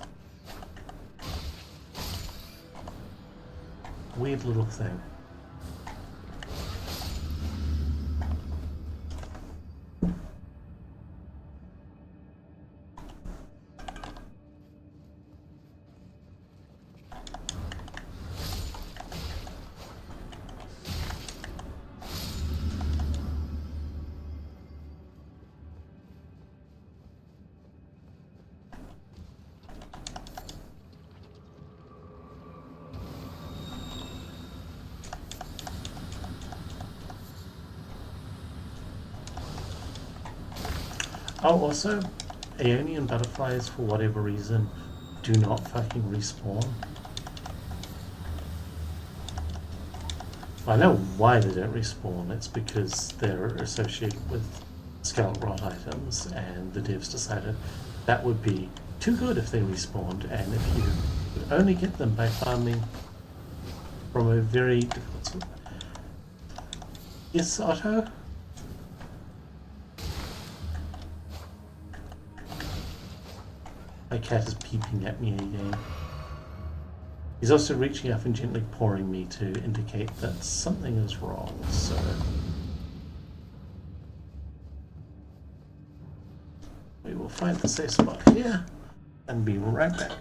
Weird little thing. Oh, also, Aeonian butterflies, for whatever reason, do not fucking respawn. I know why they don't respawn. It's because they're associated with skeleton rot items, and the devs decided that would be too good if they respawned, and if you would only get them by farming from a very difficult source. Yes, Otto? My cat is peeping at me again. He's also reaching up and gently pawing me to indicate that something is wrong, so... we will find the safe spot here and be right back.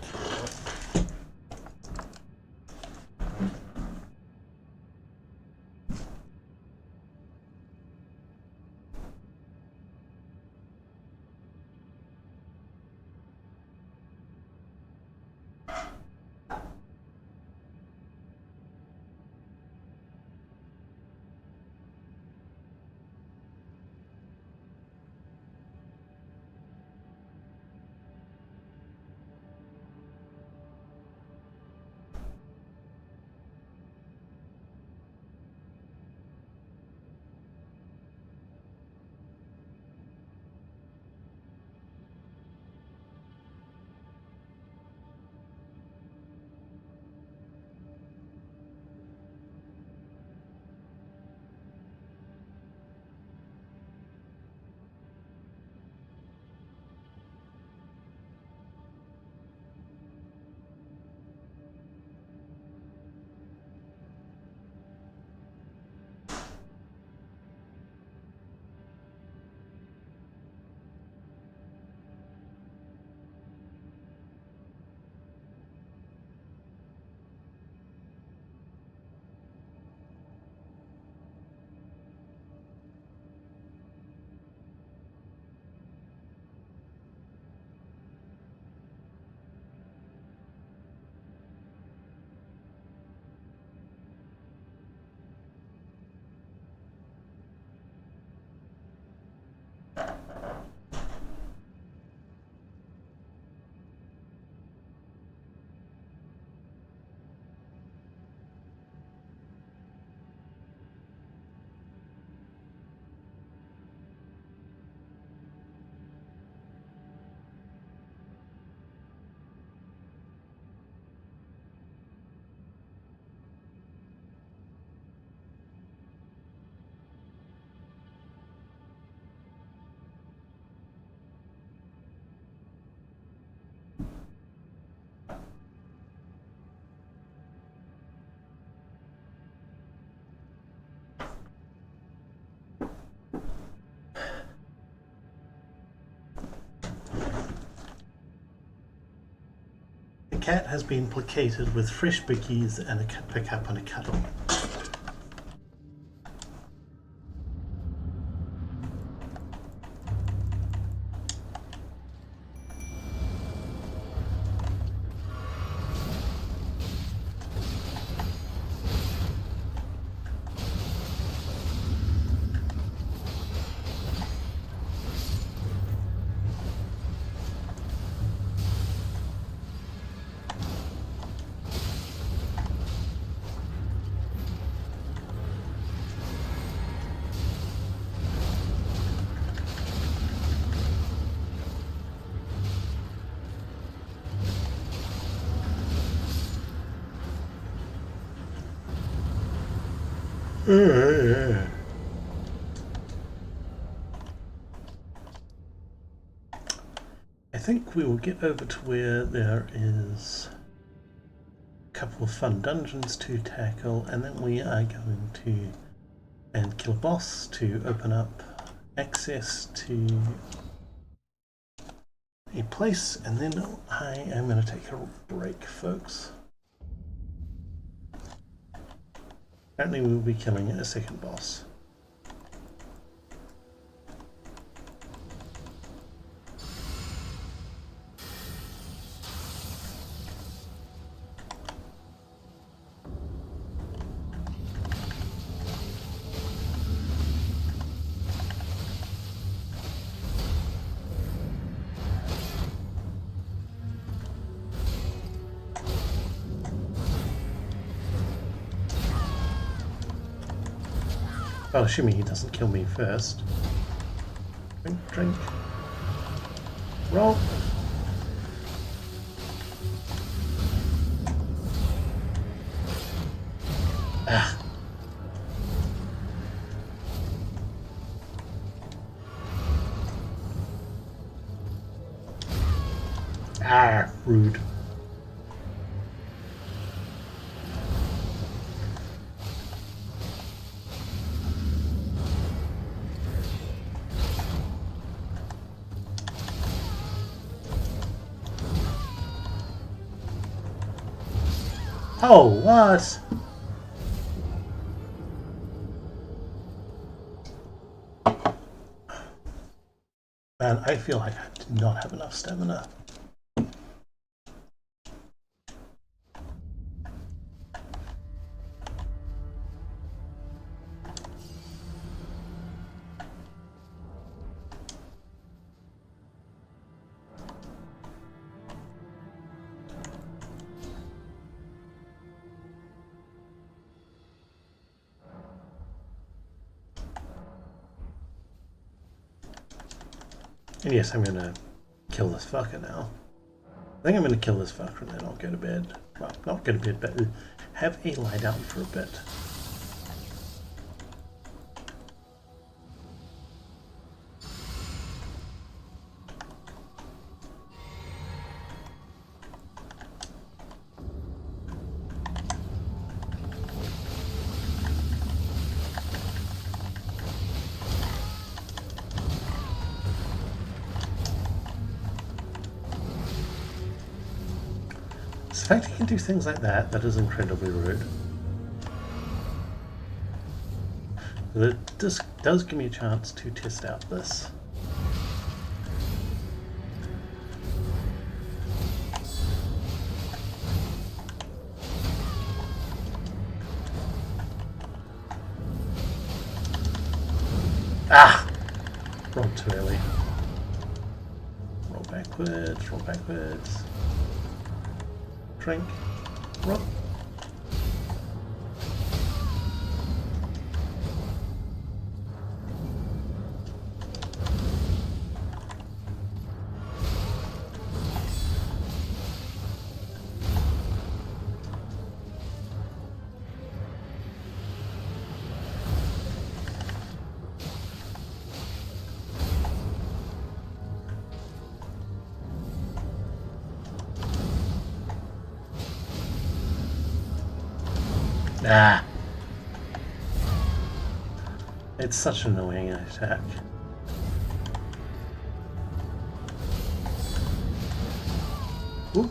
The cat has been placated with fresh bickies and a pick-up and a cuddle. I think we will get over to where there is a couple of fun dungeons to tackle, and then we are going to and kill a boss to open up access to a place, and then I am going to take a break, folks. Apparently we will be killing a second boss. Well, assuming he doesn't kill me first. Drink, drink. Roll. Ah. Ah, rude. Oh, what? Man, I feel like I did not have enough stamina. And yes, I'm gonna kill this fucker now. I think I'm gonna kill this fucker and then I'll go to bed. Well, not go to bed, but have a lie down for a bit. The fact he can do things like that, that is incredibly rude. This does give me a chance to test out this. Ah! Rolled too early. Roll backwards, roll backwards. Drink. Roll. Ah! It's such an annoying attack. Ooh.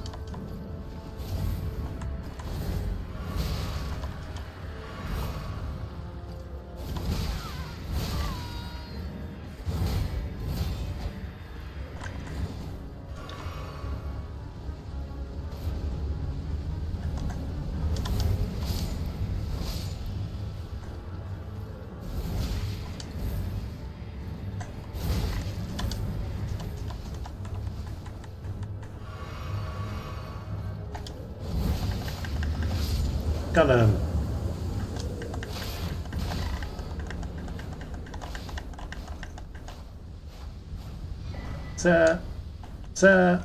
Got him. Sir. Sir.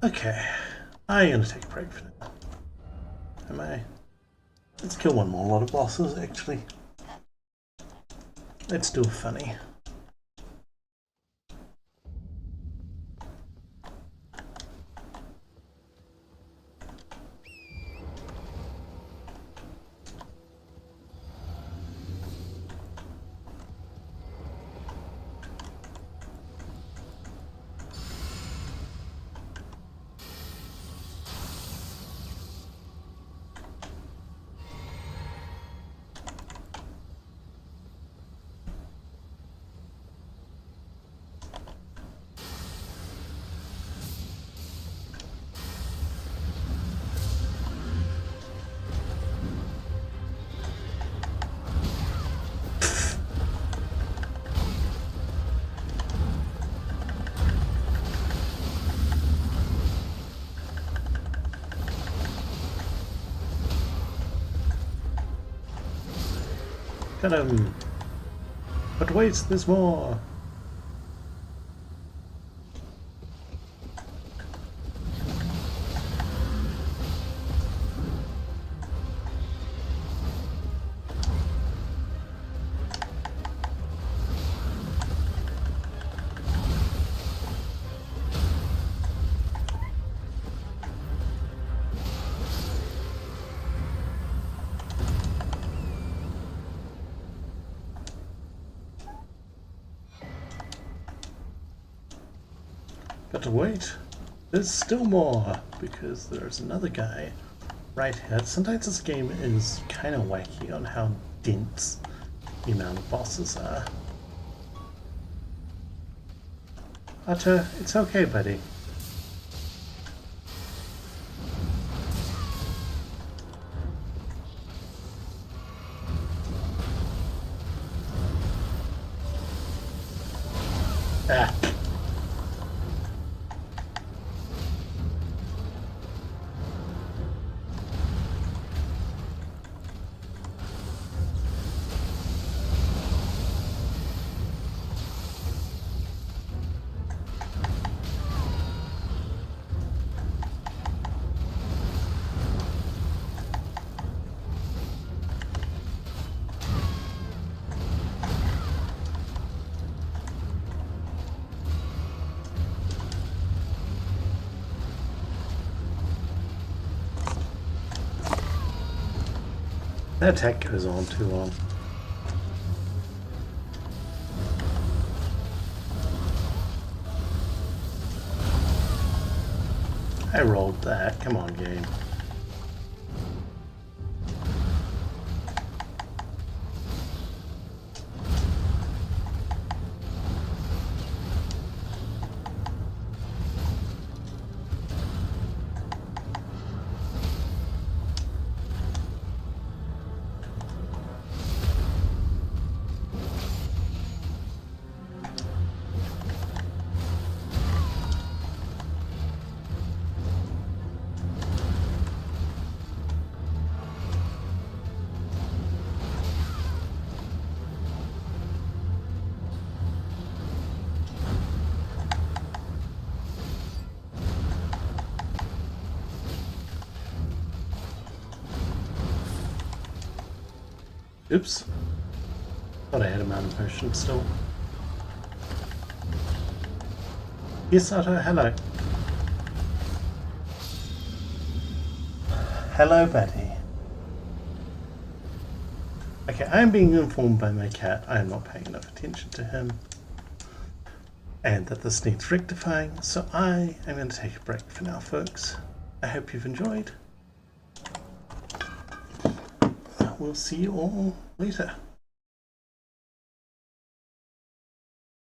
Okay. I'm gonna take a break for now. Am I? Let's kill one more lot of bosses, actually. Let's do a funny. Got him! But wait, there's more! But wait, there's still more, because there's another guy right here. Sometimes this game is kind of wacky on how dense the amount of bosses are. Otter, it's okay, buddy. Ah. That attack goes on too long. I rolled that. Come on, game. Oops. Thought I had a mana potion still. Yes, Otto, hello. Hello, buddy. Okay, I'm being informed by my cat I am not paying enough attention to him. And that this needs rectifying, so I am going to take a break for now, folks. I hope you've enjoyed. We'll see you all later.